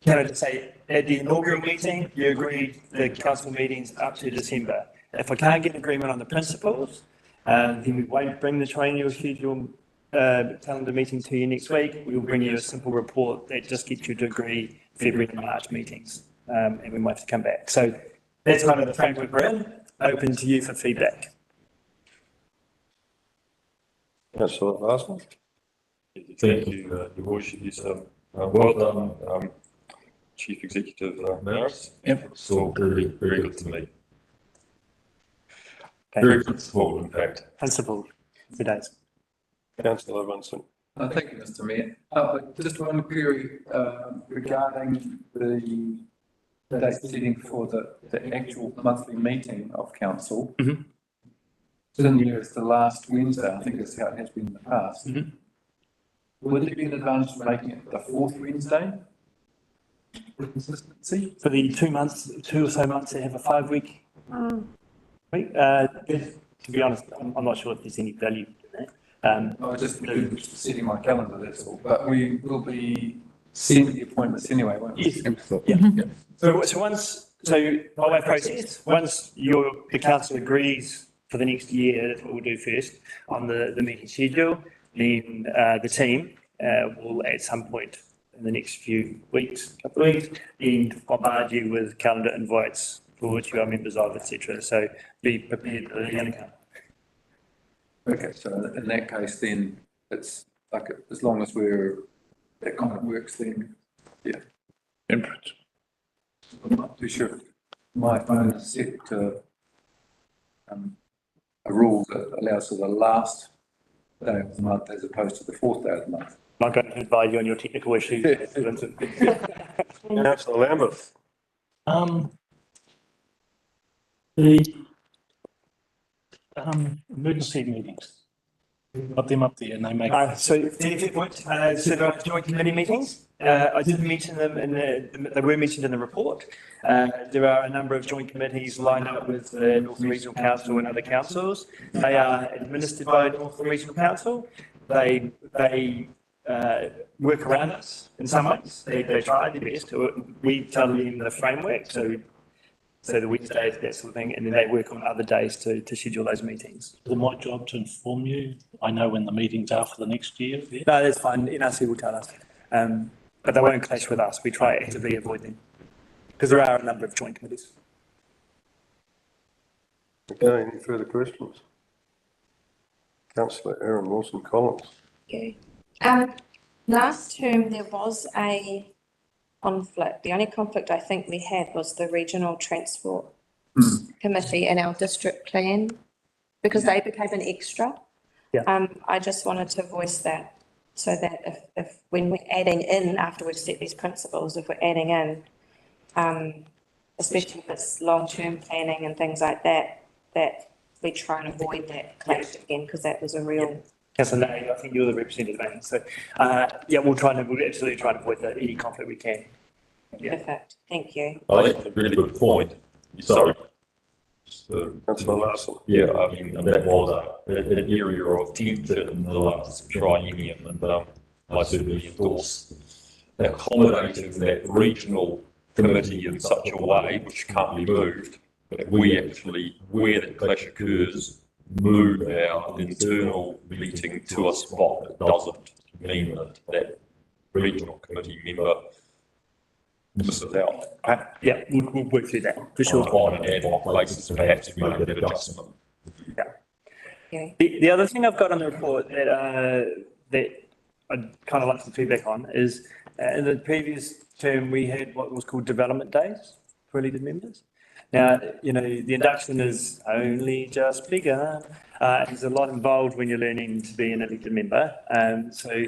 Can I just say, at the inaugural meeting, you agreed the council meetings up to December. If I can't get agreement on the principles, then we won't bring the triennial schedule calendar meeting to you next week. We'll bring you a simple report that just gets you to agree February and March meetings, and we might have to come back. So that's kind of the framework we're in, open to you for feedback. Councillor Larson. Thank you, Your Worship. Yes, well done, Chief Executive Maris. Yep. It's all very, very good to me. Okay. Very principled, in fact. Principled for days. Councillor Vincent. Thank you, Mr. Mayor. Just one query regarding the date setting for the actual monthly meeting of council. Mm-hmm. It's in here as the last Wednesday, I think is how it has been in the past. Mm-hmm. Would there be an advantage of making it the fourth Wednesday? For consistency? For the 2 months, 2 or so months, they have a 5-week week. To be honest, I'm not sure if there's any value in that. I was just setting my calendar, that's all. But we will be setting the appointments anyway, won't we? Yes. Yeah. So once, by way of process, once the council agrees for the next year, that's what we'll do first on the meeting schedule, then the team will at some point in the next few weeks, couple of weeks, then bombard you with calendar invites for which you are members of, etc. So be prepared for the income. Okay, so in that case, then it's like, as long as that kind of works, then, yeah. Input. I'm not too sure. My phone is set to a rule that allows for the last day of the month as opposed to the fourth day of the month. I'm not going to advise you on your technical issues. Councillor Lambeth. The emergency meetings, got them up there and they make. So there are joint committee meetings. I did mention them they were mentioned in the report. There are a number of joint committees lined up with the Northern Regional Council and other councils. They are administered by Northern Regional Council. They work around us in some ways. They try their best. We tell them the framework, so the Wednesdays, that sort of thing, and then they work on other days to schedule those meetings. Is it my job to inform you? I know when the meetings are for the next year. Yeah? No, that's fine. NRC will tell us. But they won't clash with us. We try to actively avoid them because there are a number of joint committees. Okay, any further questions? Councillor Aaron Wilson Collins. Okay. Last term, there was a conflict. The only conflict I think we had was the Regional Transport Committee in our district plan, because they became an extra. Yeah. I just wanted to voice that, so that if when we're adding in, after we've set these principles, if we're adding in, especially if it's long-term planning and things like that, that we try and avoid that clash again, because that was a real. Councillor Nay, I think you're the representative, Amy. So, we'll absolutely try and avoid any conflict we can. Yeah. Perfect. Thank you. I think that's a really good point. Sorry. Councillor Larson. Yeah, I mean, that was an area of tension in the last triennium, and I certainly endorse accommodating that regional committee in such a way which can't be moved, but we actually, where that clash occurs, move our internal meeting to a spot that doesn't mean that regional committee member misses out. Yeah, we'll work through that for sure. On an ad hoc basis, perhaps we make that adjustment. Yeah. The other thing I've got on the report that I'd kind of like some feedback on is in the previous term we had what was called development days for elected members. Now, the induction is only just begun. There's a lot involved when you're learning to be an elected member. So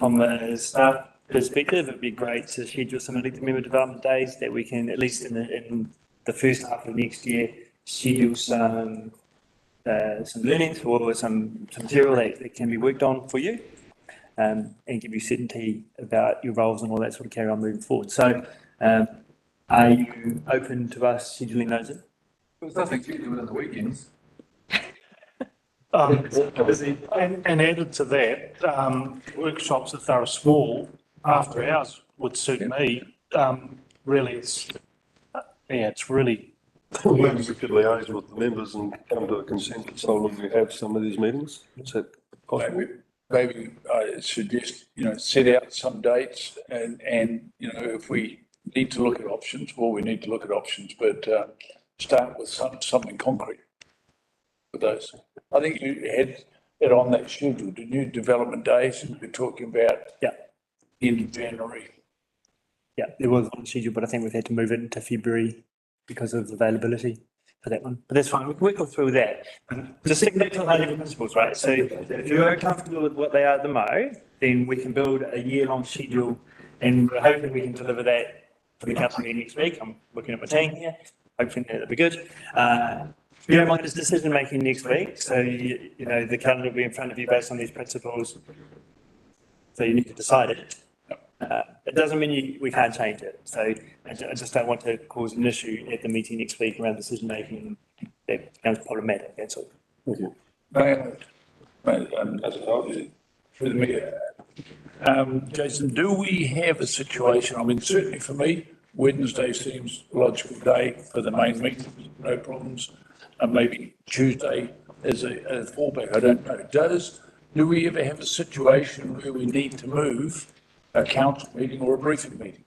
from a staff perspective, it'd be great to schedule some elected member development days that we can, at least in the first half of next year, schedule some learnings or some material that can be worked on for you, and give you certainty about your roles and all that sort of carry on moving forward. So, are you open to us scheduling those in? There's nothing to do with the weekends. And added to that, workshops, if they're small, after hours would suit me. Really, it's really. We could liaise with the members and come to a consensus on when we have some of these meetings. Is that possible? maybe I suggest, set out some dates and, if we need to look at options, well, we need to look at options, but, start with something concrete with those. I think you had it on that schedule, the new development days, we're talking about. Yeah. End of January. Yeah, there was on schedule, but I think we've had to move it into February because of availability for that one. But that's fine, we can work through that. Just stick back to the high level principles, right? So if you're comfortable with what they are at the mo, then we can build a year-long schedule and we're hoping we can deliver that for the council meeting next week. I'm looking at my team here, hoping that'll be good. We don't mind this decision making next week, so the calendar will be in front of you based on these principles. So you need to decide it. It doesn't mean we can't change it. So I just don't want to cause an issue at the meeting next week around decision making that becomes problematic, that's all. Thank you. Through the media. Jason, do we have a situation, I mean, certainly for me, Wednesday seems a logical day for the main meeting, no problems. And maybe Tuesday as a fallback, I don't know. Do we ever have a situation where we need to move a council meeting or a briefing meeting?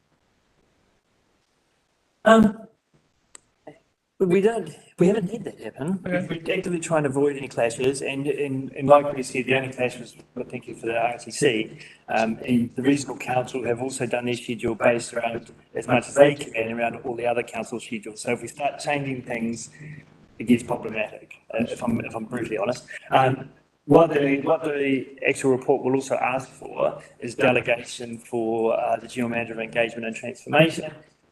We haven't had that happen. We're actively trying to avoid any clashes and like we said, the only clash was, thank you for the RTC, and the regional council have also done their schedule based around as much as they can around all the other council schedules. So if we start changing things, it gets problematic, if I'm brutally honest. What the actual report will also ask for is delegation for the General Manager of Engagement and Transformation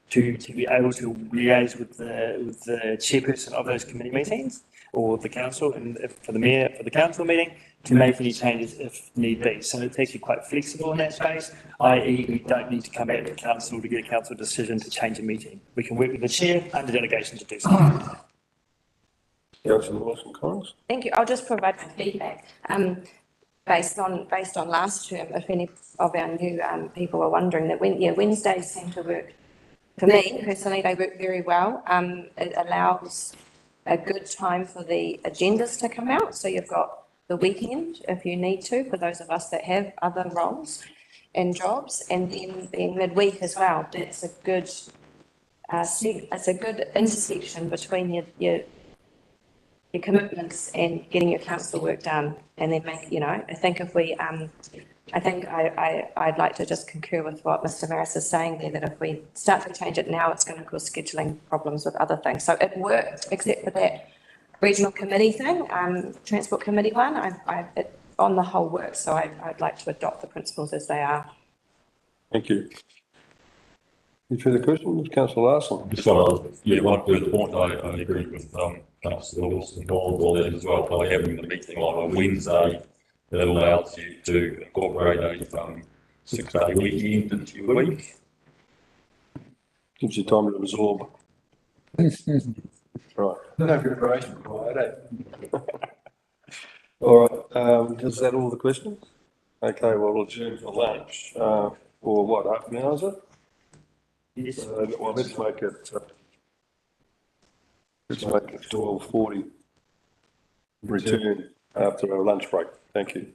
to be able to liaise with the chairperson of those committee meetings or the council and for the mayor for the council meeting to make any changes if need be. So it's actually quite flexible in that space, i.e. we don't need to come back to council to get a council decision to change a meeting. We can work with the chair under delegation to do so. Councillor Wilson-Collins. Thank you. I'll just provide my feedback. Based on last term, if any of our new people are wondering that Wednesdays seem to work. For me personally, they work very well. It allows a good time for the agendas to come out. So you've got the weekend if you need to, for those of us that have other roles and jobs, and then being midweek as well. That's a good, it's a good intersection between your commitments and getting your council work done, and then I think if we, I'd like to just concur with what Mr. Maris is saying there, that if we start to change it now, it's going to cause scheduling problems with other things. So it worked, except for that regional committee thing, transport committee one, it on the whole works. So I'd like to adopt the principles as they are. Thank you. Any further questions? Councillor Larson. Just one further point, I agree with Councillor Wilson-Collins on that as well, by having the meeting on a Wednesday that allows you to incorporate a 6-day weekend into your week. Gives you time to absorb. Right. No preparation required, All right, is that all the questions? Okay, well, we'll adjourn for lunch, for what, half an hour, is it? Yes. Well, let's make it 12:40. Return after our lunch break. Thank you.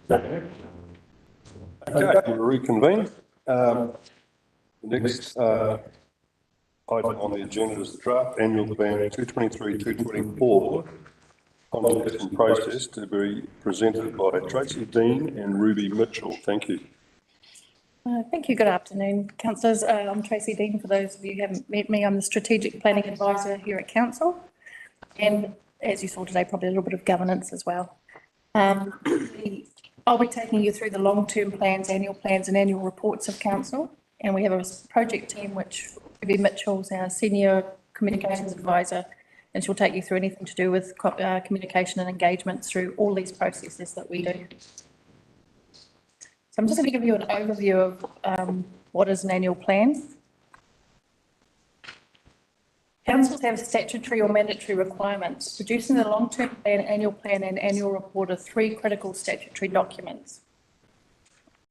Okay, we'll reconvene. The next item on the agenda is the draft annual plan 223-224 context and process to be presented by Tracy Dean and Ruby Mitchell. Thank you. Thank you. Good afternoon, councillors. I'm Tracy Dean. For those of you who haven't met me, I'm the Strategic Planning Advisor here at Council. And as you saw today, probably a little bit of governance as well. I'll be taking you through the long-term plans, annual plans and annual reports of Council. And we have a project team, which Ruby Mitchell's our Senior Communications Advisor, and she'll take you through anything to do with communication and engagement through all these processes that we do. So I'm just going to give you an overview of what is an annual plan. Councils have statutory or mandatory requirements. Producing the long-term plan, and annual report are three critical statutory documents.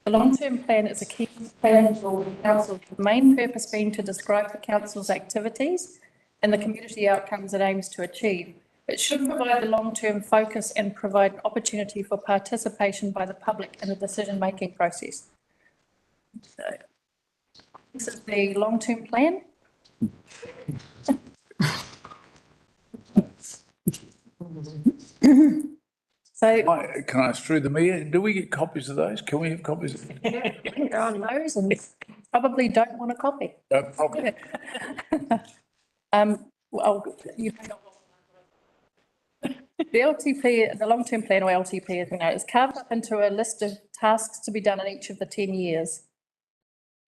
The long-term plan is a key plan for the council, the main purpose being to describe the council's activities and the community outcomes it aims to achieve. It should provide the long-term focus and provide an opportunity for participation by the public in the decision-making process. So, this is the long-term plan. So, can I ask through the media, do we get copies of those? Can we have copies of them? They're on those and probably don't want a copy. Probably. Well, you may not. The LTP, the long-term plan, or LTP as we know, is carved up into a list of tasks to be done in each of the 10 years.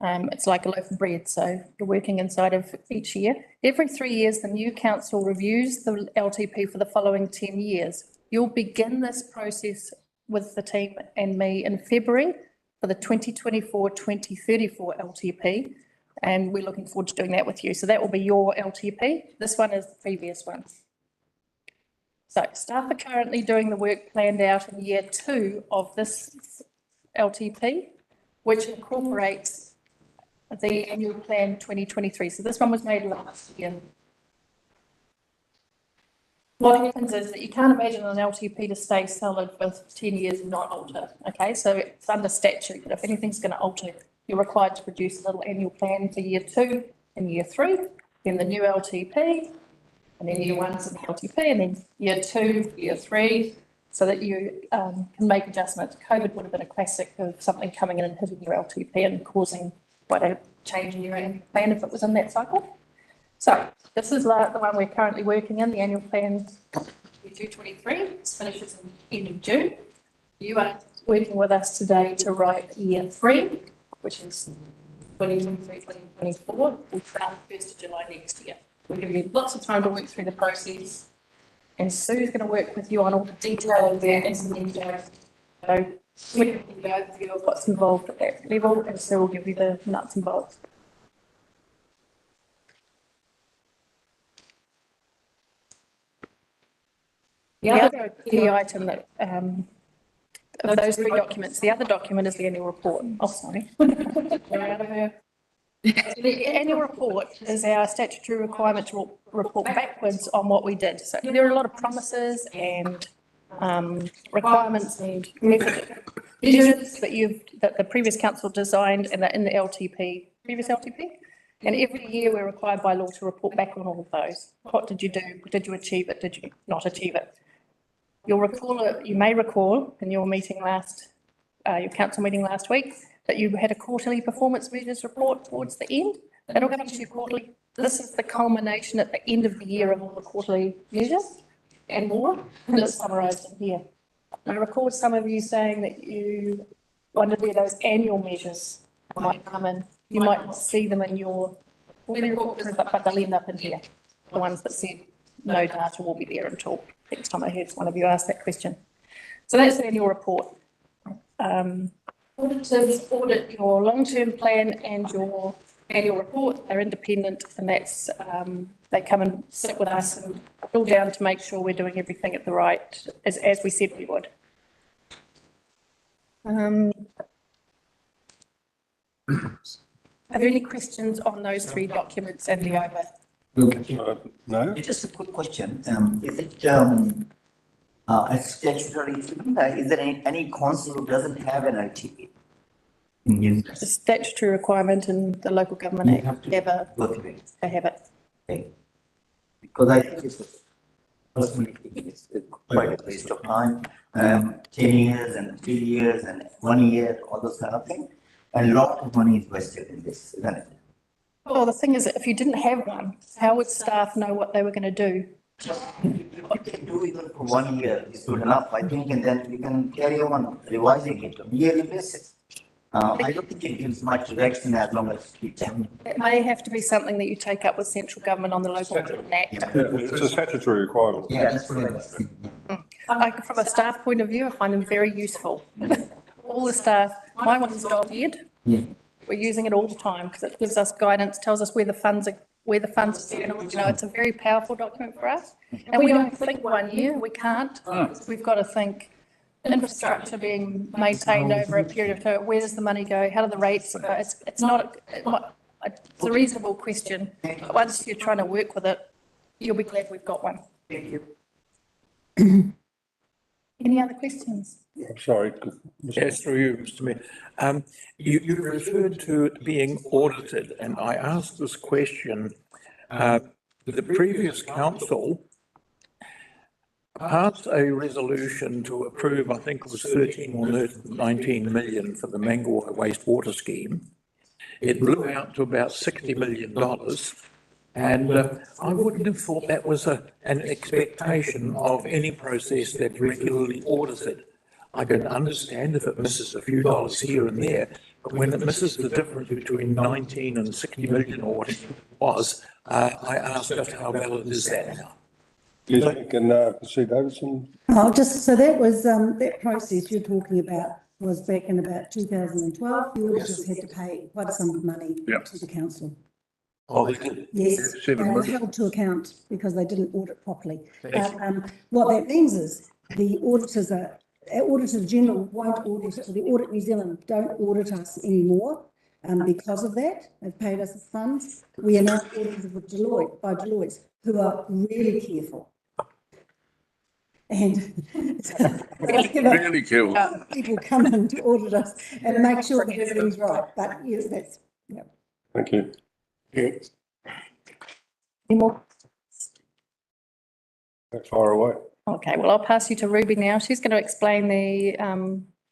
It's like a loaf of bread, so you're working inside of each year. Every 3 years, the new council reviews the LTP for the following 10 years. You'll begin this process with the team and me in February for the 2024-2034 LTP, and we're looking forward to doing that with you. So that will be your LTP. This one is the previous one. So staff are currently doing the work planned out in year 2 of this LTP, which incorporates the annual plan 2023. So this one was made last year. What happens is that you can't imagine an LTP to stay solid for 10 years and not alter. Okay, so it's under statute that if anything's going to alter, you're required to produce a little annual plan for year 2 and year 3, then the new LTP, and then year 1's in the LTP, and then year 2, year 3, so that you can make adjustments. COVID would have been a classic of something coming in and hitting your LTP and causing quite a change in your annual plan if it was in that cycle. So this is the one we're currently working in, the annual plan 2023. It finishes in the end of June. You are working with us today to write year 3, which is 2023-2024. We'll start 1st of July next year. We'll give you lots of time to work through the process, and Sue's going to work with you on all the detail of that as the detail. So we can give you the overview of what's involved at that level, and Sue will give you the nuts and bolts. The other key item that of those 3 documents, the other document is the annual report. Oh, sorry. We're out of her. The annual report is our statutory requirement to report backwards on what we did. So there are a lot of promises and requirements and measures that the previous council designed and that in the LTP, previous LTP. And every year we're required by law to report back on all of those. What did you do? Did you achieve it? Did you not achieve it? You may recall in your meeting your council meeting last week, that you had a quarterly performance measures report towards the end. That'll come to you quarterly. This is the culmination at the end of the year of all the quarterly measures and more, and it's summarised in here. I recall some of you saying that you wondered where those annual measures might come in. You might not see them in your quarterly report, but they'll end up in here. The ones that said no data will be there until next time I heard one of you ask that question. So that's the annual report. Auditors audit your long-term plan and your annual report. They're independent, and that's they come and sit with us and drill down to make sure we're doing everything at the right, as we said we would. Are there any questions on those 3 documents and the over? No. Just a quick question. Is it As statutory, is there any council who doesn't have an LTP? It's a statutory requirement in the local government act. They have it. Because I think personally, it's quite a waste of time. 10 years and 3 years and 1 year, all those kind of things. And a lot of money is wasted in this, isn't it? Well, the thing is, that if you didn't have one, how would staff know what they were going to do? What they do even for 1 year is good enough, I think, and then we can carry on revising it on a yearly basis. I don't think it gives much direction as long as it keeps happening. It may have to be something that you take up with central government on the local government act. It's a statutory requirement. Yeah, that's what I was thinking. From a staff point of view, I find them very useful. All the staff, my one is dog-eared. Yeah. We're using it all the time because it gives us guidance, tells us where the funds are, it's a very powerful document for us. And we don't think 1 year, we can't. We've got to think infrastructure being maintained over a period of time. Where does the money go? How do the rates go? It's a reasonable question. But once you're trying to work with it, you'll be glad we've got one. Thank you. Any other questions? Sorry. Yes, through you, Mr. Mayor. You referred to it being audited, and I asked this question. The previous council passed a resolution to approve, I think it was 13 or 19 million for the Mangawhai wastewater scheme. It blew out to about $60 million. And I wouldn't have thought that was an expectation of any process that regularly audited. I can understand if it misses a few dollars here and there, but when it misses the difference between 19 and 60 million or what it was, I asked just how valid is that now? You can proceed, Davidson. Oh, just, so that was, that process you're talking about was back in about 2012. The auditors had to pay quite a sum of money to the council. Oh, they did? Yes, they were held to account because they didn't audit properly. What that means is the auditors general won't audit, so the Audit New Zealand don't audit us anymore because of that. They've paid us the funds. We are now audited with Deloitte, by Deloitte, who are really careful. And really careful. People come in to audit us and make sure that everything's right. But yes, that's, yeah. Thank you. Any more? Far away. Okay, well, I'll pass you to Ruby now. She's going to explain the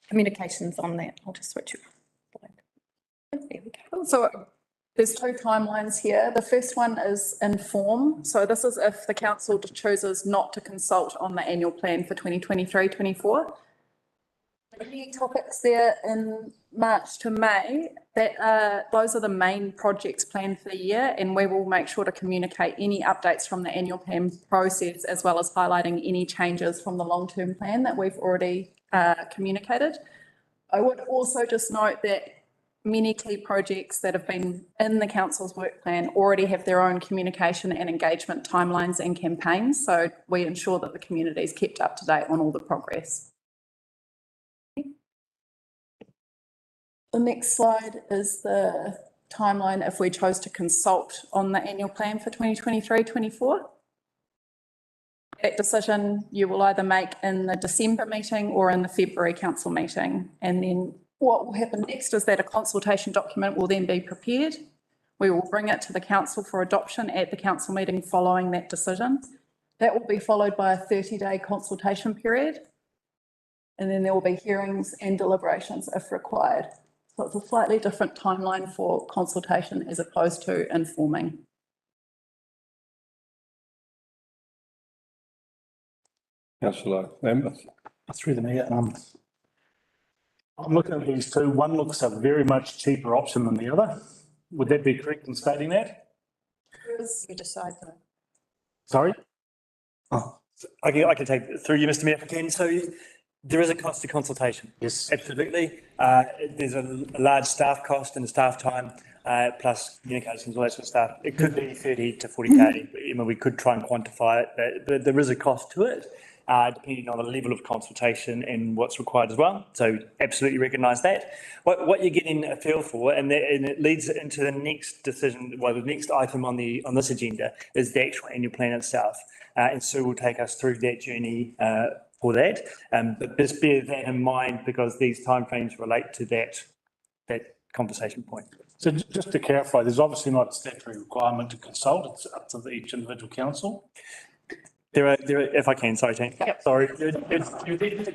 communications on that. I'll just switch you. There we go. So there's two timelines here. The first one is inform. So this is if the council chooses not to consult on the annual plan for 2023-24. Any topics there in March to May, those are the main projects planned for the year, and we will make sure to communicate any updates from the annual plan process, as well as highlighting any changes from the long-term plan that we've already communicated. I would also just note that many key projects that have been in the council's work plan already have their own communication and engagement timelines and campaigns, so we ensure that the community is kept up to date on all the progress. The next slide is the timeline if we chose to consult on the annual plan for 2023-24. That decision you will either make in the December meeting or in the February council meeting. And then what will happen next is that a consultation document will then be prepared. We will bring it to the council for adoption at the council meeting following that decision. That will be followed by a 30-day consultation period. And then there will be hearings and deliberations if required. So it's a slightly different timeline for consultation as opposed to informing. Councillor Lambeth. Through the mayor, I'm looking at these two. One looks a very much cheaper option than the other. Would that be correct in stating that? You decide though. Sorry? Oh, I can take it through you, Mr. Mayor, if I can. So there is a cost to consultation. Yes. Absolutely. There's a large staff cost and staff time, plus communications, all that sort of stuff. It could be 30 to 40K. I mean, we could try and quantify it, but there is a cost to it, depending on the level of consultation and what's required as well. So absolutely recognise that. What you're getting a feel for, and it leads into the next decision, well, the next item on this agenda is the actual annual plan itself. And Sue will take us through that journey for that. But just bear that in mind because these timeframes relate to that conversation point. So just to clarify, there's obviously not a statutory requirement to consult, it's up to each individual council. There are, if I can, sorry, Jane. Yep. Sorry, there are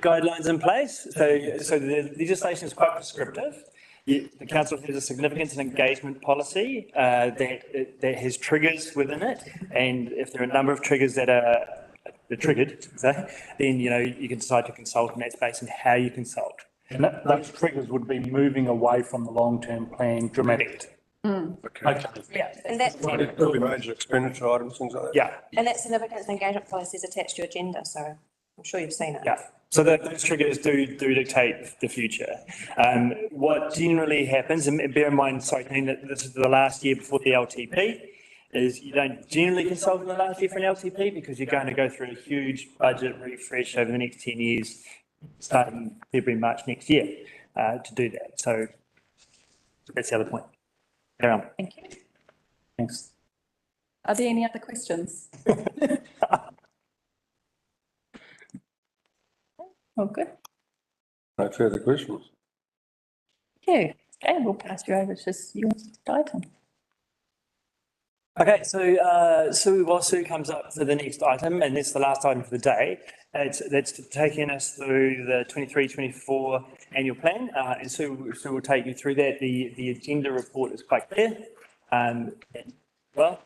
guidelines in place. So the legislation is quite prescriptive. The council has a significance and engagement policy that has triggers within it. And if there are a number of triggers that are triggered, then, you can decide to consult, and that's based on how you consult. And those triggers would be moving away from the long-term plan dramatically. Okay. Yeah, and that's, It could be major expenditure items, things like that. Yeah. and that significance and engagement policy is attached to your agenda, so I'm sure you've seen it. Yeah. So those triggers do dictate the future. What generally happens, and bear in mind, sorry, that this is the last year before the LTP, is you don't generally consult in the last year for an LTP because you're going to go through a huge budget refresh over the next 10 years, starting February, March next year, to do that. So that's the other point. Carry on. Thank you. Thanks. Are there any other questions? Oh, good. No further questions. Yeah, okay, we'll pass you over to your item. Okay, so while Sue comes up for the next item, and that's the last item for the day, that's taking us through the 23-24 annual plan, and Sue will take you through that. The agenda report is quite clear. Well,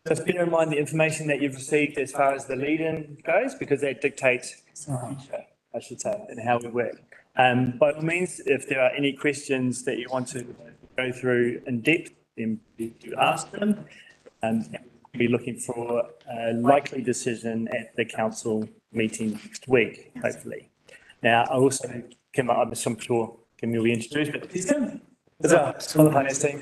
just bear in mind the information that you've received as far as the lead-in goes, because that dictates, I should say, and how we work. By all means, if there are any questions that you want to go through in depth, then you ask them. And we'll be looking for a likely decision at the council meeting next week, hopefully. Now, I also came up, I'm sure Kim will be introduced, but please Kim, as well, on the finance team.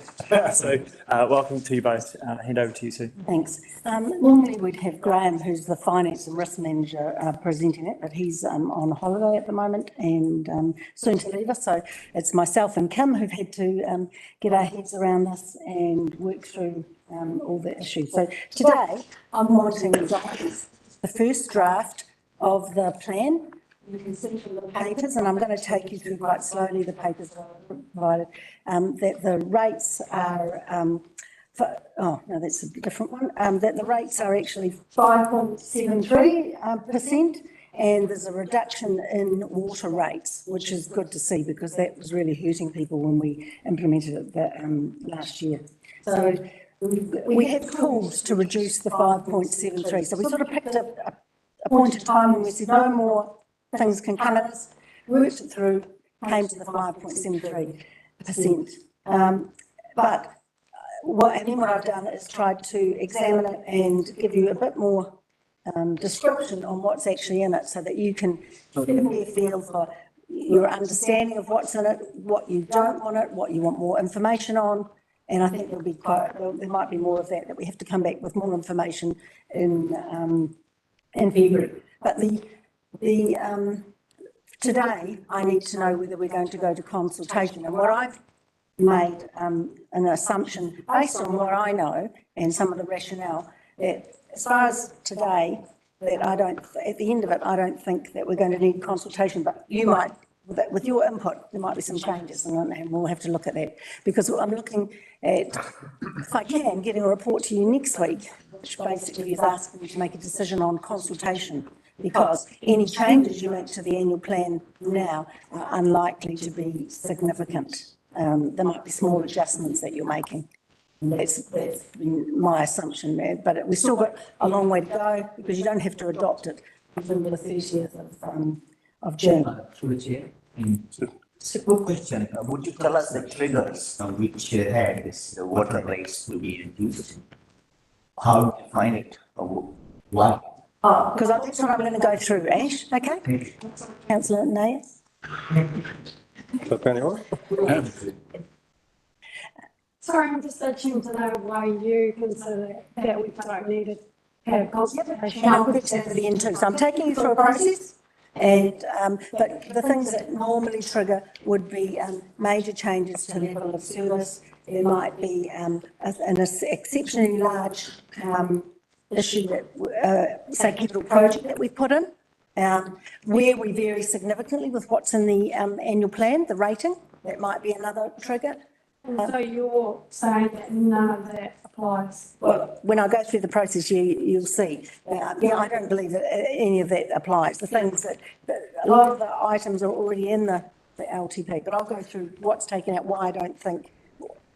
So welcome to you both. Hand over to you, Sue. Thanks. Normally we'd have Graham, who's the finance and risk manager, presenting it, but he's on holiday at the moment and soon to leave us. So it's myself and Kim who've had to get our heads around this and work through all the issues. So today I'm wanting the first draft of the plan. You can see from the papers, and I'm going to take you through quite slowly the papers that I provided, that the rates are, oh, no, that's a different one, that the rates are actually 5.73%, and there's a reduction in water rates, which is good to see because that was really hurting people when we implemented it last year. So we have tools to reduce the 5.73. So we sort of picked a point of time when we said no more things can come at us, worked it through, came to the 5.73%. But what I've done is tried to examine it and give you a bit more description on what's actually in it so that you can get a feel for your understanding of what's in it, what you don't want it, what you want more information on. And I think there might be more of that we have to come back with more information in February. But today I need to know whether we're going to go to consultation. And what I've made an assumption based on what I know and some of the rationale that as far as today, that at the end of it, I don't think that we're going to need consultation, but you might, with your input, there might be some changes and we'll have to look at that. Because I'm looking at, if I can, getting a report to you next week, which basically is asking you to make a decision on consultation, because any changes you make to the annual plan now are unlikely to be significant. There might be small adjustments that you're making. And that's been my assumption there, but we've still got a long way to go because you don't have to adopt it until the 30th of June. Through the chair. Simple question. Would you tell us the triggers which had this water rates to be reduced? How to define it? Or why? Because that's what I'm going to go through, Ash, okay? Councillor Nayas. Sorry, I'm just itching to know why you consider that we don't need to have consultation. I'll put that at the end too. So I'm taking you through a process. And, but the things that normally trigger would be major changes to level of service. There might be an exceptionally large issue that, say, capital project that we put in, Where we vary significantly with what's in the annual plan, the rating, that might be another trigger. So you're saying that none of that applies? Well, when I go through the process, you'll see. I don't believe that any of that applies. The things that a lot of the items are already in the LTP, but I'll go through what's taken out, why I don't think.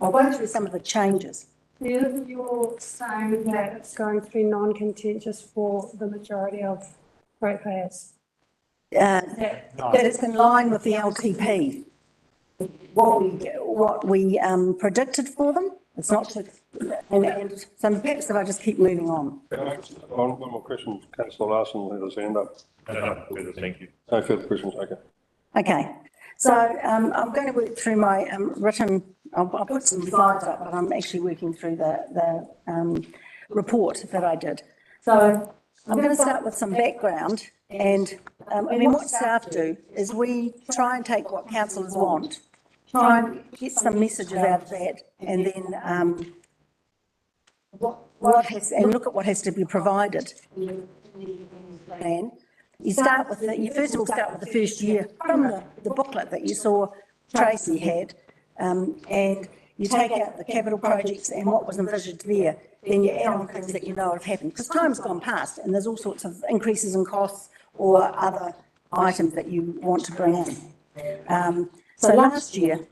I'll go through some of the changes. You're saying that it's going to be non-contentious for the majority of ratepayers? That it's in line with the LTP. What we predicted for them. It's not to, and so perhaps if I just keep moving on. One more question, councillor Larson, let us hand up. No, further, thank you. No further questions, okay. Okay, so I'm going to work through my written, I'll put some slides up, but I'm actually working through the report that I did. So I'm going to start with some background, and what staff do is we try and take what councillors want, try and get some messages out of that, and then look at what has to be provided in the plan. You start with you first of all start with the first year from the booklet that you saw Tracy had, and you take out the capital projects and what was envisaged there. Then you add on things that you know have happened, because time's gone past and there's all sorts of increases in costs or other items that you want to bring in. So last year,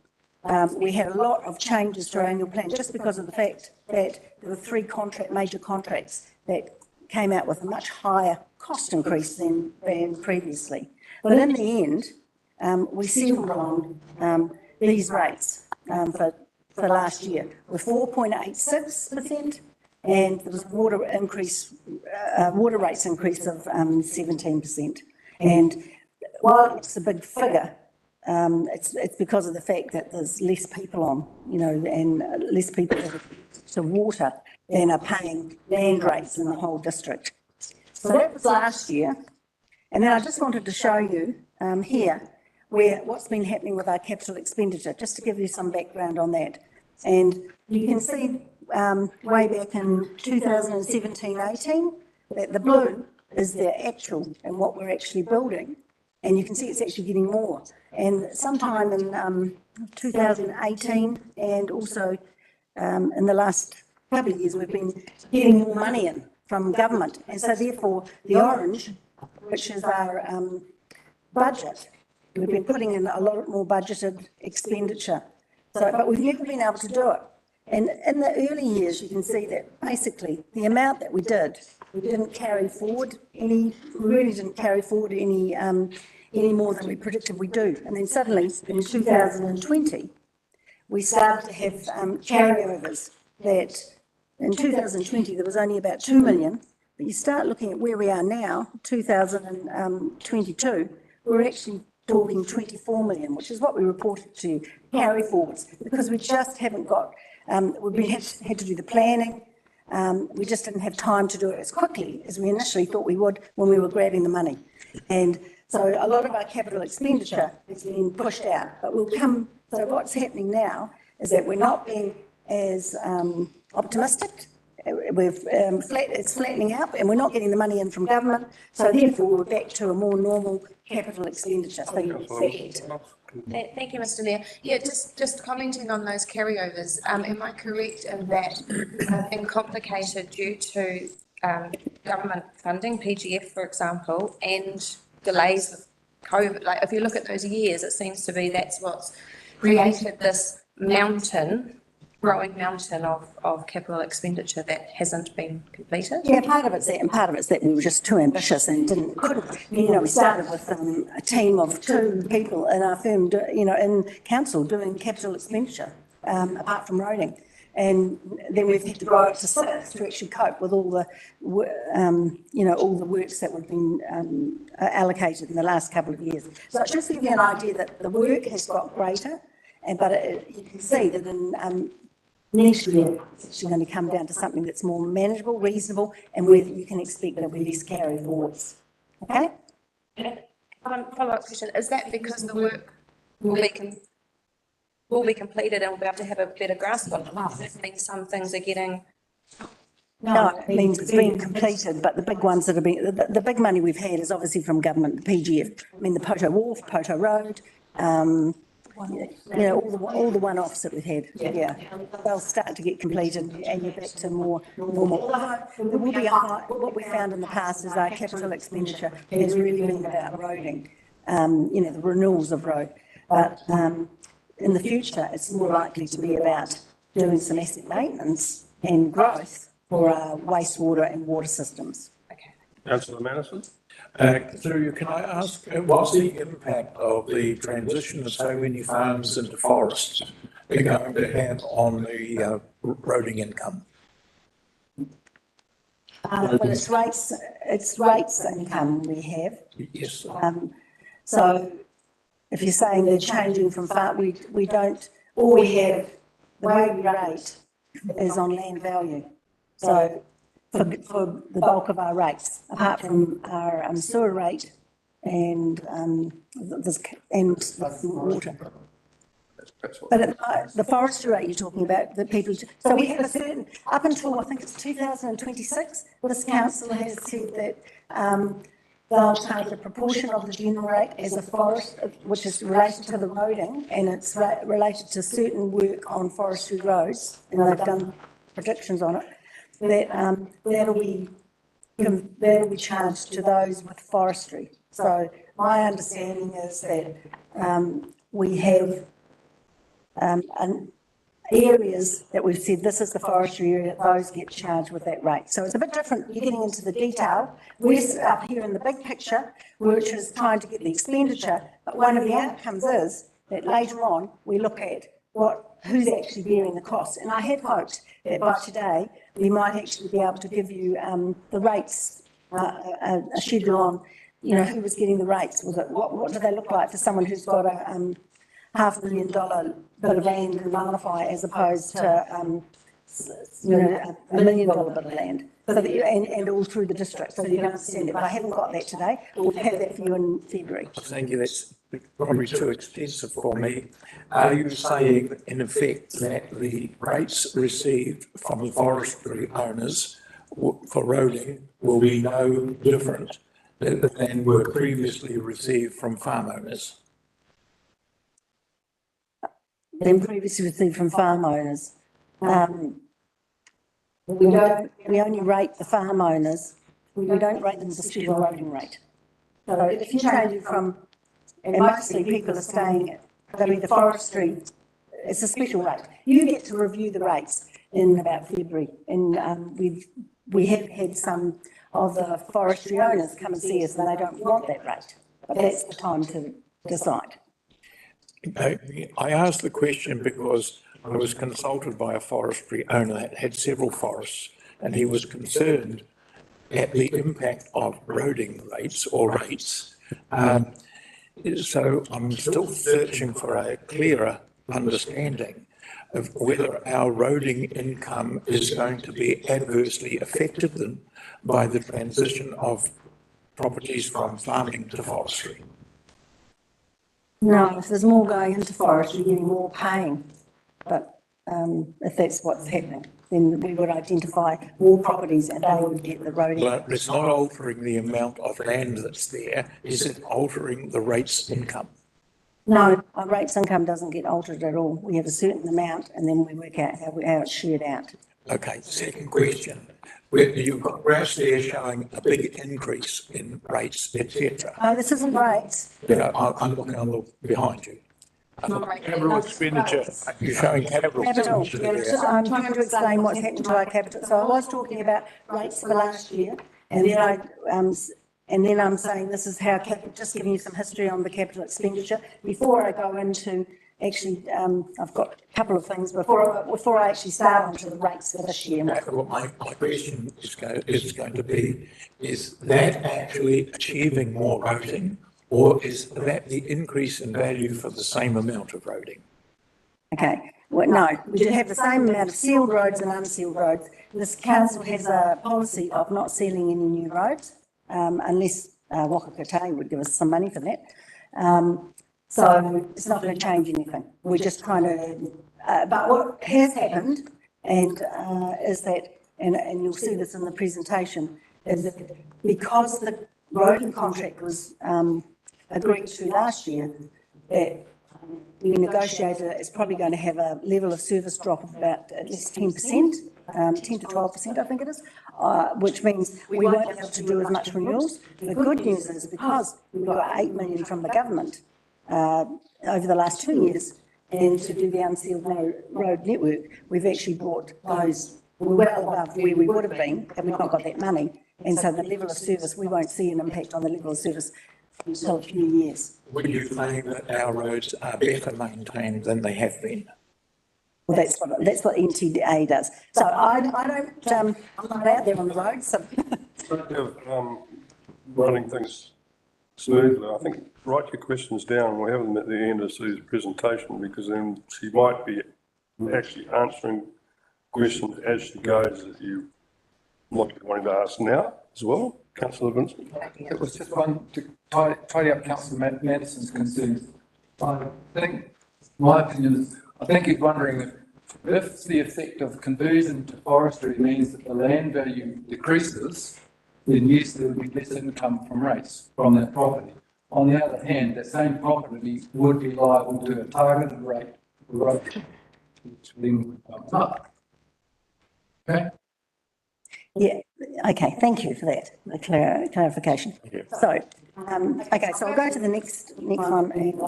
we had a lot of changes to our annual plan just because of the fact that there were three major contracts that came out with a much higher cost increase than previously. But in the end, we settled on these rates for last year with 4.86%, and there was water rates increase of 17%. And while it's a big figure, it's because of the fact that there's less people on, and less people to water than are paying land rates in the whole district. So that was last year. And then I just wanted to show you here what's been happening with our capital expenditure, just to give you some background on that. And you can see way back in 2017-18 that the blue is the actual and what we're actually building. And you can see it's actually getting more. And sometime in 2018 and also in the last couple of years, we've been getting more money in from government. And so therefore, the orange, which is our budget, we've been putting in a lot more budgeted expenditure. But we've never been able to do it. And in the early years, you can see that basically the amount that we did, we didn't carry forward any more than we predicted we do. And then suddenly in 2020, we started to have carryovers that in 2020, there was only about 2 million, but you start looking at where we are now, 2022, we're actually talking 24 million, which is what we reported to you, carry forwards, because we just haven't got, we've had to do the planning. We just didn't have time to do it as quickly as we initially thought we would when we were grabbing the money. And so a lot of our capital expenditure has been pushed out, but so what's happening now is that we're not being as optimistic. It's flattening out and we're not getting the money in from government. So therefore we're back to a more normal capital expenditure. So Thank you, Mr. Mayor. Yeah, just commenting on those carryovers, am I correct in that have been complicated due to government funding, PGF for example, and delays with COVID? Like if you look at those years, it seems to be that's what's created this growing mountain of capital expenditure that hasn't been completed. Yeah, part of it's that, and part of it's that we were just too ambitious and couldn't. We started with a team of 2 people in our firm, in council doing capital expenditure, apart from roading. And then we've had to grow it to 6 to actually cope with all the, all the works that we've been allocated in the last couple of years. So it's just to give you an idea that the work has got greater, but you can see that in next year, it's actually going to come down to something that's more manageable, reasonable, and where you can expect there'll be less carry forwards. Okay? Follow-up question, is that because the work will be completed and we'll be able to have a better grasp on it? Does that mean some things are getting No, it means it's been completed, but the big ones that have been, the big money we've had is obviously from government, the PGF. I mean, the Poto Wharf, Poto Road, all the one-offs that we've had, yeah. They'll start to get completed and you're back to more normal. Although there will be what we found in the past is our capital expenditure has really been about roading, the renewals of road. But in the future, it's more likely to be about doing some asset maintenance and growth for our wastewater and water systems. Councillor Madison? Through you, can I ask, what's the impact of the transition of so many farms into forests going to have on the roading income? Well, it's rates income we have. Yes. So if you're saying they're changing from farm, we don't, all we have, the way we rate is on land value. So for the bulk of our rates, apart from our sewer rate and the water. But the forestry rate you're talking about, the people, so we have a certain, up until I think it's 2026, this council has said that they'll take a proportion of the general rate as a forest, which is related to the roading, and it's related to certain work on forestry roads, and they've done predictions on it. That'll be charged to those with forestry. So my understanding is that we have areas that we've said this is the forestry area, those get charged with that rate. So it's a bit different. You're getting into the detail. We're up here in the big picture, which is trying to get the expenditure. But one of the outcomes is that later on we look at who's actually bearing the cost. And I had hoped that by today we might actually be able to give you the rates, a schedule on, who was getting the rates. Was it what do they look like for someone who's got a $500,000 bit of land in Malafai as opposed to $1 million bit of land, so that and all through the district, so you can understand it. But I haven't got that today. We'll have that for you in February. Thank you. That's probably too extensive for me. Are you saying, in effect, that the rates received from the forestry owners for roading will be no different than were previously received from farm owners? Than previously received from farm owners. We only rate the farm owners. We don't rate them with a special roading rate. So if you change it from, and mostly people are saying that'll be the forestry, it's a special rate. You get to review the rates in about February, and we have had some of the forestry owners come and see us, and they don't want that rate. But that's the time to decide. I asked the question because I was consulted by a forestry owner that had several forests, and he was concerned at the impact of roading rates or rates. So I'm still searching for a clearer understanding of whether our roading income is going to be adversely affected then by the transition of properties from farming to forestry. No, if there's more going into forestry, you're getting more paying. But if that's what's happening, then we would identify more properties and they would get the roading. Well, it's not altering the amount of land that's there. Is it altering the rates income? No, our rates income doesn't get altered at all. We have a certain amount and then we work out how it's shared out. Okay, second question. You've got graphs there showing a big increase in rates, etc. No, this isn't rates. I'm looking behind you. Capital expenditure. You're showing capital expenditure there. I'm trying to explain what's happened to our capital. So I was talking about rates for last year, and then I'm saying this is how, just giving you some history on the capital expenditure. Before I go into, actually, I've got a couple of things before I actually start onto the rates for this year. Well, my question is going to be, is that actually achieving more roading, or is that the increase in value for the same amount of roading? Okay, well, no, we do have the same amount of sealed roads and unsealed roads. This council has a policy of not sealing any new roads, unless Waka Kotahi would give us some money for that. So it's not going to change anything. We're just trying to, but what has happened is that and you'll see this in the presentation, is that because the roading contract was agreed to last year, that we negotiated it's probably going to have a level of service drop of about at least 10%, 10 to 12%, I think it is, which means we won't be able to do as much renewals. The good news is because we got 8 million from the government over the last 2 years, and to do the unsealed road network, we've actually brought those well above where we would have been had we not got that money. And so the level of service, we won't see an impact on the level of service until a few years. Would you say that our roads are better maintained than they have been? Well, that's what NTDA does. So I don't, I'm not out there on the road, so. Running things smoothly, I think write your questions down. We'll have them at the end of Sue's presentation, because then she might be actually answering questions as she goes that you might be wanting to ask now as well. Councillor Vincent. It was just one to tidy up Councillor Madison's concerns. I think, my opinion is, I think he's wondering if the effect of conversion to forestry means that the land value decreases, then yes, there would be less income from rates from that property. On the other hand, that same property would be liable to a targeted rate of growth, which then would bump up. Okay? Yeah, okay, thank you for that, the clarification. Yeah. So, okay, so I'll go to the next one, and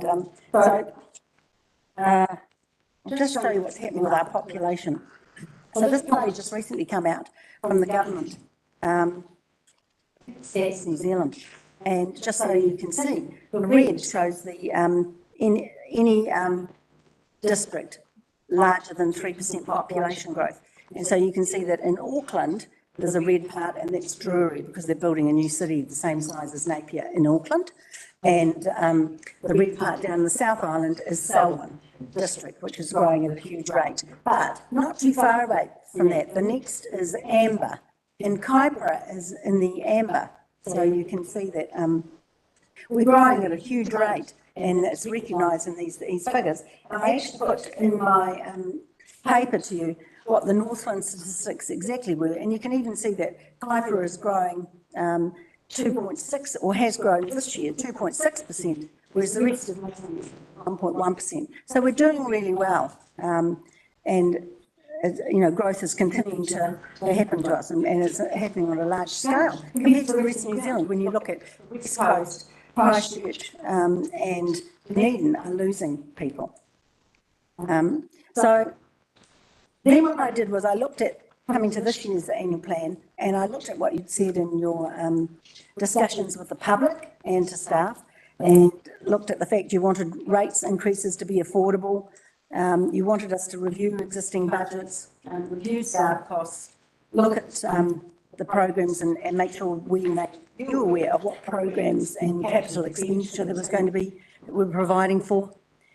I'll just show you what's happening with our population. So this study just recently come out from the government, Stats New Zealand, and just so you can see, the red shows the in any district larger than 3% population growth, and so you can see that in Auckland there's a red part, and that's Drury, because they're building a new city the same size as Napier in Auckland, and the red part down the South Island is Selwyn district, which is growing at a huge rate, but not too far away from that. The next is Amber, and Kaipara is in the amber. So you can see that we're growing at a huge rate, and it's recognised in these figures. And I actually put in my paper to you what the Northland statistics exactly were, and you can even see that Kaipara is growing 2.6, or has grown this year 2.6%, whereas the rest of Northland is 1.1%. So we're doing really well, and growth is continuing to happen to us, and it's happening on a large scale compared to the rest of New Zealand. When you look at West Coast, Christchurch, and Dunedin are losing people. So then what I did was I looked at coming to this year's annual plan, and I looked at what you'd said in your discussions with the public and to staff, and looked at the fact you wanted rates increases to be affordable. You wanted us to review existing budgets, review staff costs, look at the programs and make sure we make you aware of what programs and capital expenditure there was going to be that we're providing for.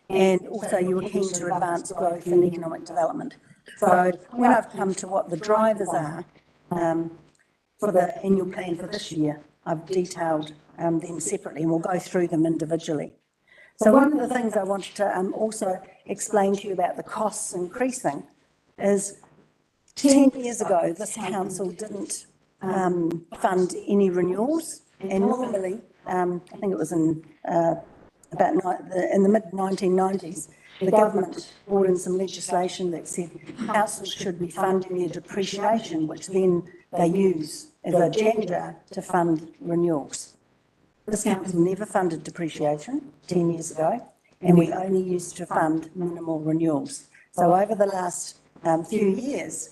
And also you were keen to advance growth and economic development. So when I've come to what the drivers are for the annual plan for this year, I've detailed them separately, and we'll go through them individually. So one of the things I wanted to also explain to you about the costs increasing is 10 years ago, this council didn't fund any renewals, and normally, I think it was in the mid-1990s, the government brought in some legislation that said councils should be funding their depreciation, which then they use as a agenda to fund renewals. This council never funded depreciation 10 years ago, and we only used to fund minimal renewals. So over the last few years,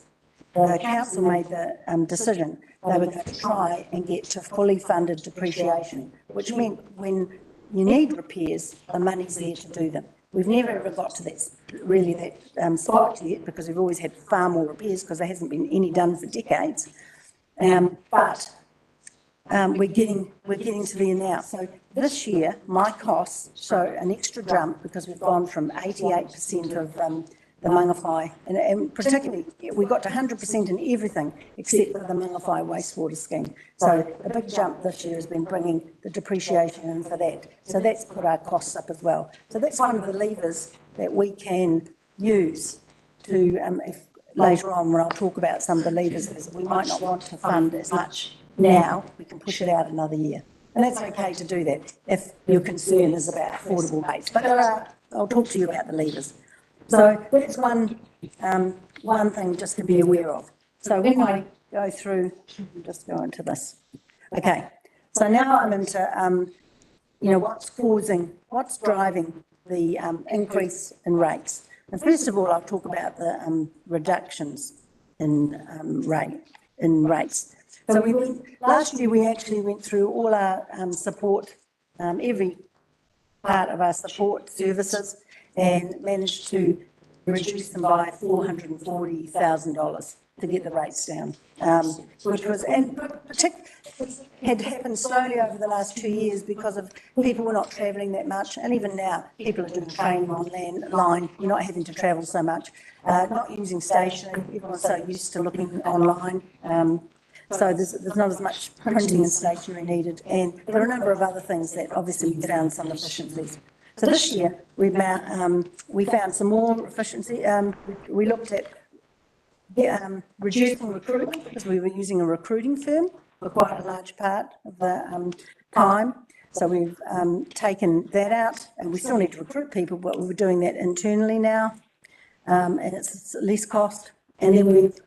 the council made the decision they were going to try and get to fully funded depreciation, which meant when you need repairs, the money's there to do them. We've never ever got to that spot yet, because we've always had far more repairs because there hasn't been any done for decades. But we're getting to there now. So this year, my costs show an extra jump because we've gone from 88% of the Mangawhai, and particularly we got to 100% in everything except for the Mangawhai wastewater scheme. So a big jump this year has been bringing the depreciation in for that. So that's put our costs up as well. So that's one of the levers that we can use to, later on when I'll talk about some of the levers, is we might not want to fund as much now, we can push it out another year. And that's okay to do that if your concern is about affordable rates. But I'll talk to you about the levers. So that's one thing just to be aware of. So when I go through, I'll just go into this. Okay, so now I'm into, what's driving the increase in rates. And first of all, I'll talk about the reductions in rates. So last year we actually went through all our support, every part of our support services, and managed to reduce them by $440,000 to get the rates down, which was, and had happened slowly over the last 2 years because of people were not travelling that much, and even now people are doing training on line, you're not having to travel so much, not using stationery, everyone's so used to looking online. So there's not as much printing and stationery needed, and there are a number of other things that obviously we found some efficiencies. So this year we found some more efficiency. We looked at reducing recruitment because we were using a recruiting firm for quite a large part of the time. So we've taken that out, and we still need to recruit people, but we're doing that internally now, and it's less cost. And then we've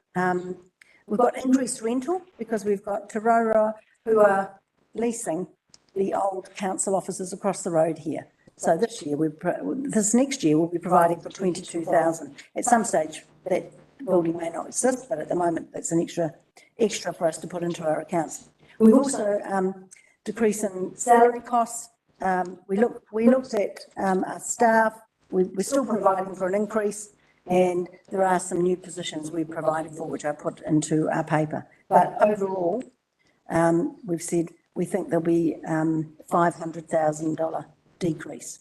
got increased rental because we've got Te Rauroa who are leasing the old council offices across the road here. So this next year we'll be providing for 22,000. At some stage that building may not exist, but at the moment that's an extra for us to put into our accounts. We've also decreased in salary costs. We looked at our staff. We're still providing for an increase, and there are some new positions we've provided for, which I put into our paper. But overall, we've said we think there'll be $500,000 decrease.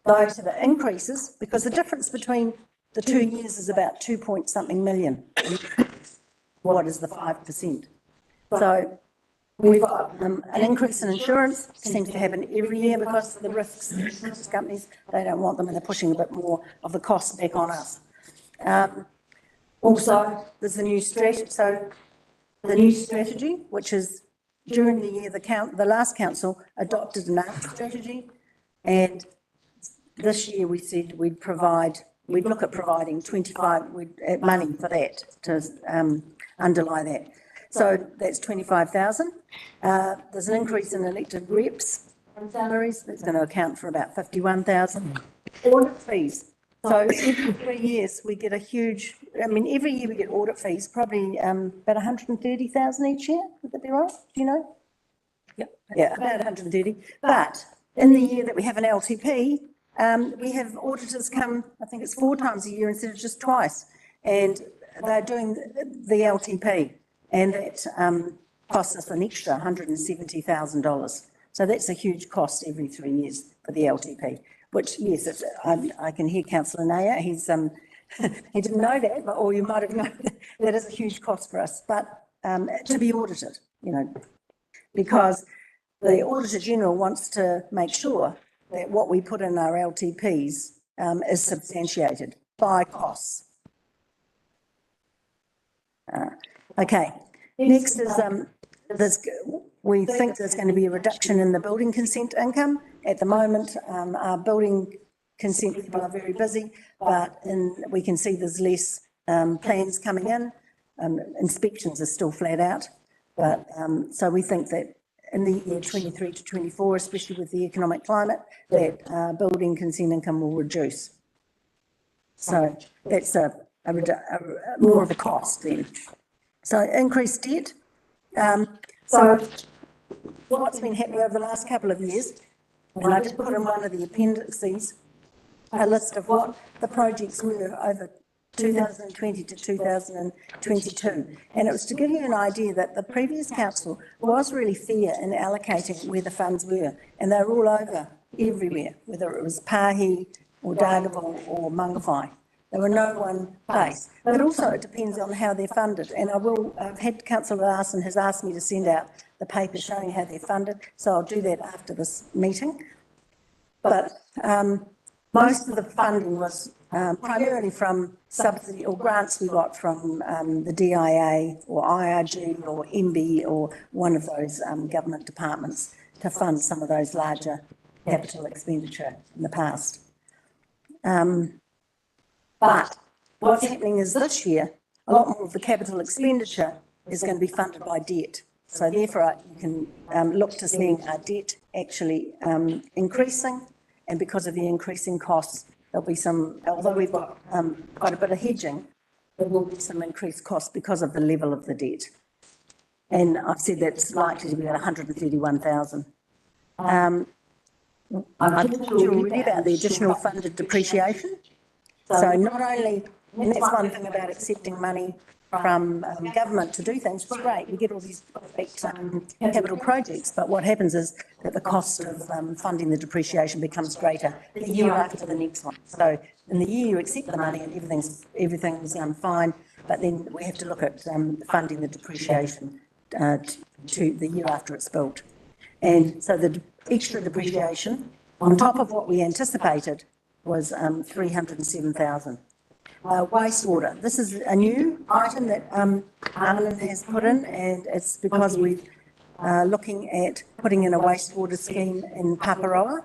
Those are the increases, because the difference between the 2 years is about 2-point-something million. What is the 5%? So we've got an increase in insurance, seems to happen every year because of the risks. Insurance companies, they don't want them, and they're pushing a bit more of the cost back on us. Also, there's the new strategy. So the new strategy, which is during the year, the last council adopted an ARC strategy, and this year we said we'd look at providing 25 money for that to underlie that. So that's 25,000. There's an increase in elected reps salaries. That's going to account for about 51,000. Audit fees. So every 3 years we get every year we get audit fees, probably about 130,000 each year. Would that be right? Do you know? Yeah, about 130. But in the year that we have an LTP, we have auditors come, I think it's 4 times a year instead of just twice, and they're doing the LTP, and that costs us an extra $170,000. So that's a huge cost every 3 years for the LTP, which, yes, I can hear Councillor Naya, he didn't know that, or you might have known that is a huge cost for us, but to be audited, because the Auditor General wants to make sure that what we put in our LTPs is substantiated by costs. Okay, next is we think there's going to be a reduction in the building consent income. At the moment, our building consent people are very busy, but we can see there's less plans coming in. Inspections are still flat out, but so we think that in the year 23 to 24, especially with the economic climate, that building consent income will reduce. So that's more of a cost then. So increased debt. So what's been happening over the last couple of years, and I did put in one of the appendices a list of what the projects were over 2020 to 2022. And it was to give you an idea that the previous council was really fair in allocating where the funds were. And they were all over, everywhere, whether it was Pahi or Dargaville or Mangawhai. They were no one place. But also it depends on how they're funded. And I've had Councillor Larson has asked me to send out the paper showing how they're funded. So I'll do that after this meeting. But most of the funding was primarily from subsidy or grants we got from the DIA or IRG or MB or one of those government departments to fund some of those larger capital expenditure in the past. But what's happening is this year, a lot more of the capital expenditure is going to be funded by debt. So therefore, you can look to seeing our debt actually increasing, and because of the increasing costs, there'll be some, although we've got quite a bit of hedging, there will be some increased costs because of the level of the debt. And I've said that's likely to be at 131,000. I've talked to you already about the additional funded depreciation. So not only, and that's one thing about accepting money from government to do things, it's great, we get all these great capital projects, but what happens is that the cost of funding the depreciation becomes greater the year after the next one. So in the year you accept the money and everything's fine, but then we have to look at funding the depreciation to the year after it's built. And so the extra depreciation on top of what we anticipated was 307,000. Wastewater. This is a new item that Arlen has put in, and it's because we're looking at putting in a wastewater scheme in Paparoa.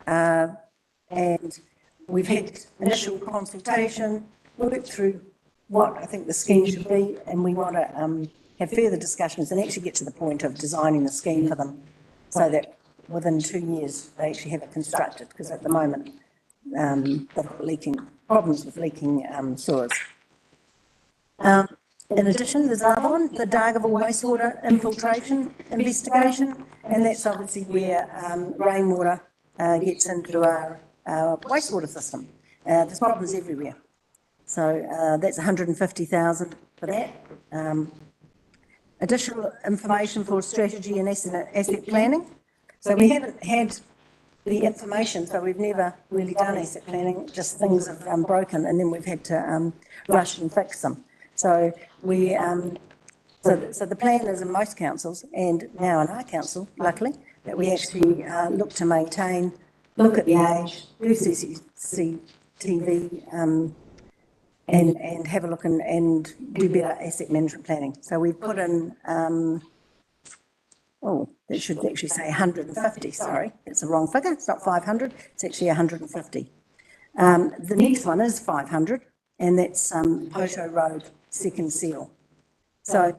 And we've had initial consultation, worked through what I think the scheme should be, and we want to have further discussions and actually get to the point of designing the scheme for them so that within 2 years they actually have it constructed, because at the moment they've got problems with leaking sewers. In addition, there's another one, the Dargaville wastewater infiltration investigation, and that's obviously where rainwater gets into our wastewater system. There's problems everywhere. So that's 150,000 for that. Additional information for strategy and asset planning. So we haven't had the information, so we've never really done asset planning, just things have broken and then we've had to rush and fix them. So we, so the plan is in most councils and now in our council, luckily, that we actually look to maintain, look at the age, do CCTV and have a look and do better asset management planning. So we've put in, that should actually say 150, sorry, it's the wrong figure, it's not 500, it's actually 150. The next one is 500, and that's Poto Road second seal. So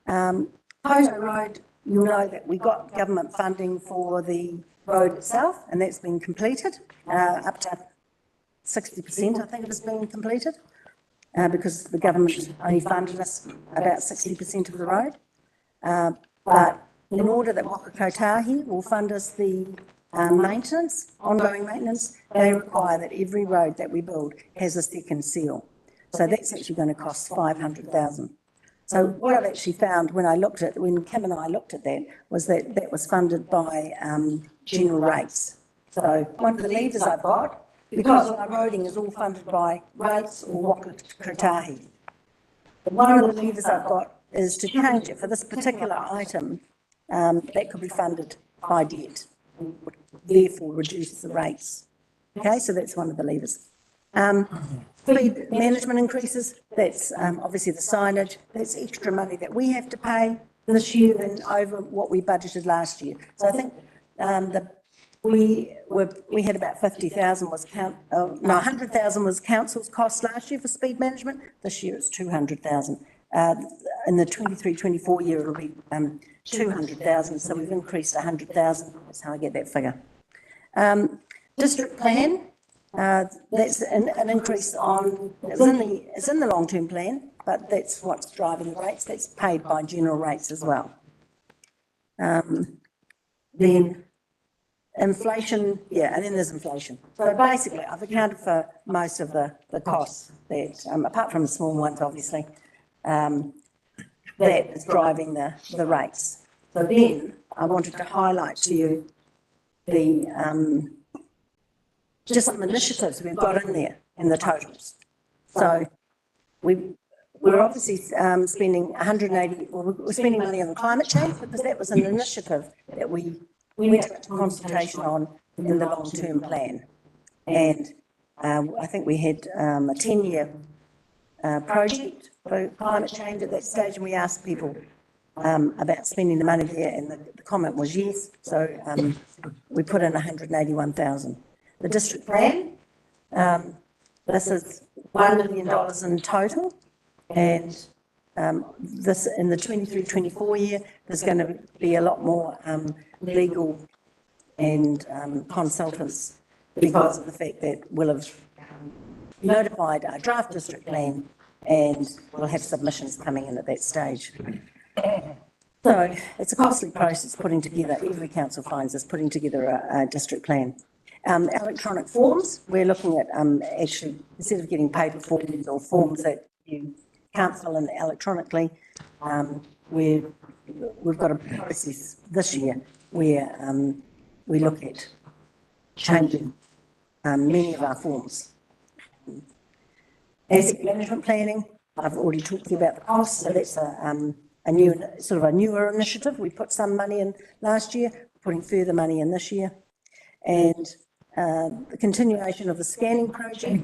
Poto Road, you'll know that we got government funding for the road itself, and that's been completed, up to 60% I think it has been completed, because the government only funded us about 60% of the road. But in order that Waka Kotahi will fund us the maintenance, ongoing maintenance, they require that every road that we build has a second seal. So that's actually going to cost 500,000. So what I've actually found when Kim and I looked at that, was that that was funded by general rates. So one of the levers I've got, because our roading is all funded by rates or Waka Kotahi, one of the levers I've got is to change it for this particular item. That could be funded by debt, therefore reduce the rates. Okay, so that's one of the levers. Fleet management increases, that's obviously the signage, that's extra money that we have to pay this year than over what we budgeted last year. So I think we had about 50,000 was 100,000 was council's cost last year for speed management. This year it's 200,000. In the 23-24 year it'll be 200,000, so we've increased 100,000. That's how I get that figure. District plan, that's an increase on, it's in the long-term plan, but that's what's driving the rates. That's paid by general rates as well. Then inflation, and then there's inflation. So basically, I've accounted for most of the costs that, apart from the small ones, obviously, that is driving the rates. So then I wanted to highlight to you the just some initiatives we've got in there in the totals. So we're obviously spending 180, we're spending money on climate change because that was an initiative that we went into consultation on in the long-term plan. And I think we had a 10-year project for climate change at that stage, and we asked people about spending the money there, and the comment was yes. So we put in 181,000. The district plan, this is $1 million in total, and this in the 23-24 year, there's going to be a lot more legal and consultants because of the fact that we'll have notified our draft district plan and we'll have submissions coming in at that stage. So it's a costly process putting together, every council finds us putting together a district plan. Electronic forms, we're looking at actually, instead of getting paper forms or forms that you can't fill in electronically, we've got a process this year where we look at changing many of our forms. Asset management planning, I've already talked to you about the costs, so that's a new, sort of a newer initiative. We put some money in last year, putting further money in this year. And the continuation of the scanning project,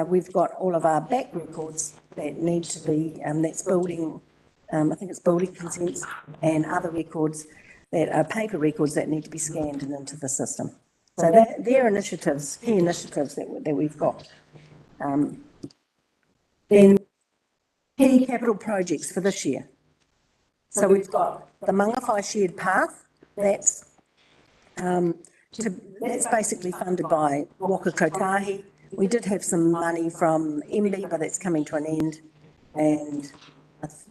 we've got all of our back records that need to be, that's building, I think it's building consents and other records that are paper records that need to be scanned and into the system. So they're initiatives, key initiatives that we've got. Then key capital projects for this year. So we've got the Mangawhai Shared Path, that's basically funded by Waka Kotahi. We did have some money from MB, but that's coming to an end, and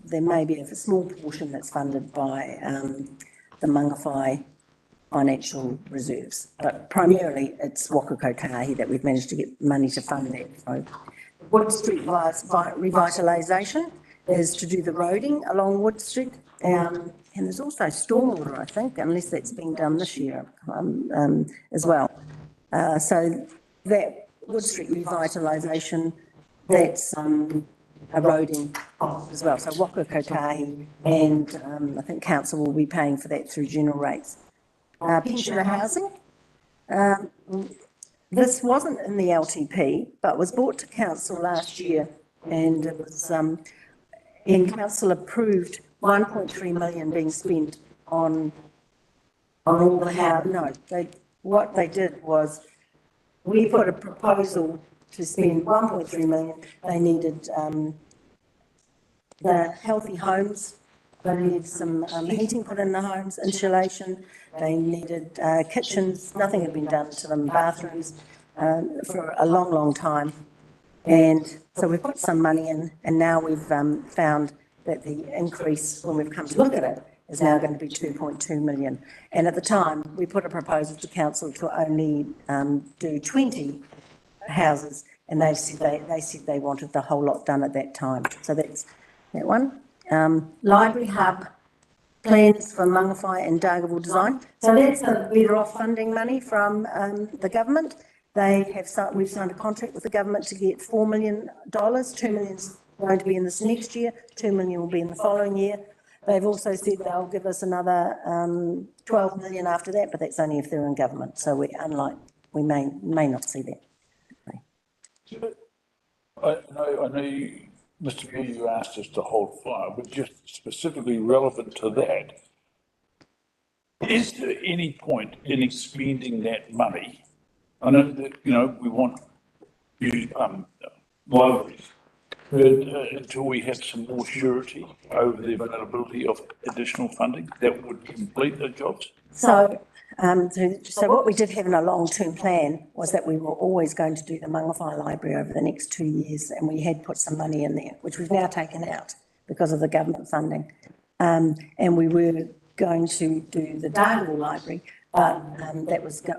there may be a small portion that's funded by the Mangawhai financial reserves, but primarily it's Waka Kotahi that we've managed to get money to fund that. So Wood Street revitalisation is to do the roading along Wood Street, and there's also stormwater, I think, unless that's been done this year as well. So that Wood Street revitalisation, that's a roading as well. So Waka Kotahi and I think council will be paying for that through general rates. Pensioner housing. This wasn't in the LTP, but was brought to council last year, and it was, and council approved 1.3 million being spent on all the housing. No, what they did was we put a proposal to spend 1.3 million. They needed the healthy homes. They needed some heating put in the homes, insulation. They needed kitchens. Nothing had been done to them, bathrooms, for a long, long time. And so we put some money in, and now we've found that the increase, when we've come to look at it, is now going to be 2.2 million. And at the time, we put a proposal to council to only do 20 houses, and they said they wanted the whole lot done at that time. So that's that one. Library hub plans for Mangawhai and Dargaville design. So that's the better off funding money from the government. We've signed a contract with the government to get $4 million. 2 million is going to be in this next year. 2 million will be in the following year. They've also said they'll give us another 12 million after that, but that's only if they're in government. So we may not see that. I know, Mr. Mayor, you asked us to hold fire, but just specifically relevant to that, is there any point in expending that money? I know that, we want libraries, but until we have some more surety over the availability of additional funding that would complete the jobs? So what we did have in a long-term plan was that we were always going to do the Mangawhai Library over the next 2 years, and we had put some money in there, which we've now taken out because of the government funding. And we were going to do the Dargaville Library, but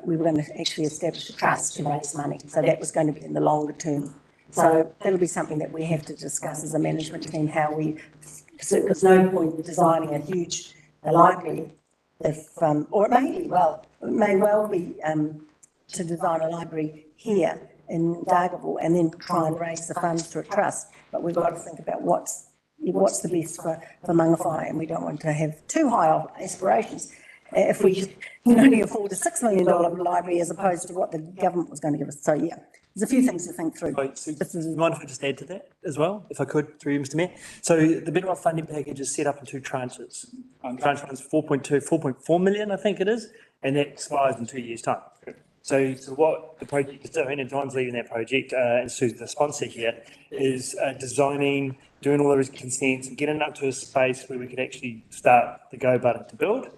we were going to actually establish a trust to raise money. So that was going to be in the longer term. So that'll be something that we have to discuss as a management team, how there's no point designing a huge library or it may well be to design a library here in Dargaville and then try and raise the funds through a trust. But we've got to think about what's the best for Mangawhai, and we don't want to have too high aspirations if we can only afford a $6 million library as opposed to what the government was going to give us. So yeah, there's a few things to think through. Right, so do you mind if I just add to that as well, if I could, through you, Mr. Mayor? So the Better Off funding package is set up in two tranches. Tranche 1 is 4.4 million, I think it is, and that expires in 2 years' time. So what the project is doing, and John's leading that project, and Sue's the sponsor here, is designing, doing all those consents and getting up to a space where we could actually start the go button to build.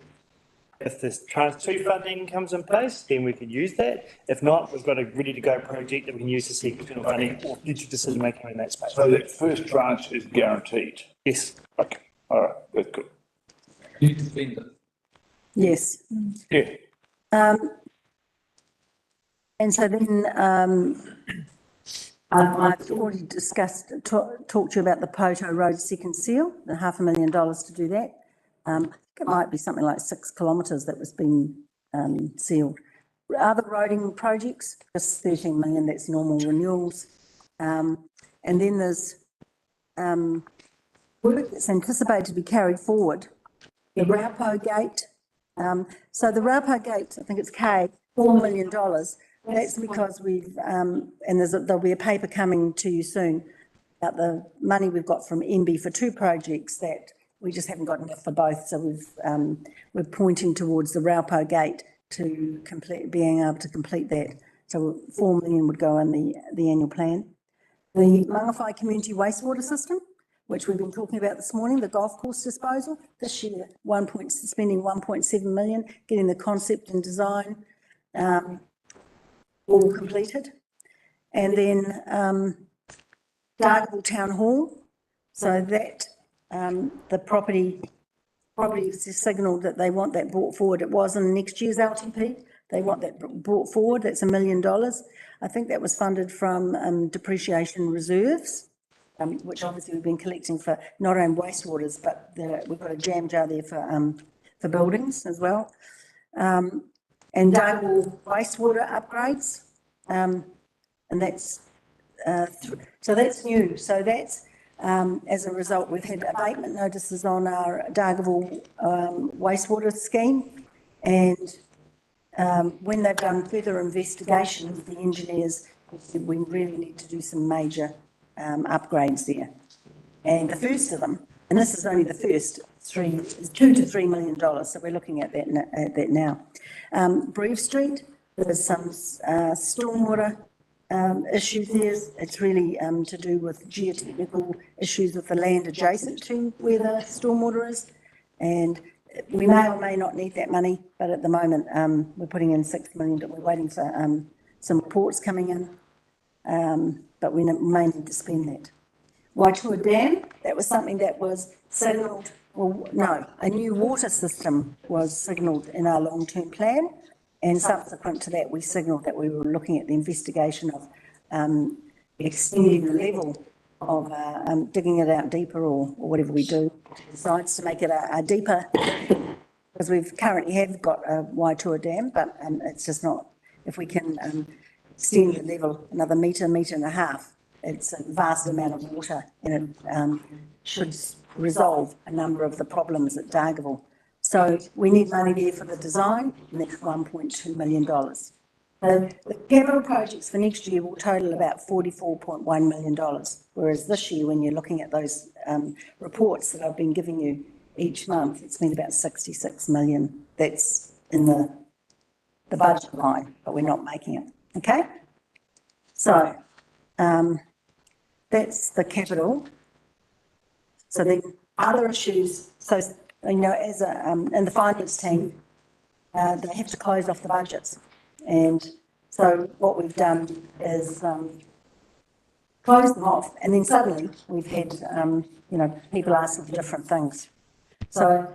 If this tranche 2 funding comes in place, then we can use that. If not, we've got a ready to go project that we can use to seek external funding or future decision making in that space. So that first tranche is guaranteed? Yes. Okay, all right, that's good. Yes. Yeah. And so then, I've already discussed, talked to you about the Poto Road second seal, the $500,000 to do that. I think it might be something like 6 kilometres that was being sealed. Other roading projects, just 13 million, that's normal renewals. And then there's work that's anticipated to be carried forward. The Raupo Gate. So the Raupo Gate, I think it's $4 million. That's because we've, and there'll be a paper coming to you soon about the money we've got from MB for 2 projects that we just haven't got enough for both. So we're pointing towards the Raupo Gate to being able to complete that. So 4 million would go in the annual plan. The Mangawhai Community Wastewater System, which we've been talking about this morning, the golf course disposal, this year spending 1.7 million, getting the concept and design all completed. And then Dargaville Town Hall, so that the property signalled that they want that brought forward. It was in next year's LTP. They want that brought forward. That's $1 million. I think that was funded from depreciation reserves, which obviously we've been collecting for not only wastewaters, but we've got a jam jar there for buildings as well. And Dargaville wastewater upgrades, and that's so that's new. So that's as a result, we've had abatement notices on our Dargaville wastewater scheme, and when they've done further investigations, the engineers said we really need to do some major upgrades there. And the first of them, and this is only the first, is $2 to $3 million. So we're looking at that now. Breve Street, there's some stormwater issues there. It's really to do with geotechnical issues with the land adjacent to where the stormwater is. And we may or may not need that money, but at the moment we're putting in $6 million. We're waiting for some reports coming in, but we may need to spend that. Waitua Dam, that was something that was signalled, well, no, a new water system was signalled in our long-term plan, and subsequent to that we signalled that we were looking at the investigation of extending the level of digging it out deeper or whatever we do, decides to make it a deeper, because we've currently have got a Waitua Dam, but it's just not, if we can extend the level another metre and a half, it's a vast amount of water, and it should resolve a number of the problems at Dargaville. So we need money there for the design, and that's $1.2 million. The capital projects for next year will total about $44.1 million, whereas this year, when you're looking at those reports that I've been giving you each month, it's been about 66 million. That's in the budget line, but we're not making it, okay? So that's the capital. So then other issues, so, you know, as in the finance team, they have to close off the budgets. And so what we've done is close them off, and then suddenly we've had, you know, people asking for different things. So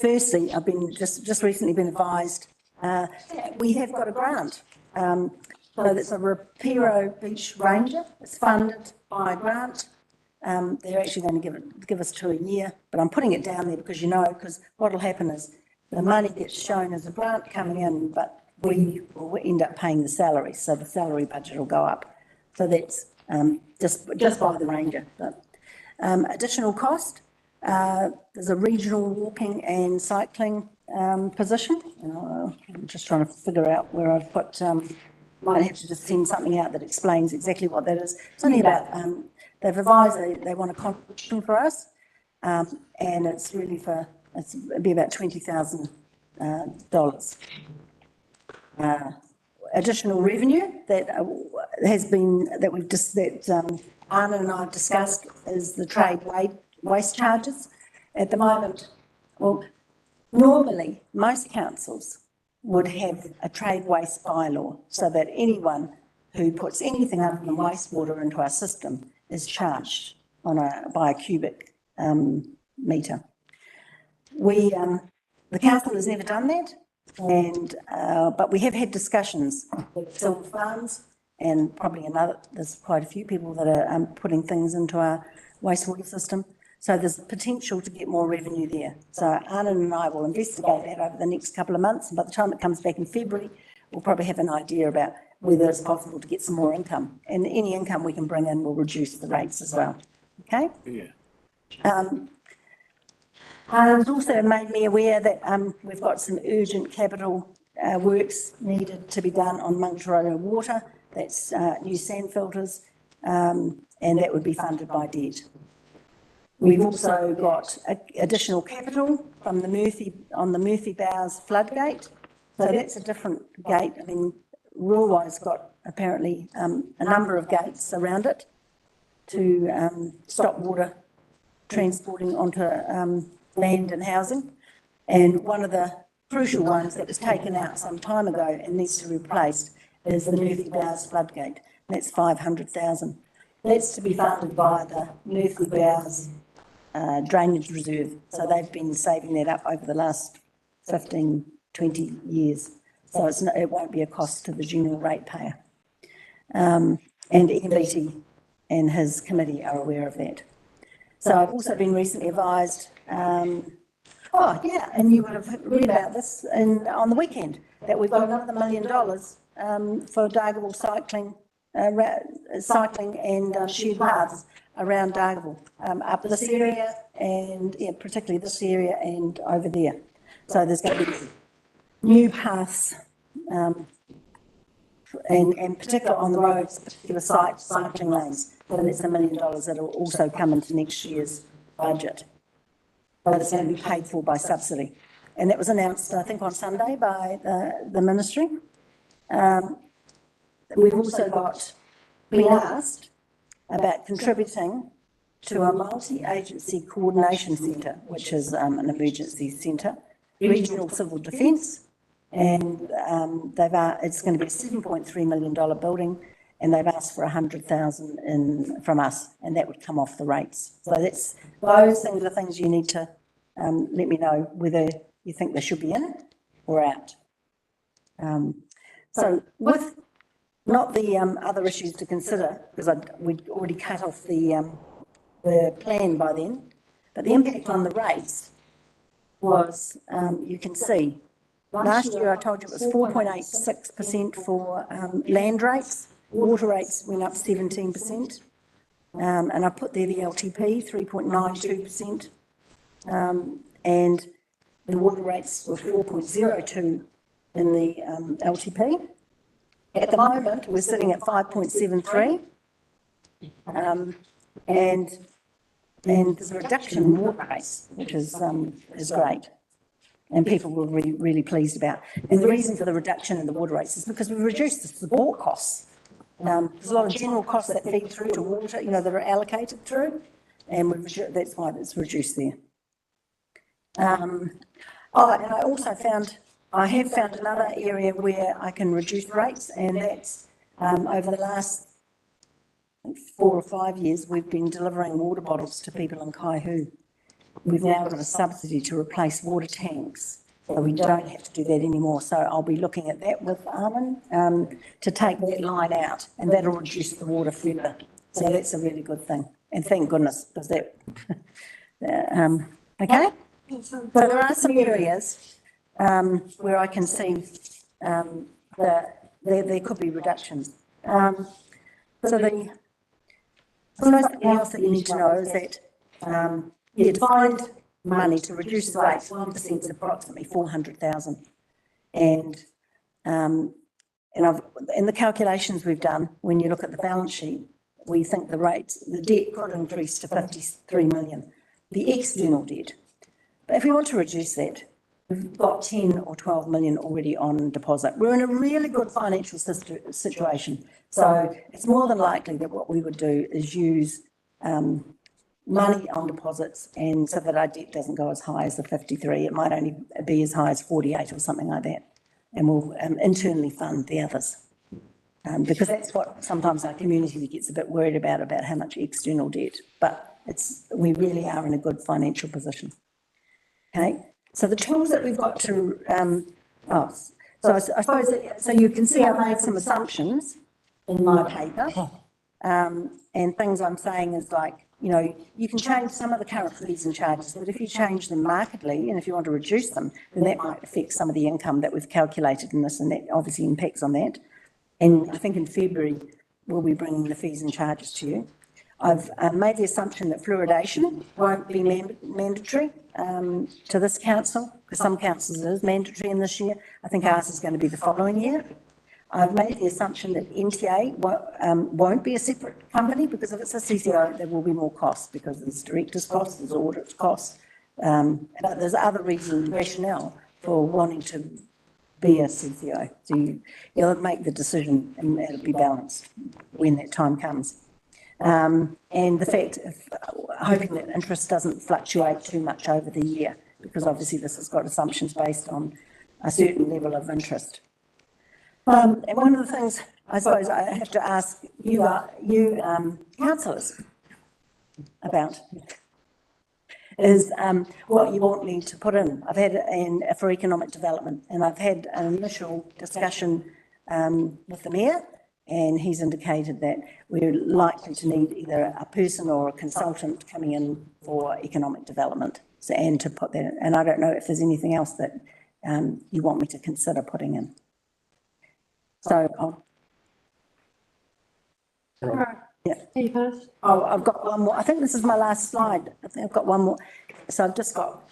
firstly, I've been just recently been advised we have got a grant. So that's a Rapiro Beach Ranger. It's funded by a grant. They're actually going to give us 2 a year, but I'm putting it down there because, you know, because what will happen is the money gets shown as a grant coming in, but we will end up paying the salary, so the salary budget will go up. So that's just by the Ranger. But, additional cost, There's a regional walking and cycling position. I'm just trying to figure out where I've put, might have to just send something out that explains exactly what that is. It's only about, they've advised they want a contribution for us, and it's really it'd be about $20,000. Additional revenue that Anna and I have discussed is the trade waste charges. At the moment, well, normally most councils would have a trade waste bylaw so that anyone who puts anything other than wastewater into our system is charged by a cubic metre. The council has never done that, but we have had discussions with Silver Farms and probably there's quite a few people that are putting things into our wastewater system. So there's potential to get more revenue there. So Anna and I will investigate that over the next couple of months. And by the time it comes back in February, we'll probably have an idea about whether it's possible to get some more income. And any income we can bring in will reduce the rates as well. Okay? Yeah. It's also made me aware that we've got some urgent capital works needed to be done on Mangataroa Water. That's new sand filters, and that would be funded by debt. We've also got additional capital from the Murphy Bowers floodgate. So that's a different gate. I mean, Ruawai's got apparently a number of gates around it to stop water transporting onto land and housing. And one of the crucial ones that was taken out some time ago and needs to be replaced is the Murphy Bowers floodgate. That's 500,000. That's to be funded by the Murphy Bowers drainage reserve. So they've been saving that up over the last 15, 20 years. So it won't be a cost to the general ratepayer. And MBT and his committee are aware of that. So I've also been recently advised, and you would have read about this on the weekend, that we've got another $1 million for Dargaville cycling and shared paths around Dargaville, up this area and particularly this area and over there. So there's going to be new paths and particularly on the roads, particular cycling lanes. So that's $1 million that will also come into next year's budget. But it's going to be paid for by subsidy. And that was announced, I think, on Sunday by the ministry. We've also been asked about contributing to a multi-agency coordination centre, which is an emergency centre, regional civil defence, and it's going to be a $7.3 million building, and they've asked for 100,000 from us, and that would come off the rates. So those things are things you need to let me know whether you think they should be in or out. So with not the other issues to consider, because we'd already cut off the plan by then, but the impact on the rates was, you can see, last year I told you it was 4.86% for land rates, water rates went up 17%, and I put there the LTP, 3.92%, and the water rates were 4.02 in the LTP. At the moment, we're sitting at 5.73, and there's a reduction in water rates, which is great, and people were really, really pleased about. And the reason for the reduction in the water rates is because we've reduced the support costs. There's a lot of general costs that feed through to water, that are allocated through, and that's why it's reduced there. And I also have found another area where I can reduce rates, and that's over the last 4 or 5 years, we've been delivering water bottles to people in Kaihu. We've now got a subsidy to replace water tanks, so we don't have to do that anymore. So I'll be looking at that with Armin to take that line out, and that'll reduce the water further. So that's a really good thing, and thank goodness, because that, okay? So there are some areas where I can see that there could be reductions. Something else that you need to know is that Yeah, to find money to reduce the rates, 1% is approximately 400,000. And in the calculations we've done, when you look at the balance sheet, we think the debt could increase to 53 million, the external debt. But if we want to reduce that, we've got 10 or 12 million already on deposit. We're in a really good financial situation. So it's more than likely that what we would do is use money on deposits, and so that our debt doesn't go as high as the 53. It might only be as high as 48 or something like that. And we'll internally fund the others. Because that's what sometimes our community gets a bit worried about how much external debt. But we really are in a good financial position. Okay, so the tools that we've got to, so I suppose, so you can see I've made some assumptions in my paper. And things I'm saying is like, you know, you can change some of the current fees and charges, but if you change them markedly and if you want to reduce them, then that might affect some of the income that we've calculated in this, and that obviously impacts on that. And I think in February, we'll be bringing the fees and charges to you. I've made the assumption that fluoridation won't be mandatory to this council, because some councils it is mandatory in this year. I think ours is going to be the following year. I've made the assumption that NTA won't be a separate company, because if it's a CCO, there will be more costs, because there's directors' costs, there's audit costs, but there's other reasons, rationale for wanting to be a CCO. So you'll make the decision and it'll be balanced when that time comes. And the fact of hoping that interest doesn't fluctuate too much over the year, because obviously this has got assumptions based on a certain level of interest. And one of the things I suppose I have to ask you councillors about is what you want me to put in. I've had for economic development, and I've had an initial discussion with the mayor, and he's indicated that we're likely to need either a person or a consultant coming in for economic development, so, and to put that in. And I don't know if there's anything else that you want me to consider putting in. So yeah. Oh, I've got one more. I think this is my last slide. I think I've got one more. So I've just got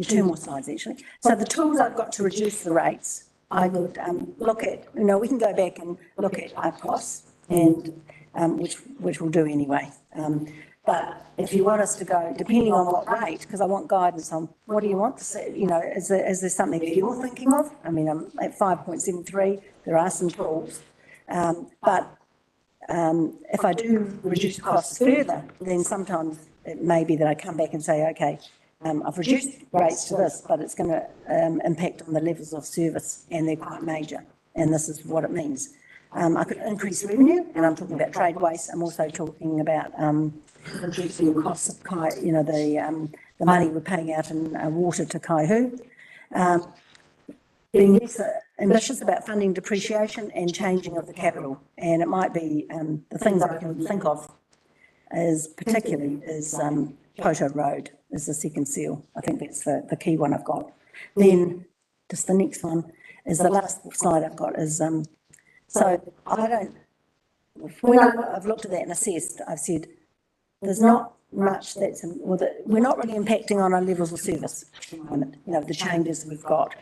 two more slides actually. So the tools I've got to reduce the rates, I would look at, you know, we can go back and look at our costs, and which we'll do anyway. But if you want us to go, depending on what rate, because I want guidance on what do you want to see, you know, is there something that you're thinking of? I mean, I'm at 5.73, there are some tools. But if I do reduce costs further, then sometimes it may be that I come back and say, okay, I've reduced rates to this, but it's going to impact on the levels of service, and they're quite major, and this is what it means. I could increase revenue, and I'm talking about trade waste. I'm also talking about reducing the costs of the money we're paying out in water to Kaihu. Being less ambitious about funding depreciation and changing of the capital, and it might be the things I can think of is particularly is Poto Road is the second seal. I think that's the key one I've got. Then just the next one is the last slide I've got is so I don't, when I've looked at that and assessed, I've said there's not much that's, we're not really impacting on our levels of service at the moment, you know, the changes we've got.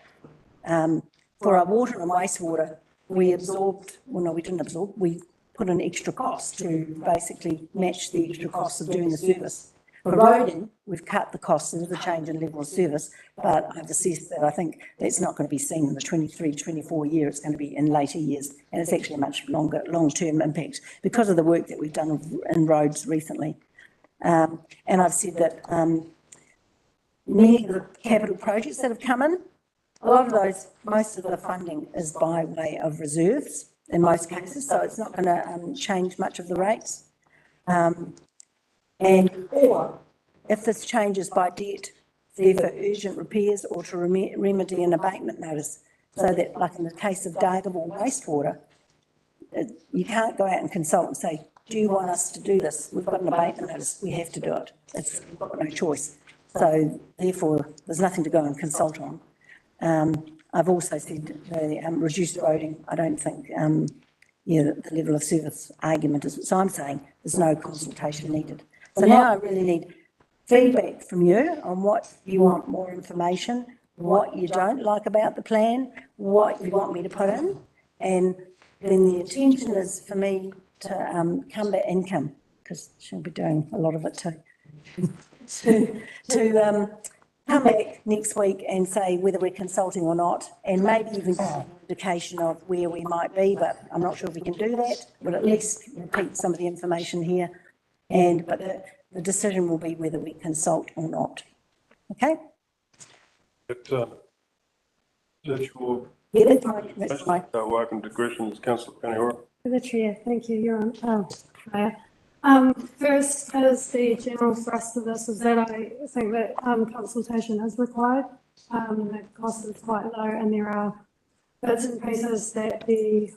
For our water and wastewater, we absorbed, well no, we didn't absorb, we put in extra costs to basically match the extra costs of doing the service. For roading, we've cut the costs of the change in level of service, but I've assessed that I think that's not going to be seen in the 23-24 year, it's going to be in later years, and it's actually a much longer, long-term impact because of the work that we've done in roads recently. And I've said that many of the capital projects that have come in, a lot of those, most of the funding is by way of reserves in most cases, so it's not going to change much of the rates. Or if this changes by debt, there for urgent repairs or to remedy an abatement notice, so that, like in the case of Dargaville wastewater, you can't go out and consult and say, do you want us to do this? We've got an abatement notice, we have to do it. We've got no choice. So therefore, there's nothing to go and consult on. I've also said the reduced roading, I don't think the level of service argument is, so I'm saying there's no consultation needed. So now I really need feedback from you on what you want more information, what you don't like about the plan, what you want me to put in. And then the intention is for me to come back, because she'll be doing a lot of it too, to come back next week and say whether we're consulting or not, and maybe even give an indication of where we might be, but I'm not sure if we can do that. But at least repeat some of the information here, but the decision will be whether we consult or not. Okay? That's your... Yeah, that's right. So welcome to questions, Councillor Kaniora. To the Chair, thank you, Euron. Mayor. First, as the general thrust of this is that I think that consultation is required. The cost is quite low, and there are bits and pieces that the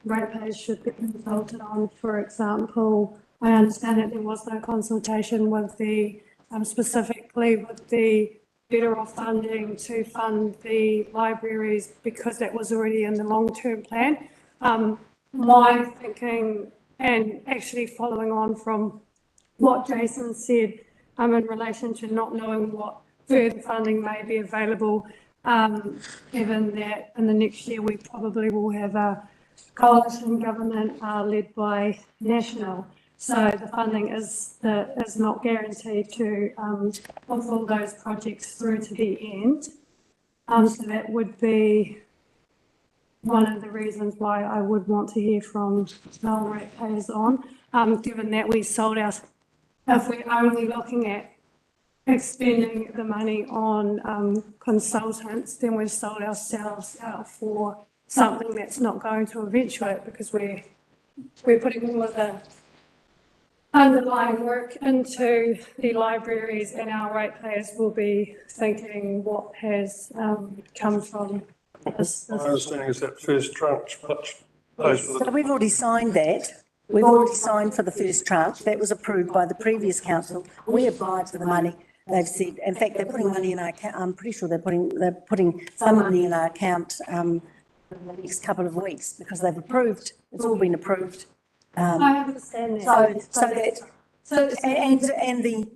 ratepayers should be consulted on. For example, I understand that there was no consultation with the specifically with the better off funding to fund the libraries, because that was already in the long-term plan. My thinking, and actually following on from what Jason said in relation to not knowing what further funding may be available, given that in the next year we probably will have a coalition government led by National. So the funding is not guaranteed to fulfill those projects through to the end. So that would be one of the reasons why I would want to hear from our ratepayers on, given that we sold our, if we're only looking at expending the money on consultants, then we've sold ourselves out for something that's not going to eventuate, because we're putting all of the underlying work into the libraries, and our ratepayers will be thinking what has come from this. My understanding is that first tranche, So we've already signed that. We've already signed for the first tranche. That was approved by the previous council. We applied for the money. They've said, in fact, they're putting money in our account. I'm pretty sure they're putting some money in our account in the next couple of weeks, because they've approved. It's all been approved. I understand that. And the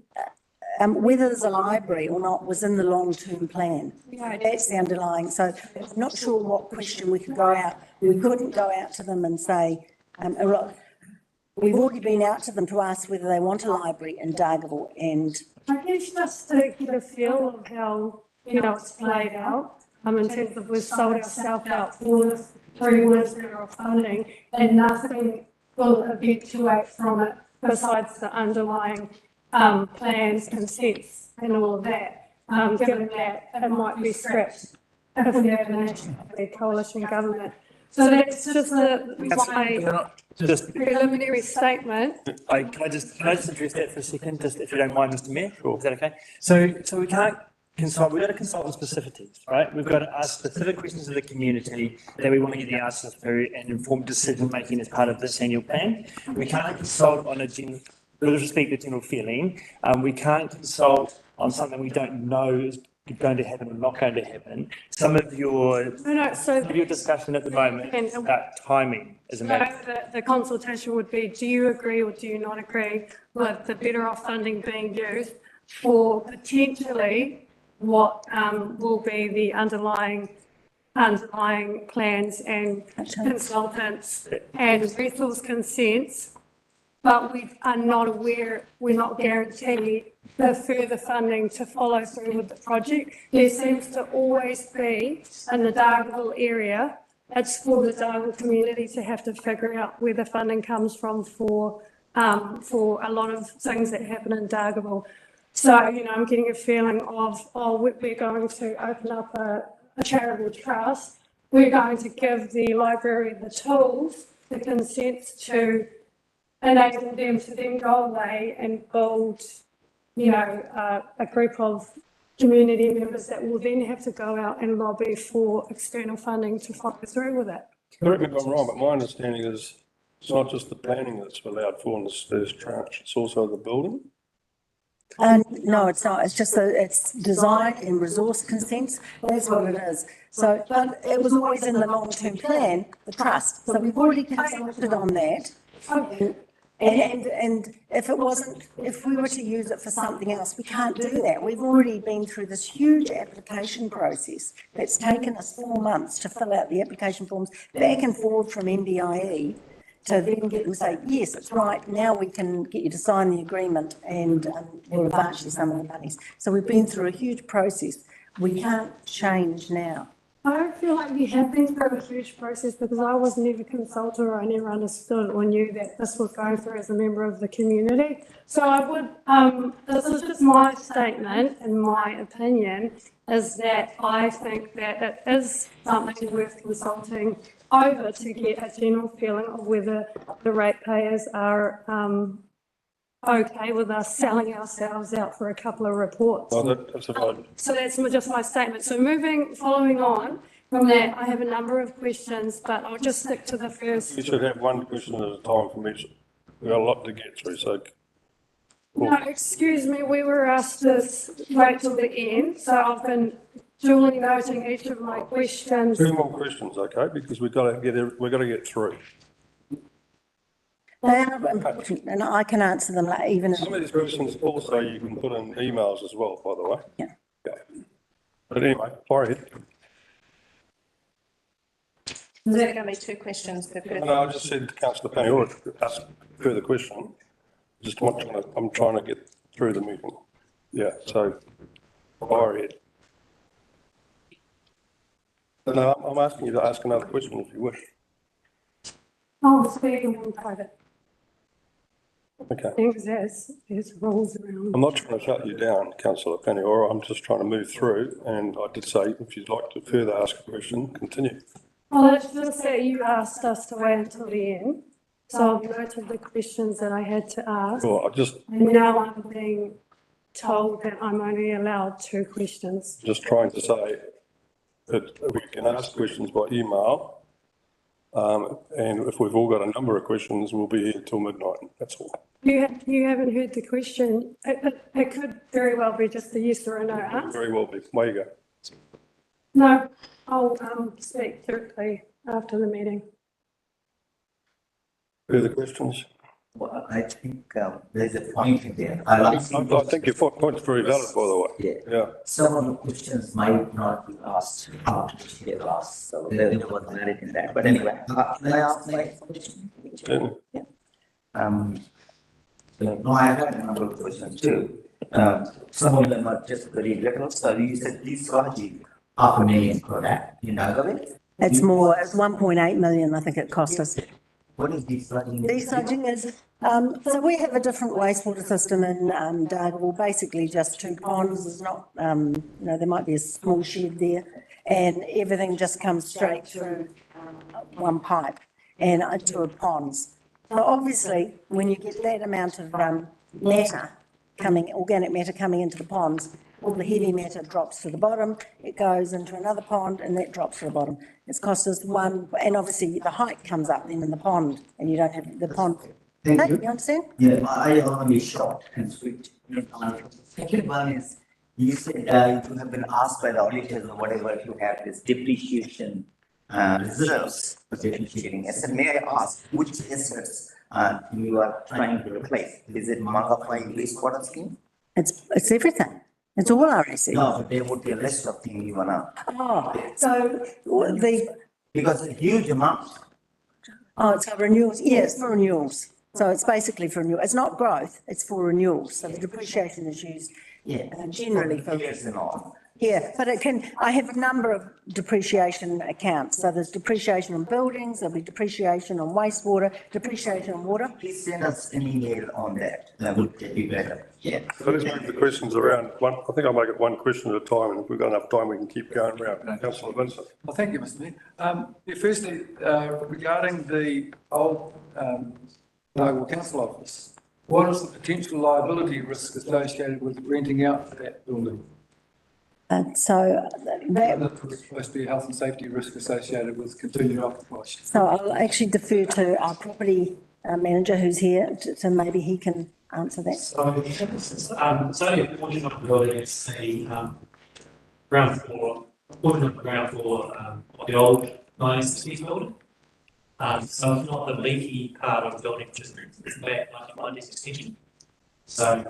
whether there's a library or not was in the long-term plan. That's the underlying. So I'm not sure what question we could go out. We couldn't go out to them and say, we've already been out to them to ask whether they want a library in Dargaville, and I guess just to get a feel of how, it's played out, in terms of we've sold ourselves out for the 3 years of funding, and nothing will eventuate from it besides the underlying plans, consents and all of that, given that it might be scrapped if we have a national coalition government. So that's just my preliminary statement. Can I just address that for a second, just if you don't mind, Mr. Mayor? Sure. Is that okay? So we can't consult, we've got to consult on specificities, right? We've got to ask specific questions of the community that we want to get the answers to, and informed decision making as part of this annual plan. We can't consult on with respect to general feeling. We can't consult on something we don't know is going to happen or not going to happen. Some of your discussion at the moment is about timing as a matter. The consultation would be, do you agree or do you not agree with the better off funding being used for potentially what will be the underlying plans and consultants and resource consents, but we are not aware, we're not guaranteed the further funding to follow through with the project. There seems to always be, in the Dargaville area, it's for the Dargaville community to have to figure out where the funding comes from for a lot of things that happen in Dargaville. So, I'm getting a feeling of, we're going to open up a charitable trust. We're going to give the library the tools, the consents to enable them to then go away and build, a group of community members that will then have to go out and lobby for external funding to follow through with it. Correct me if I'm wrong, but my understanding is it's not just the planning that's allowed for in this first tranche, it's also the building. No, it's not. It's just it's design and resource consents. That's what it is. So, but it was always in the long-term plan, the trust. So we've already consulted on that. And if it wasn't, if we were to use it for something else, we can't do that. We've already been through this huge application process that's taken us 4 months to fill out the application forms back and forward from NDIE to then get them to say, yes, it's right, now we can get you to sign the agreement and we'll advance you some of the monies. So we've been through a huge process. We can't change now. I don't feel like we have been through a huge process because I was never consulted or I never understood or knew that this was going through as a member of the community. So I would, this is just my statement and my opinion, is that I think that it is something worth consulting over to get a general feeling of whether the ratepayers are okay with us selling ourselves out for a couple of reports. Well, that's about. So that's just my statement. So following on from that, I have a number of questions, but I'll just stick to the first. You should have one question at a time from each. We've got a lot to get through, so. No, excuse me, we were asked to wait till the end, so I've been duly noting each of my questions. 2 more questions, okay, because we've got to get through. They are important, and I can answer them even. Some of these questions also you can put in emails as well, by the way. Yeah. But anyway, fire ahead. Is there going to be 2 questions per person? No, I just said to Councillor Paniora to ask a further question. I'm trying to get through the meeting. Yeah, so fire ahead. No, I'm asking you to ask another question if you wish. I'll speak in private. Okay. Things as rules around. I'm not trying to shut you down, Councillor Paniora. I'm just trying to move through, and I did say if you'd like to further ask a question, continue. Well, it's just that you asked us to wait until the end, so I've noted the questions that I had to ask. Well, And now I'm being told that I'm only allowed 2 questions. just trying to say that we can ask questions by email. And if we've all got a number of questions, we'll be here till midnight. That's all. You haven't heard the question. It could very well be just a yes or a no answer. Very well be. Way you go. No, I'll speak directly after the meeting. Further questions? Well, I think there's a point in there. I think your point's very valid, by the way. Yeah. Some of the questions might not be asked after they were asked, so there was merit in that. But anyway, can I ask my question? Yeah. No, I have a number of questions too. Some of them are just very little. So you said discharging $500,000 for that in Nagawe? It's more, it's 1.8 million, I think it cost us. What is desludging? Desludging is, so we have a different wastewater system in Dargaville, basically just 2 ponds. There's not, there might be a small shed there, and everything just comes straight through one pipe and into a ponds. So obviously, when you get that amount of organic matter coming into the ponds, all the heavy matter drops to the bottom, it goes into another pond, and that drops to the bottom. It's cost us and obviously the height comes up then in the pond, and you don't have the pond. Thank you. You understand? Yeah, I want to be short and sweet. Second one is, you said you have been asked by the auditors or whatever to have this depreciation reserves for depreciating assets. May I ask which assets you are trying to replace? Is it Mangawhai wastewater scheme? It's everything. It's all our assets. No, but there would be a list of things you want to. Oh, so because a huge amount. Oh, it's for renewals. Yeah, it's for renewals. So it's basically for renewal. It's not growth, it's for renewals. So the depreciation is used generally for. Years and all. Yeah, but I have a number of depreciation accounts. So there's depreciation on buildings, there'll be depreciation on wastewater, depreciation on water. Please send us an email on that. That would be better. Yeah. So let's move the questions around. I think I'll make it one question at a time, and if we've got enough time, we can keep going around. Councillor Vincent. Well, thank you, Mr. Mayor. Firstly, regarding the old Dargaville Council office, what is the potential liability risk associated with renting out that building? And so that. There's supposed to be a health and safety risk associated with continued occupation. So I'll actually defer to our property manager who's here, to maybe he can answer that. So it's only a portion of the building, it's the ground floor, portion of the ground floor of the old 1960s building. So it's not the leaky part of the building, just it's back 1990s extension. So,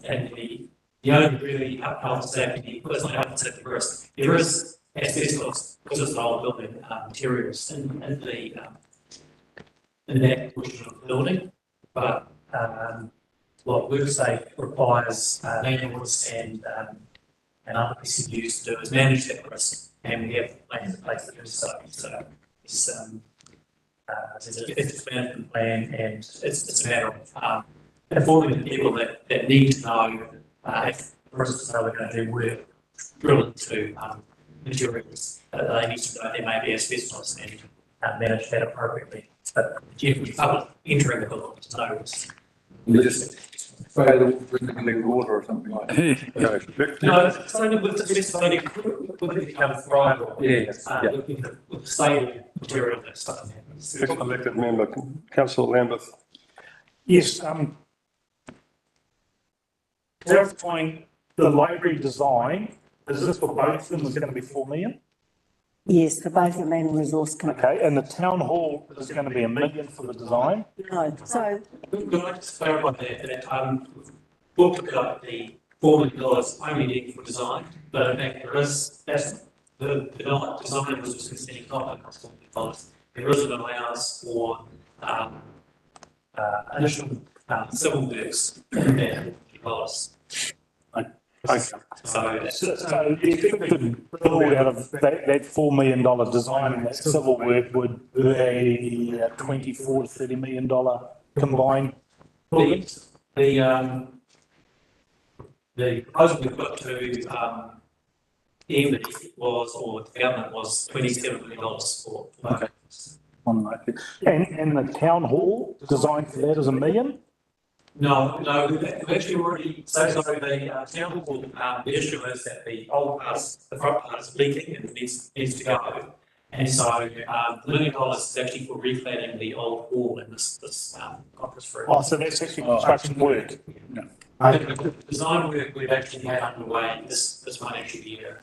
and the only really health and safety, well, it's not health and safety risk, there is asbestos, because it's an old building, materials in that portion of the building. But, what WorkSafe requires, landlords and other PCUs to do is manage that risk, and we have plans in place to do so. So it's, there's a business management plan, and it's a matter of informing the people that need to know if, for instance, how we're going to do work drill into materials that they need to know there may be asbestos and manage that appropriately. But generally, public entering the building to know it's Spray the water or something like that. no, it's only with asbestos only would it become friable. With the stable material that stuff happens. Elected member, councillor Lambeth. Yes, clarifying the library design, is this for both of them, is going to be 4 million? Yes, for both the land and resource committee. Okay, and the town hall is going to be $1 million for the design? No, so. Could I just clarify that talked about the $4 million only needed for design, but in fact there is, that's the design was just considered not cost $4 million. There is an allowance for additional civil works in that $4 million. Okay. So the expected build out of that $4 million design and that civil work would be $24 to $30 million combined. The proposal we put to Emily was, or the government was $27 million for. Okay. And the town hall design for that is $1 million? No, we've actually already, so the town hall, the issue is that the old part, the front part is leaking and needs to go. And so, $1 million is actually for recladding the old wall in this conference room. Oh, so that's actually construction work? No. The design work we've actually had underway this financial year.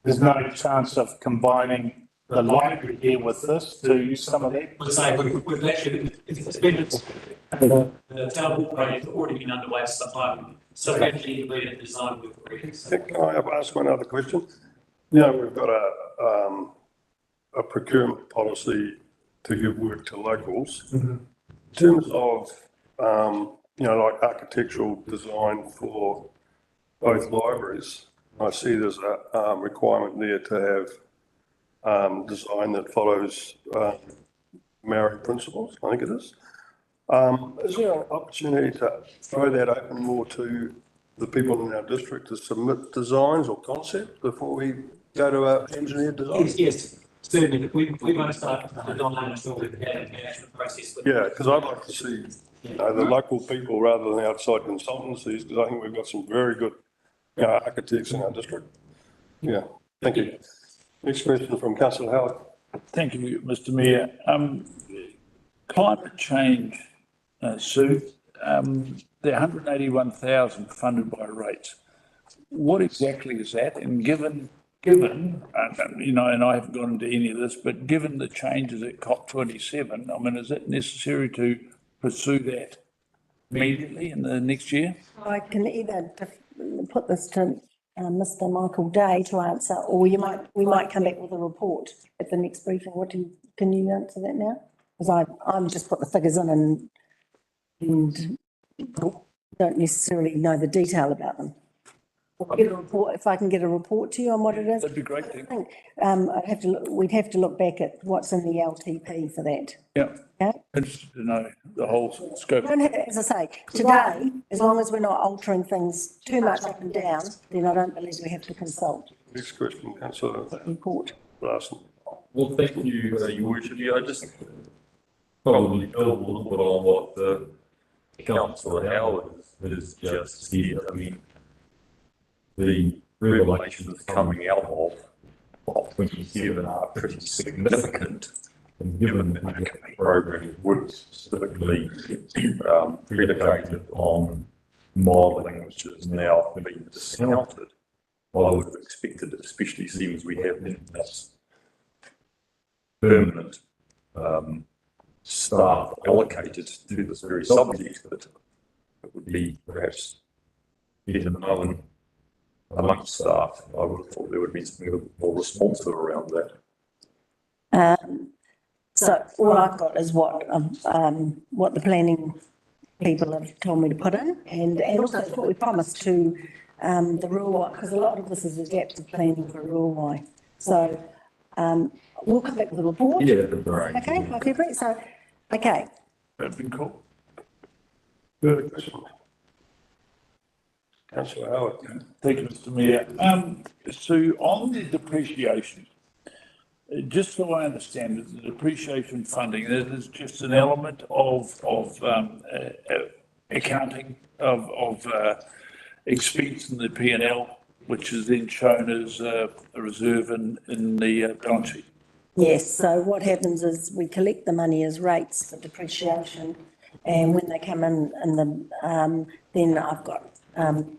There's no chance of combining the library here with this to use some of that? We've actually, the town hall project has already been underway for some time, so we actually completed the design work already. Can I ask one other question? Now, we've got a procurement policy to give work to locals. In terms of, like architectural design for both libraries, I see there's a requirement there to have design that follows Maori principles, I think it is. Is there an opportunity to throw that open more to the people in our district to submit designs or concepts before we go to our engineered design? Yes, certainly. We won't start the design until we've had an engagement process. Yeah, because I'd like to see the local people rather than outside consultancies, because I think we've got some very good architects in our district. Yeah, thank you. Next question from Councillor Howard. Thank you, Mr Mayor. Climate change, Sue, the 181,000 funded by rates. What exactly is that? And given, and I haven't gone into any of this, but given the changes at COP27, I mean, is it necessary to pursue that immediately in the next year? I can either put this to Mr Michael Day to answer, or we might come back with a report at the next briefing. Can you answer that now? Because I'm just put the figures in and don't necessarily know the detail about them. I'll get a report, if I can get a report to you on what it is. That'd be great. I think we'd have to look back at what's in the LTP for that. Yeah. Okay? Interested to know the whole scope. As I say, today, as long as we're not altering things too much up and down, then I don't believe we have to consult. Next question, Councillor Report. Larson. Well, thank you, Your Worship. I just probably build a little bit on what the Councillor Howard has just said. I mean, the revelations coming out of COP27 are pretty significant, and given that the program was specifically predicated on modelling, which is now being discounted, I would have expected, especially seeing as we have this permanent staff allocated to this very subject, that it would be perhaps better known amongst staff. I would have thought there would be something a little more responsive around that. So all I've got is what the planning people have told me to put in, and also it's what we promised to the rural, because a lot of this is adaptive planning for rural. So we'll come back with a report. Yeah, that'd be great. Okay, by February. So, okay. That'd be cool. Further questions? Councillor Howard. Thank you, Mr Mayor. So on the depreciation, just so I understand it, the depreciation funding, that is just an element of accounting of expense in the P&L, which is then shown as a reserve in the balance sheet. Yes, so what happens is we collect the money as rates for depreciation, and when they come in then I've got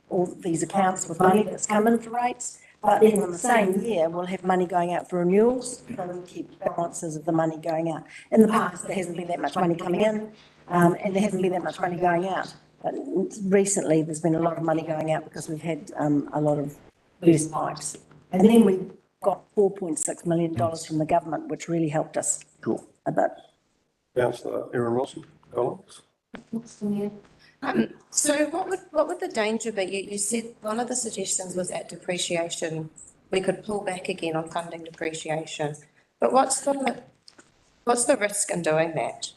all these accounts with money that's come in for rates, but then in the same year, we'll have money going out for renewals, so we keep balances of the money going out. In the past, there hasn't been that much money coming in, and there hasn't been that much money going out. But recently, there's been a lot of money going out because we've had a lot of burst pipes. And then we got $4.6 million from the government, which really helped us. Cool. A bit. Councillor Erin Wilson, Collins. So what would the danger be? You said one of the suggestions was that depreciation, we could pull back again on funding depreciation. But what's the risk in doing that?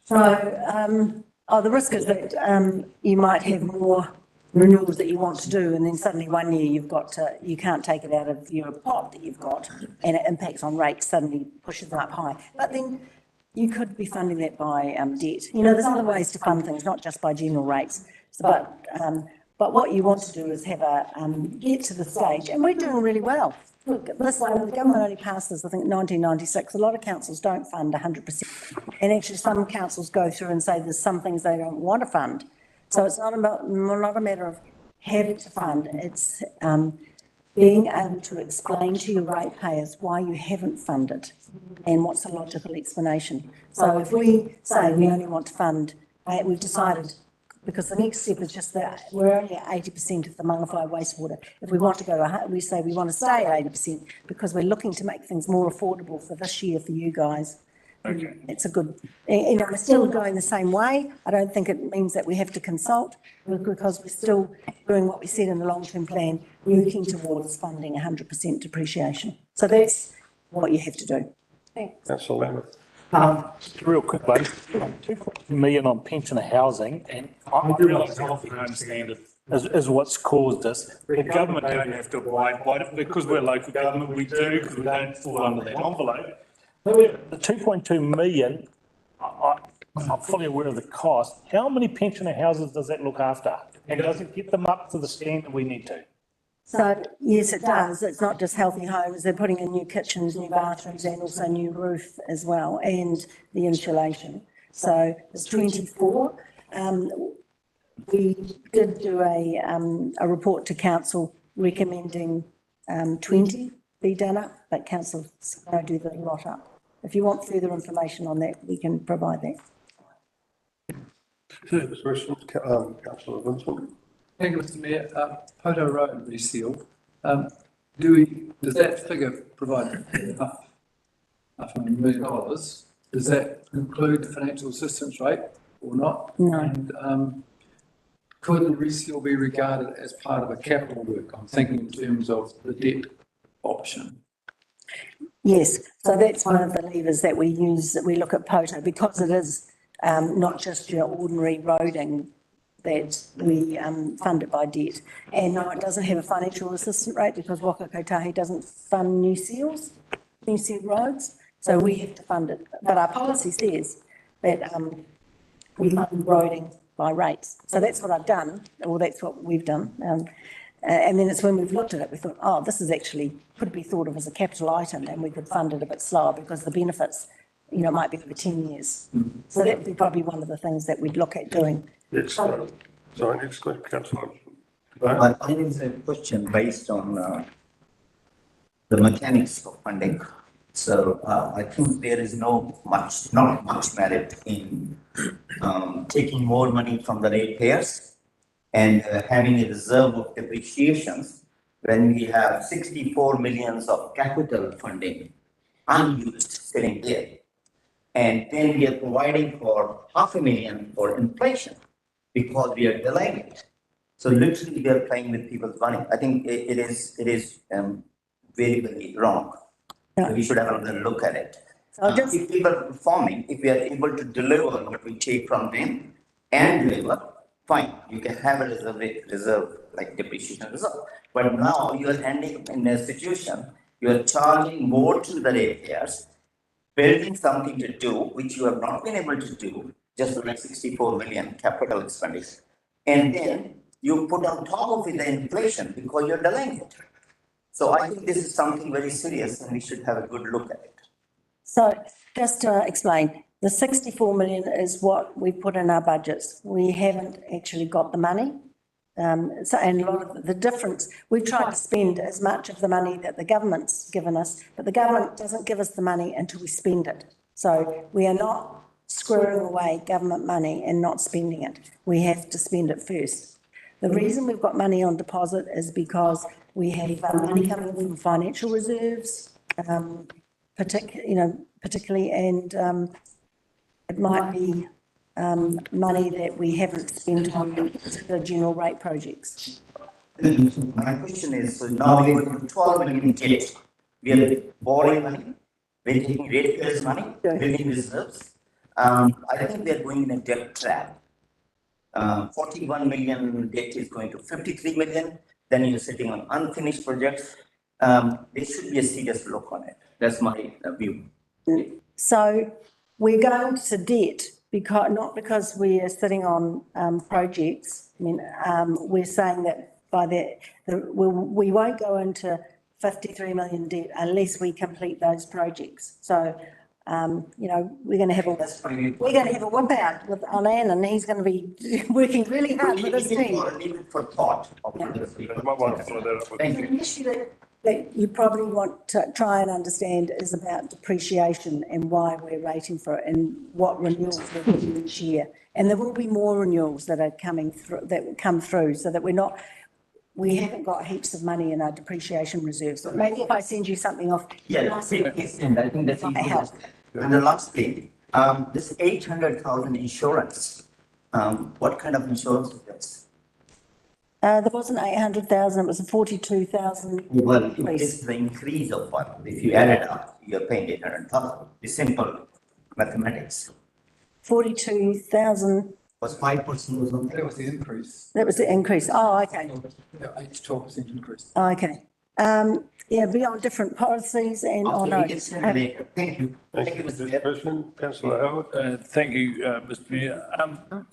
So, the risk is that you might have more renewals that you want to do, and then suddenly one year you can't take it out of your pot that you've got, and it impacts on rates, suddenly pushes them up high. But then you could be funding that by debt. You know, there's other ways to fund things, not just by general rates. So, but what you want to do is have get to the stage, and we're doing really well. Look, this one, the government only passed this, I think, 1996. A lot of councils don't fund 100%. And actually some councils go through and say there's some things they don't want to fund. So it's not a matter of having to fund, it's being able to explain to your ratepayers why you haven't funded and what's the logical explanation. So if we say we only want to fund, we've decided, because the next step is just that we're only at 80% of the Mangawhai wastewater. If we want to go, we say we want to stay at 80% because we're looking to make things more affordable for this year for you guys. Okay. It's a good, we're still going the same way. I don't think it means that we have to consult because we're still doing what we said in the long-term plan, working towards funding 100% depreciation. So that's what you have to do. Thanks. Councillor Lambert. Just real quickly, 2.2 million on pensioner housing, and I realise, I understand it, is what's caused this. The government don't have to abide by it, because we're local government, we do, because we don't fall under that envelope. The 2.2 million, I'm fully aware of the cost. How many pensioner houses does that look after? And does it get them up to the standard we need to? So, yes, it does. It's not just healthy homes. They're putting in new kitchens, new bathrooms, and also new roof as well, and the insulation. So it's 24. We did do a report to council recommending 20 be done up, but council's going to do the lot up. If you want further information on that, we can provide that. Further questions, Councillor Vincent? Thank you, Mr Mayor. Poto Road reseal, does that figure provide enough $1 million? Does that include the financial assistance rate or not? No. And could the reseal be regarded as part of a capital work? I'm thinking in terms of the debt option. Yes, so that's one of the levers that we use, that we look at Poto, because it is not just your ordinary roading that we fund it by debt. And no, it doesn't have a financial assistance rate because Waka Kotahi doesn't fund new seal roads, so we have to fund it. But our policy says that we fund roading by rates. So that's what I've done, or that's what we've done. And then it's when we've looked at it, we thought, oh, this is actually, could be thought of as a capital item, and we could fund it a bit slower because the benefits, might be over 10 years. So that would be probably one of the things that we'd look at doing. Yes, sorry, next question, Councillor. I have a question based on the mechanics of funding. So I think there is not much merit in taking more money from the ratepayers and having a reserve of depreciations when we have 64 millions of capital funding unused sitting there. And then we are providing for 500,000 for inflation because we are delaying it. So literally we are playing with people's money. I think it is very, very wrong. We should have another look at it. If people are performing, if we are able to deliver what we take from them and deliver, fine, you can have a reserve like depreciation reserve. But now you are ending in a situation, you are charging more to the ratepayers, building something to do which you have not been able to do, just like 64 million capital expenditure. And then you put on top of it the inflation because you're delaying it. So I think this is something very serious and we should have a good look at it. So just to explain, the 64 million is what we put in our budgets. We haven't actually got the money. And a lot of the difference, we've tried to spend as much of the money that the government's given us, but the government doesn't give us the money until we spend it. So we are not squirrering away government money and not spending it. We have to spend it first. The reason we've got money on deposit is because we have money coming from financial reserves, particularly, and it might be money that we haven't spent on the general rate projects. My question is, so now we're going to 12 million debt. We are borrowing money, we're taking ratepayers' money, building reserves. I think we are going in a debt trap. 41 million debt is going to 53 million. Then you're sitting on unfinished projects. There should be a serious look on it. That's my view. So we're going to debt not because we are sitting on projects. I mean, we're saying that by we won't go into 53 million debt unless we complete those projects. So we're going to have a whip out on Anne, and he's going to be working really hard with his team. Leave it for thought. Thank you. That you probably want to try and understand is about depreciation and why we're waiting for it and what renewals we're doing each year. And there will be more renewals that are coming through, that will come through, so that we haven't got heaps of money in our depreciation reserves. So maybe if I send you something off. Yeah, I think that's easy. And the last thing, this 800,000 insurance, what kind of insurance is this? There wasn't 800,000, it was a 42,000. Well, it's the increase of one. If you add it up, you're paying 800,000. It's simple mathematics. 42,000. Was 5% or something? That was the increase. That was the increase. Oh, okay. 8 to 12% increase. Oh, okay. Beyond different policies and Thank you. Thank you, Mr. President. Councillor Howard. Thank you, Mr. Mayor.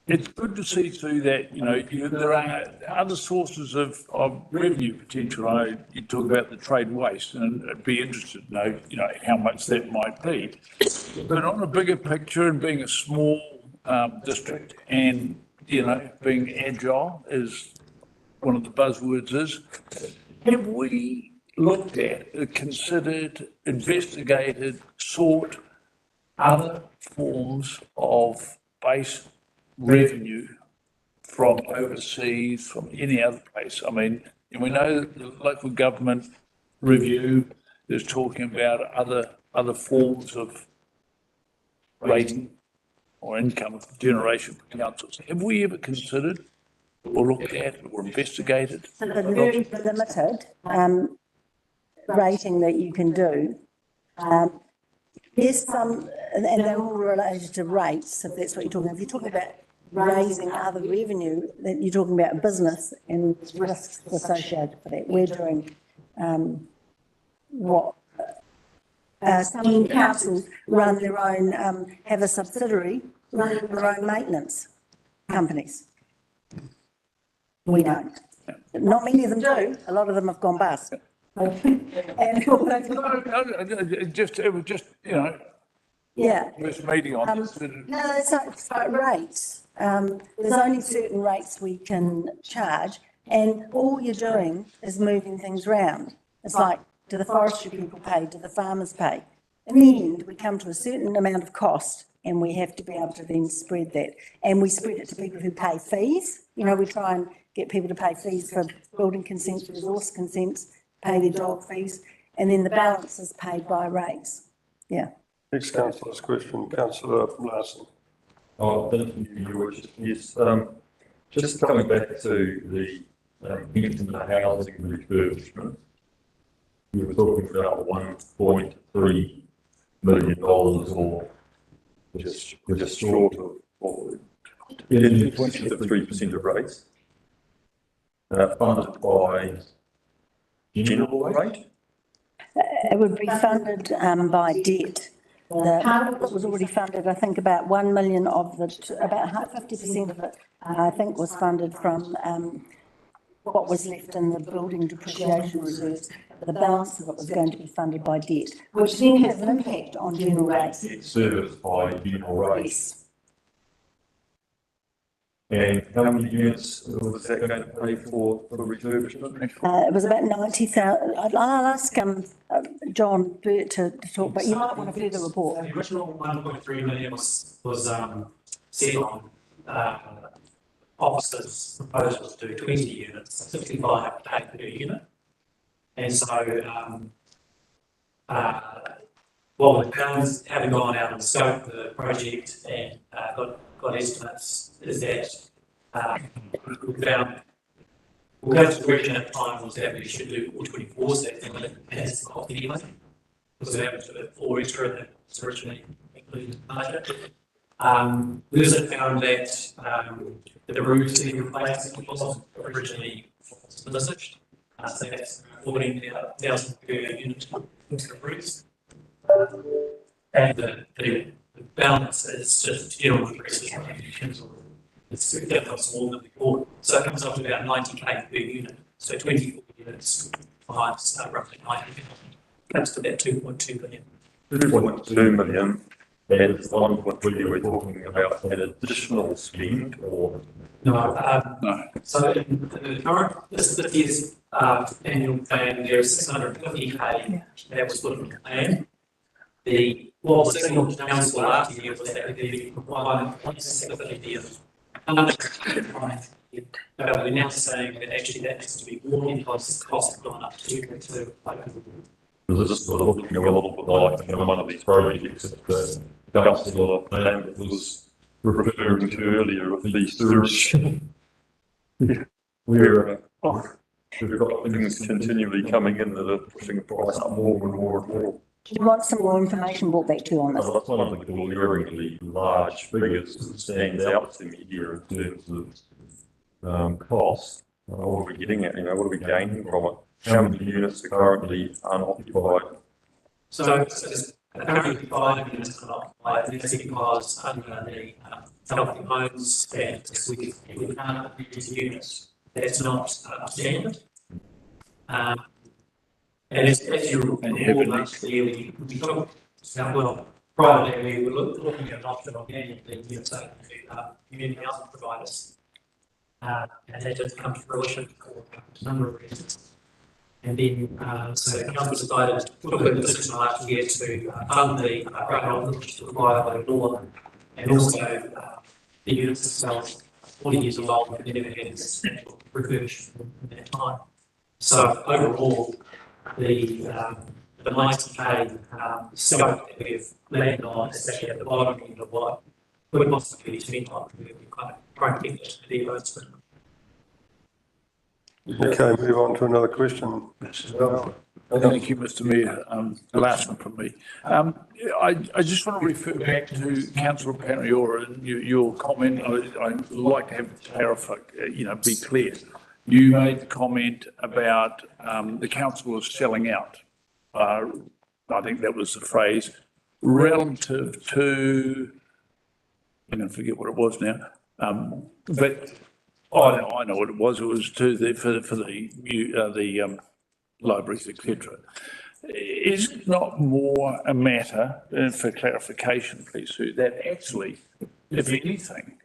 It's good to see too that, there are other sources of revenue potential. I know you talk about the trade waste, and I'd be interested to know, how much that might be. But on a bigger picture, and being a small district and, being agile, as one of the buzzwords is, have we looked at, considered, investigated, sought other forms of base revenue from overseas, from any other place? I mean, and we know that the local government review is talking about other forms of rating or income generation for councils. Have we ever considered or looked at or investigated? So the very limited rating that you can do, there's some, and they're all related to rates, if that's what you're talking about. If you're talking about raising other revenue, that you're talking about business and risks associated with that. We're doing some councils run their own, have a subsidiary, run their own maintenance companies. We don't. Not many of them do. A lot of them have gone bust. It was just, Yeah. this meeting on this. No, it's like rates. There's only certain rates we can charge, and all you're doing is moving things around. It's like Do the forestry people pay? Do the farmers pay? In the end, we come to a certain amount of cost and we have to be able to then spread that. And we spread it to people who pay fees. You know, we try and get people to pay fees for building consents, resource consents, pay their dog fees, and then the balance is paid by rates. Yeah. Next councillor's question, councillor Larson. Oh, thank you, George. Yes, just coming back to the mention of housing refurbishment. We were talking about $1.3 million or just short of 23% of rates. Funded by general rate? It would be funded by debt. The part of it was already funded, I think about 1 million of the, about 50% of it, I think was funded from what was left in the building depreciation reserves. The balance of it was going to be funded by debt, which then has an impact on general rates. It's serviced by general rates. Yes. And how many units was that going to pay for refurbishment? It was about 90,000. I'll ask John Burt to talk, but you might want a further report. The original 1.3 million was set on officers' proposals to do 20 units, 65 paid per unit. And so, what we've found, having gone out and scoped the project and got estimates, is that we found, we'll go to the direction at the time was that we should do all 24, so that's the has the cost anyway. Because we haven't done 4 extra that was originally included in the budget. We also found that the roofs being replaced was originally envisaged. So that's 14,000 per unit for the roofs. And the balance is just general increases in conditions. It's definitely smaller than before. So it comes up to about 90k per unit. So 24 units times roughly 90,000 comes to about 2.2 million. 2.2 million. And 1.3 we're talking about an additional spend or? No. So in the current, this year's annual plan, there's 650k that was put in the plan. What was signalled to council last year was that the requirement was 650 of but we're now saying that actually that needs to be more because the cost has gone up to 2.2. This is sort of looking a little bit like one of these projects that the councillor Lambert was referring to earlier with the sewage. Where we've got things continually coming in that are pushing the price up more and more and more. Do you want some more information brought back to you on this? Well, that's one of the glaringly large figures that stands out to me here in terms of cost. What are we getting at? What are we gaining from it? How many units are currently unoccupied? So currently 5 units are unoccupied, and that's because under the Healthy Homes standards, we can't use units. That's not standard. And as you recall, last year we took, privately we were looking at an option of getting the units open to community housing providers. And that didn't come to fruition for a number of reasons. And then, so the council decided, took a decision last year to fund the grant which is required by law, and also the units themselves, 40 years old, and never had a substantial refurbishment in that time. So overall, the 90k scope that we've landed on is actually at the bottom end of what would possibly be spent on. We're kind of trying to get this to the roads. Okay, move on to another question. Thank you, Mr Mayor. The last one from me. I just want to refer back to Councillor Panayoura and your comment. I'd like to have clarified, be clear. You made the comment about the council was selling out. I think that was the phrase, relative to, I'm going to forget what it was now, but I know what it was. It was to for the libraries, etc. Is it not more a matter, for clarification, please, Sue, that actually, if anything,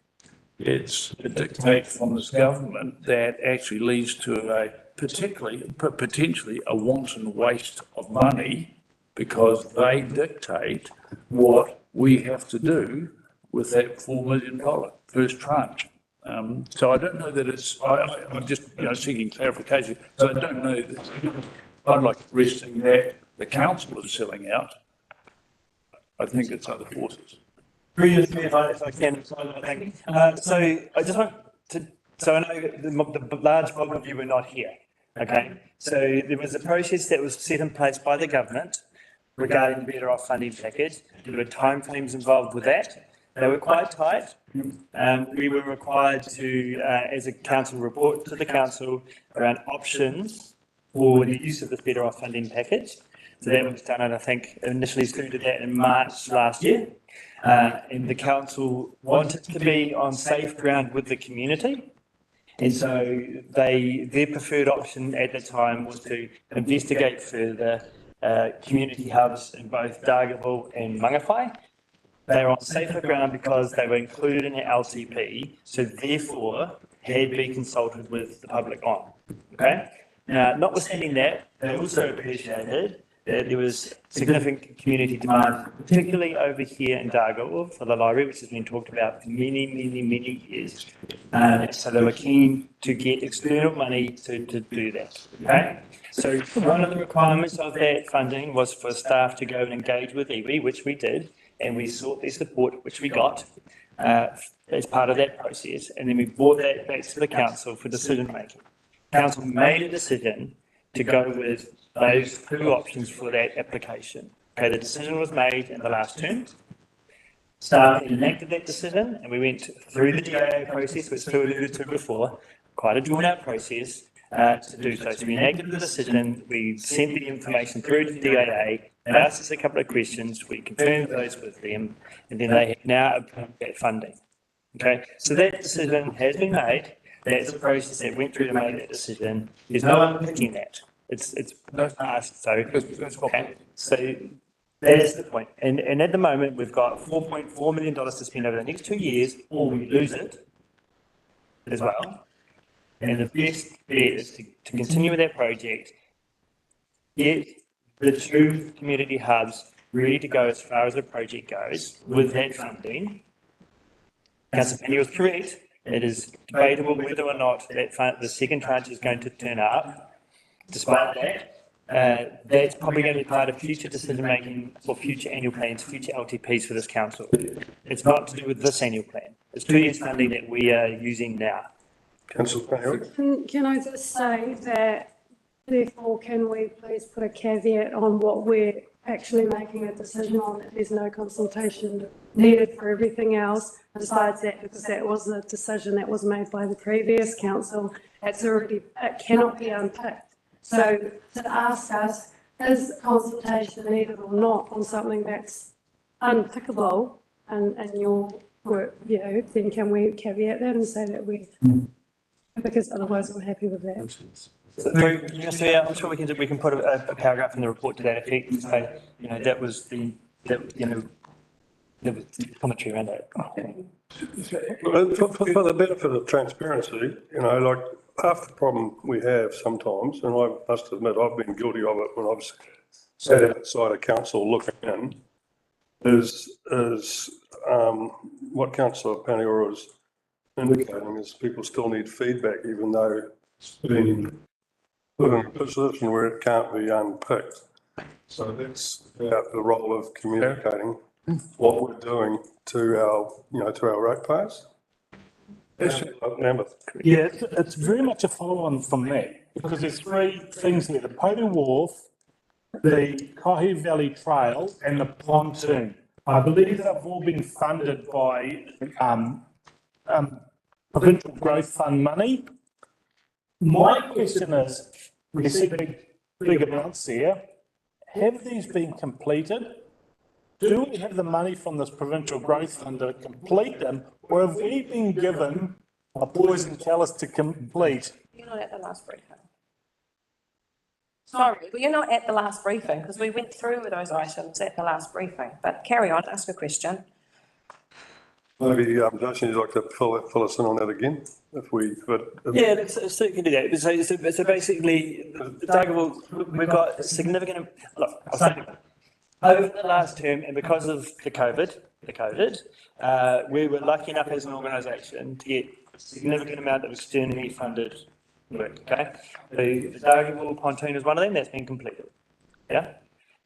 it's a dictate from this government that actually leads to a potentially a wanton waste of money because they dictate what we have to do with that $4 million first tranche. So I don't know that I'm just, seeking clarification. So I don't know that, I'd like resting that the council is selling out. I think it's other forces. If I can, I think. So I just want to, so I know the large bulk of you were not here, okay? So there was a process that was set in place by the government regarding the Better Off funding package. There were timeframes involved with that. They were quite tight. We were required to, as a council, report to the council around options for the use of this Better Off funding package. So that was done, and I think initially started that in March last year. And the council wanted to be on safe ground with the community. And so their preferred option at the time was to investigate further community hubs in both Dargaville and Mangawhai. They were on safer ground because they were included in the LTP, so therefore had been consulted with the public on. Okay? Now, notwithstanding that, they also appreciated that there was significant community demand, particularly over here in Dargaville for the library, which has been talked about for many, many, many years. So they were keen to get external money to do that. Okay? So one of the requirements of that funding was for staff to go and engage with iwi, which we did, and we sought their support, which we got as part of that process. And then we brought that back to the council for decision making. Council made a decision to go with those two options for that application. Okay, the decision was made in the last term. Staff enacted that decision, and we went through the DIA process, which Sue alluded to before, quite a drawn-out process to do so. So we enacted the decision, we sent the information through to DIA, they asked us a couple of questions, we confirmed those with them, and then they have now approved that funding. Okay, so that decision has been made. That's the process that went through to make that decision. There's no unpicking that. It's passed. So, okay. So that is the point. And at the moment, we've got $4.4 million to spend over the next 2 years, or we lose it as well. And the best bet is to continue with that project, get the two community hubs ready to go as far as the project goes with that funding. Councillor Penny was correct. It is debatable whether or not the second tranche is going to turn up. Despite that, that's probably going to be part of future decision-making for future annual plans, future LTPs for this council. It's not to do with this annual plan. It's 2 years funding that we are using now. Councillor Can I just say that, therefore, can we please put a caveat on what we're actually making a decision on, that there's no consultation needed for everything else besides that, because that was a decision that was made by the previous council. It cannot be unpicked. So to ask us, is consultation needed or not on something that's unpickable and your work view, then can we caveat that and say that because otherwise we're happy with that. So yeah, I'm sure we can put a paragraph in the report to that effect. So, that was the commentary around that. Well, for the benefit of transparency, like half the problem we have sometimes, and I must admit I've been guilty of it when I've sat outside a council looking in, is what Councillor Paniora is indicating is people still need feedback, even though it's been put in a position where it can't be unpicked. So that's about the role of communicating what we're doing to our ratepayers. Yeah, it's very much a follow-on from that, because there's three things there: the Podu Wharf, the Kohi Valley Trail, and the pontoon. I believe they've all been funded by Provincial Growth Fund money. My question is, we see big amounts there. Have these been completed? Do we have the money from this Provincial Growth Fund to complete them, or have we been given a poison chalice to complete? You're not at the last briefing. Sorry, well, you're not at the last briefing, because we went through those items at the last briefing, but carry on, ask a question. Maybe, Jason, you'd like to fill us in on that again, if we, but. Yeah, let's certainly do that. So basically, we've got a significant, look, I'll say, over the last term, and because of the COVID, we were lucky enough as an organisation to get a significant amount of externally funded work, okay? The Darugaville pontoon is one of them, that's been completed, yeah?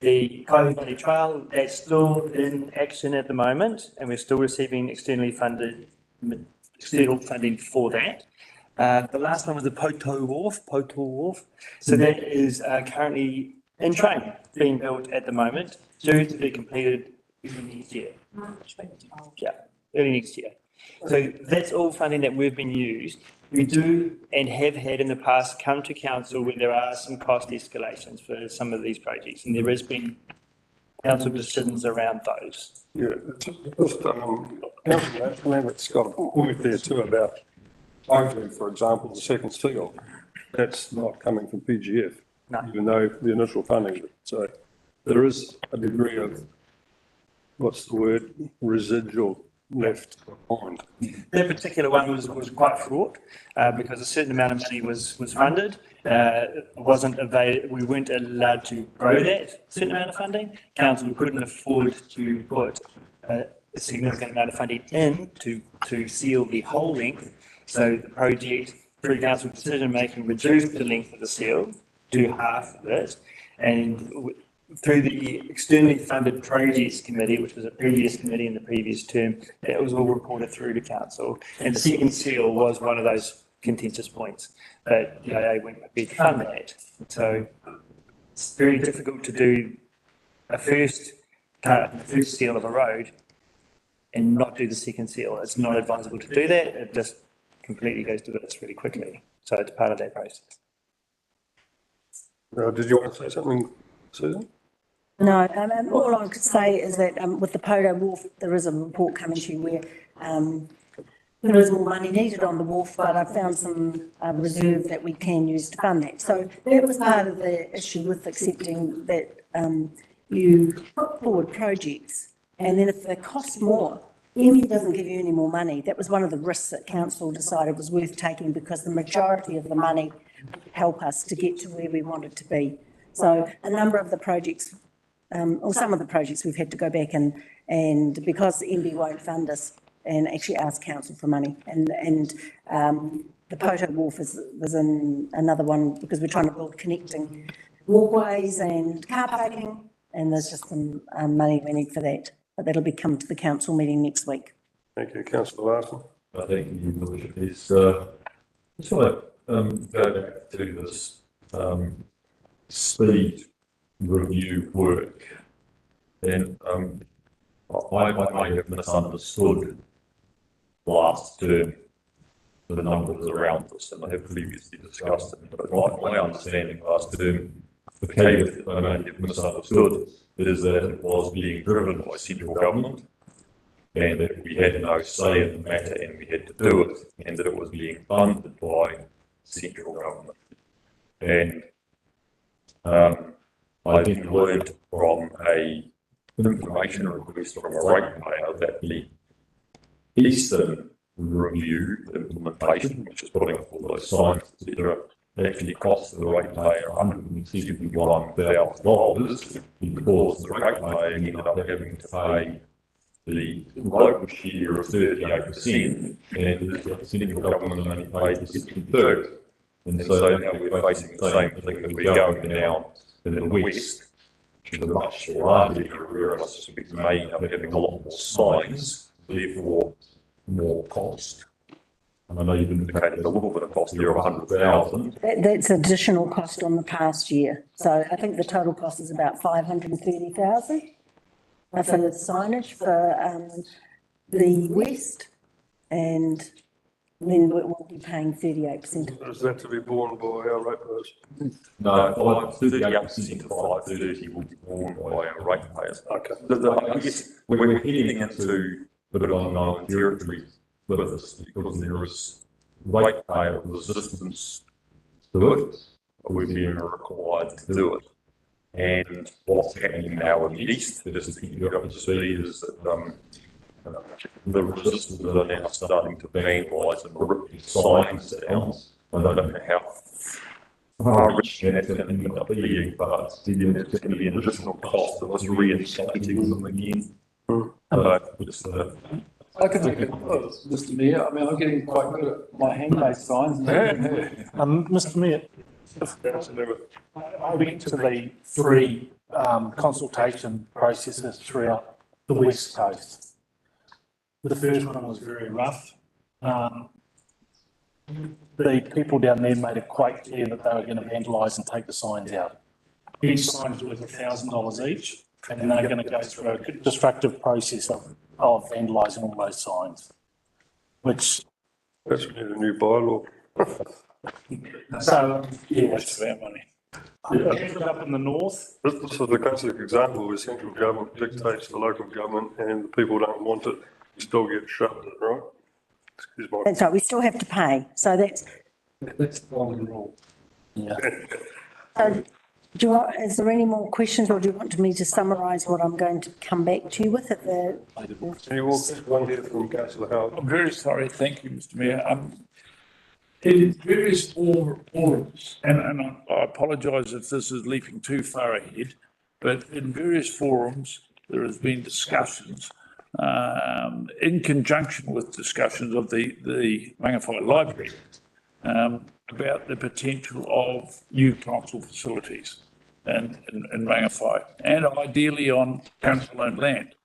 The Kaiwi Valley Trail, that's still in action at the moment, and we're still receiving external funding for that. The last one was the Poto Wharf. So that is currently in train, being built at the moment, due to be completed early next year. Yeah, early next year. So that's all funding that we've been used. We do and have had in the past come to council where there are some cost escalations for some of these projects, and there has been council decisions around those. Yeah, just, Councillor Lambert's got a point there too about, for example, the second seal. That's not coming from PGF, even though the initial funding. So there is a degree of, what's the word, residual left behind. That particular one was quite fraught because a certain amount of money was funded. Wasn't available. We weren't allowed to grow that certain amount of funding. Council couldn't afford to put a significant amount of funding in to seal the whole length. So the project, through council decision making, reduced the length of the seal to half of it, and through the externally funded projects committee, which was a previous committee in the previous term, that was all reported through to council. And the second seal was one of those contentious points, but the IA weren't prepared to fund that. So it's very difficult to do a first seal of a road and not do the second seal. It's not advisable to do that. It just completely goes to bits really quickly. So it's part of that process. Did you want to say something, Susan? No, all I could say is that with the Poto Wharf, there is a report coming to you where there is more money needed on the wharf, but I found some reserve that we can use to fund that. So that was part of the issue with accepting that you put forward projects, and then if they cost more, ME doesn't give you any more money. That was one of the risks that council decided was worth taking, because the majority of the money would help us to get to where we wanted to be. So a number of the projects, or some of the projects, we've had to go back and because MB won't fund us, and actually ask council for money. And the Poto Wharf was in another one, because we're trying to build connecting walkways and car parking, and there's just some money we need for that. But that'll be come to the council meeting next week. Thank you, Councillor Larson. Thank you, Your Worship. Just want to go back to this speed review work. And I may have misunderstood last term the numbers around this, and I have previously discussed it. But my understanding last term, the caveat I may have misunderstood, is that it was being driven by central government, and that we had no say in the matter and we had to do it, and that it was being funded by central government. And I then learned from an information request from a ratepayer that the Eastern Review implementation, which is putting up all those signs, etc., actually cost the ratepayer $161,000, because the ratepayer ended up having to pay the local share of 38%, and the central government only paid the 63rd. And so now we're facing the same thing, that we're going down in the west, which is a much larger area, and I suspect may end up having a lot more signs, therefore more cost. And I know you've indicated a little bit of cost there of 100,000. That's additional cost on the past year. So I think the total cost is about 530,000 for the signage for the west, and then we'll be paying 38%. Is that to be borne by our ratepayers? No, 38% of 530 will be borne by our ratepayers. Okay. I guess we're heading into a bit of unknown territory with this, because there is ratepayer resistance to it, but we're being required to do it. And what's happening now in the east, just to keep you up to speed, is that the resistors are now starting to vandalise and rip these signs down. I don't know how risky that's going to end up being, but there's going to be an additional cost of us reinstating them again. I can make it, Mr. Mayor. I mean, I'm getting quite good at my handmade signs. Mr. Mayor, I went to the three consultation processes throughout the West Coast. The first one was very rough. The people down there made it quite clear that they were going to vandalise and take the signs out. Each sign is worth $1,000 each, and they're going to go through a destructive process of vandalising all those signs, which... That's need a new bylaw. So, yeah, that's about money. Up in the north. This is the classic example where central government dictates to local government and the people don't want it, you still get shoved it, right? Excuse my... That's right, we still have to pay, so that's... That's the golden rule. Yeah. So, is there any more questions, or do you want me to summarise what I'm going to come back to you with at the... Can you walk one here from Councillor Howard? I'm very sorry, thank you, Mr. Mayor. In various forums, and I apologise if this is leaping too far ahead, but in various forums, there has been discussions in conjunction with discussions of the Mangawhai Library about the potential of new council facilities in Mangawhai, and ideally on council-owned land,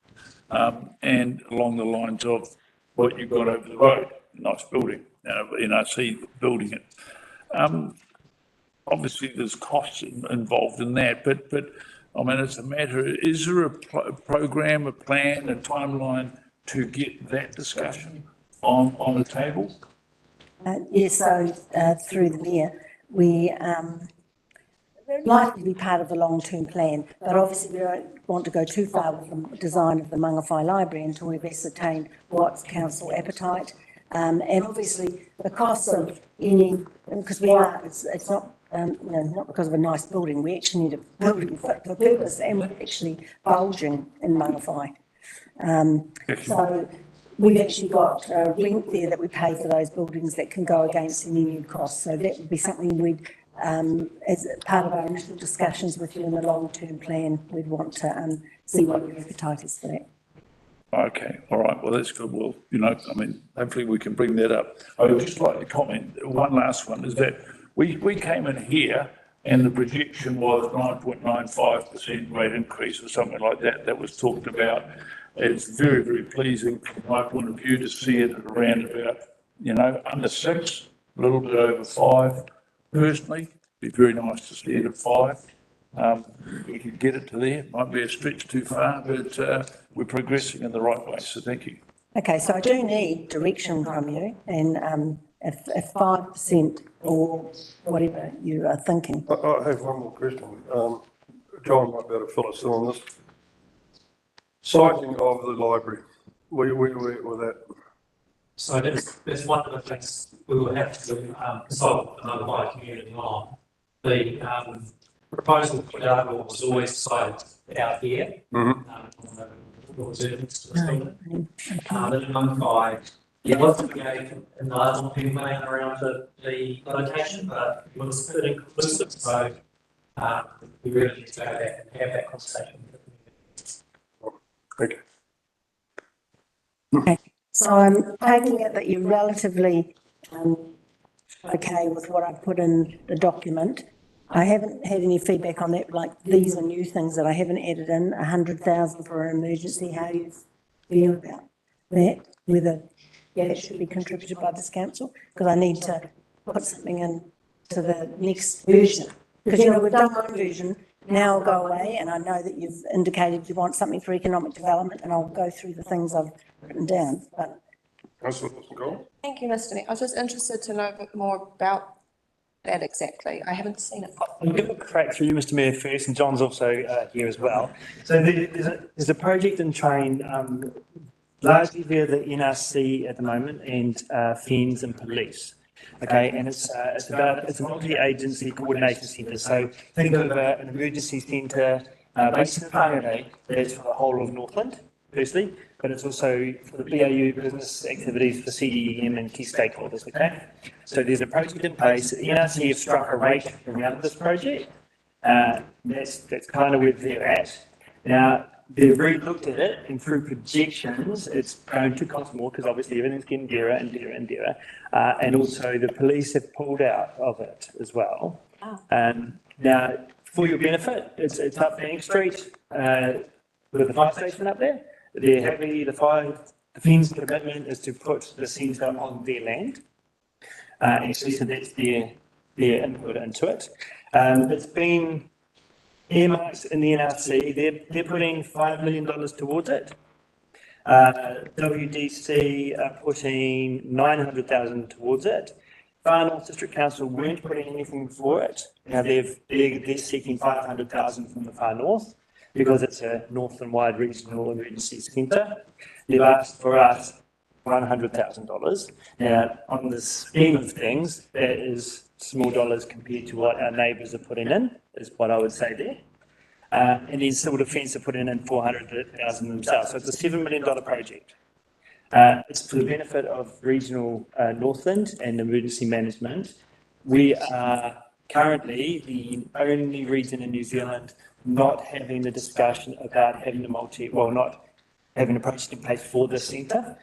and along the lines of what you've got over the road, nice building. NRC building it. Obviously, there's costs involved in that, but I mean, it's a matter, is there a program, a plan, a timeline to get that discussion on the table? Yes, so through the Mayor, we like to be part of the long-term plan, but obviously we don't want to go too far with the design of the Mangawhai Library until we've ascertained what's council appetite. And obviously the costs of any, because it's not, not because of a nice building, we actually need a building fit for purpose, and we're actually bulging in Mangawhai. So we've actually got a rent there that we pay for those buildings that can go against any new costs. So that would be something we'd, as part of our initial discussions with you in the long-term plan, we'd want to see what your appetite is for that. Okay, all right, well, that's good. Well, I mean, hopefully we can bring that up. I would just like to comment, one last one, is that we came in here and the projection was 9.95% rate increase or something like that, that was talked about. It's very, very pleasing from my point of view to see it at around about, under 6, a little bit over 5. Personally, it'd be very nice to see it at 5. We could get it to there, might be a stretch too far, but we're progressing in the right way, so thank you. Okay, so I do need direction from you, and if 5% or whatever you are thinking. I have one more question. John might be able to fill us in on this. Siting of the library, where with that? So that's one of the things we will have to consult with another Mangawhai community on. The proposal put out was always decided out here. The Mangawhai, it wasn't created in the large plan around the location, but it was pretty inclusive, so we really need to go back and have that conversation with the community. Okay, so I'm taking it that you're relatively okay with what I've put in the document. I haven't had any feedback on that, like these are new things that I haven't added in, 100,000 for an emergency. How do you feel about that? Whether that should be contributed by this council? Because I need to put something in to the next version. Because, we've done one version, now I'll go away, and I know that you've indicated you want something for economic development, and I'll go through the things I've written down, but. Thank you, Mr. Mayor. I was just interested to know a bit more about that exactly. I haven't seen it. I'll give a crack through you, Mr. Mayor, first, and John's also here as well. So there's a project in train, largely via the NRC at the moment, and FENS and police. Okay, and it's a multi-agency coordination centre. So think of an emergency centre based in Whangarei that's for the whole of Northland, firstly. but it's also for the BAU business activities for CDEM and key stakeholders, okay? So there's a project in place, the NRC have struck a rate around this project. That's kind of where they're at. Now, they've re-looked at it, and through projections, it's going to cost more because obviously everything's getting dearer and dearer and dearer. And also the police have pulled out of it as well. Now, for your benefit, it's up Bank Street with the fire station up there. They're happy, the Defence commitment is to put the centre on their land. Actually, so that's their input into it. It's been earmarked in the NRC, they're putting $5 million towards it. WDC are putting 900,000 towards it. Far North District Council weren't putting anything for it. Now they're seeking 500,000 from the Far North because it's a northern-wide regional emergency centre. They've asked for us $100,000. Now, on the scheme of things, that is small dollars compared to what our neighbours are putting in, is what I would say there. And then Civil Defence are putting in 400,000 themselves. So it's a $7 million project. It's for the benefit of regional Northland and emergency management. We are currently the only region in New Zealand not having the discussion about having not having a project in place for this centre.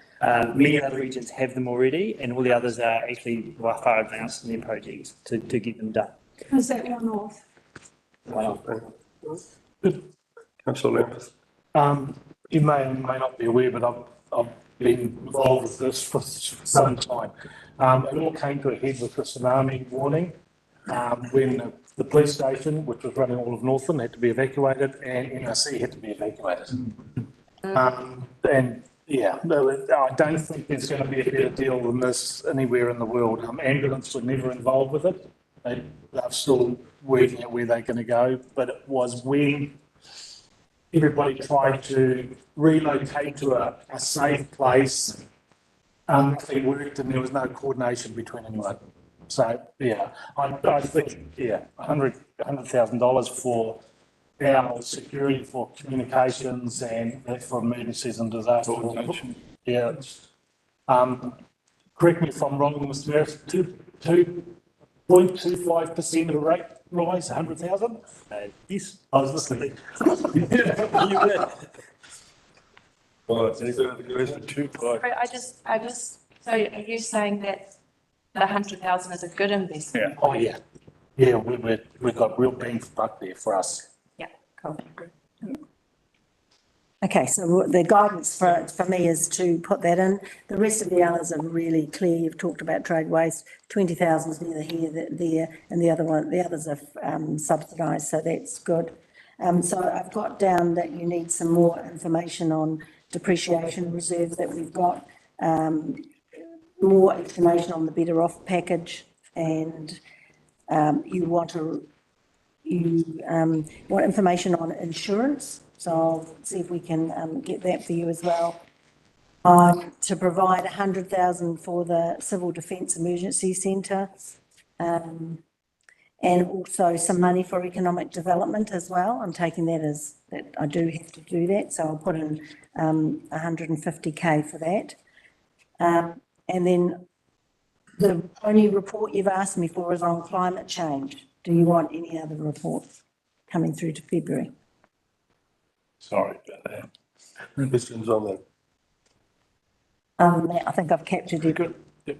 Many other regions have them already, and all the others are actually far advanced in their projects to get them done. Is that One North? Councillor Lambeth. You may or may not be aware, but I've been involved with this for some time. It all came to a head with the tsunami warning when the police station, which was running all of Northland, had to be evacuated, and NRC had to be evacuated. And yeah, I don't think there's going to be a better deal than this anywhere in the world. Ambulance were never involved with it. They're still working out where they're going to go, but it was when everybody tried to relocate to a safe place, nothing worked and there was no coordination between anyone. So, yeah, I think, yeah, $100,000 for our security for communications and for emergencies and disasters. Yeah. Correct me if I'm wrong, Mr. Mayor, 2.25% of the rate rise, 100,000? Yes, I was listening. You were. Well, any further question? So are you saying that the 100,000 is a good investment? Yeah. Oh, yeah. Yeah, we've got real bang for buck there for us. Yeah, cool. Okay, so the guidance for me is to put that in. The rest of the others are really clear. You've talked about trade waste, 20,000 is neither here, there, and the others are subsidised, so that's good. So I've got down that you need some more information on depreciation reserves that we've got, more information on the Better Off package, and you want information on insurance. So I'll see if we can get that for you as well. To provide 100,000 for the Civil Defence Emergency Centre, and also some money for economic development as well. I'm taking that as that I do have to do that, so I'll put in 150K for that. And then the only report you've asked me for is on climate change. Do you want any other reports coming through to February? Sorry about that. Questions on that? I think I've captured it. Good. Yep.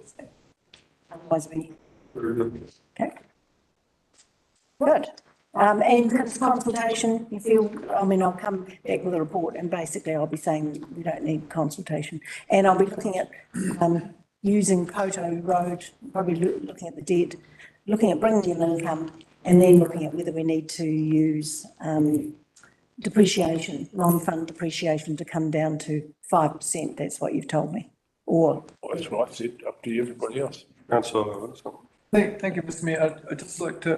Otherwise, we. Very good. Okay. Good. And consultation, you feel, I'll come back with a report and basically I'll be saying we don't need consultation. And I'll be looking at using Poto Road, probably looking at the debt, looking at bringing in income, and then looking at whether we need to use depreciation, non-fund depreciation to come down to 5%. That's what you've told me. Or. That's what I said, up to everybody else. Councillor. Thank you, Mr. Mayor. I'd just like to,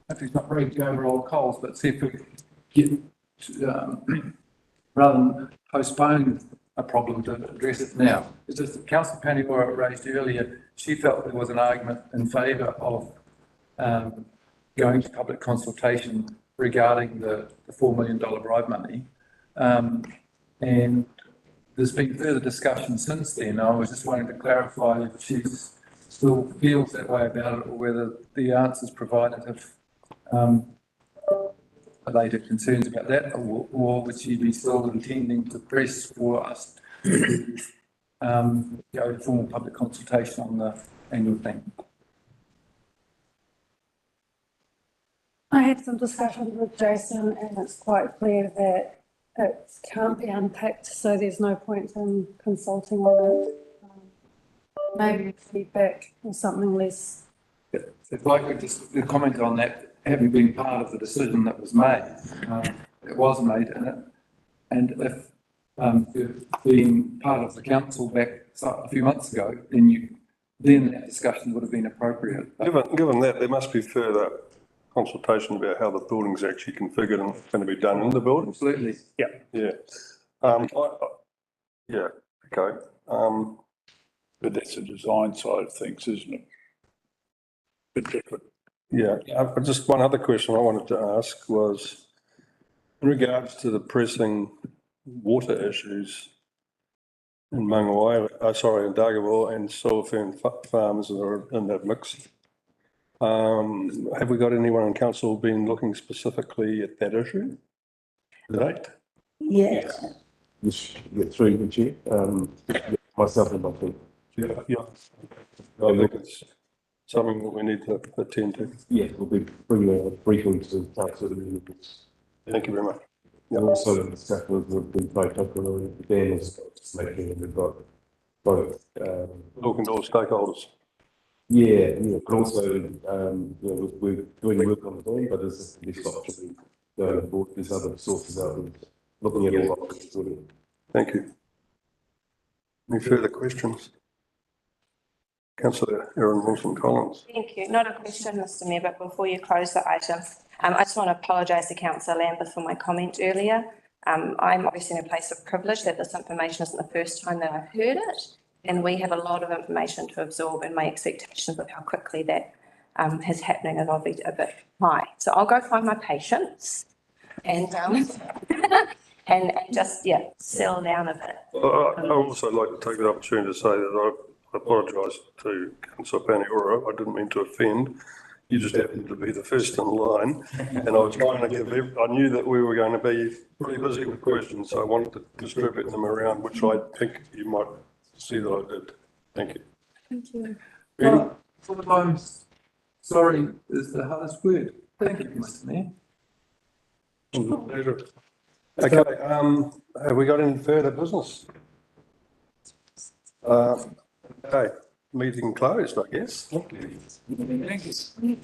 hopefully it's not breaking over old coals, but see if we could get, rather than postpone a problem, to address it now. It's just that Councillor Paniora raised earlier, she felt there was an argument in favour of going to public consultation regarding the $4 million bribe money. And there's been further discussion since then. I was just wanting to clarify if she still feels that way about it, or whether the answers provided have related concerns about that, or would she be still intending to press for us to go to formal public consultation on the annual plan? I had some discussions with Jason and it's quite clear that it can't be unpicked, so there's no point in consulting on it. Maybe feedback or something less. If I could just comment on that, having been part of the decision that was made, it was made in it. And if being part of the council back a few months ago, then that discussion would have been appropriate. Given that, there must be further consultation about how the building's actually configured and what's going to be done in the building. Absolutely. Yeah. Yeah. Yeah, okay. But that's the design side of things, isn't it? Bit different. Yeah, just one other question I wanted to ask was in regards to the pressing water issues in Mangawai, in Dargaville and Silverfern Farms that are in that mix. Have we got anyone on council been looking specifically at that issue? Right? Yeah. Yes, through the chair, myself and my team. Yeah. I think it's something that we need to attend to. Yeah, we'll be bringing a briefing to council members. Thank you very much. And also in discussion with both and Dan is just making sure we've got both. Talking to all stakeholders. Yeah, but also, we're doing work on the plan, but there's this option going forward, there's other sources out there looking at all options. Thank you. Any further questions? Councillor Erin Wilson-Collins. Thank you. Not a question, Mr Mayor, but before you close the item, I just want to apologise to Councillor Lambeth for my comment earlier. I'm obviously in a place of privilege that this information isn't the first time that I've heard it, and we have a lot of information to absorb, and my expectations of how quickly that is happening is obviously a bit high. So I'll go find my patience and and just settle down a bit. I'd also like to take the opportunity to say that I apologise to Councillor Paniora. I didn't mean to offend. You just happened to be the first in line, and I was trying to I knew that we were going to be pretty busy with questions, so I wanted to distribute them around, which I think you might see that I did. Thank you. Thank you. Well, sometimes sorry is the hardest word. Thank you, Mr Mayor. Pleasure. Okay, have we got any further business? Okay, meeting closed, I guess. Thank you. Thank you.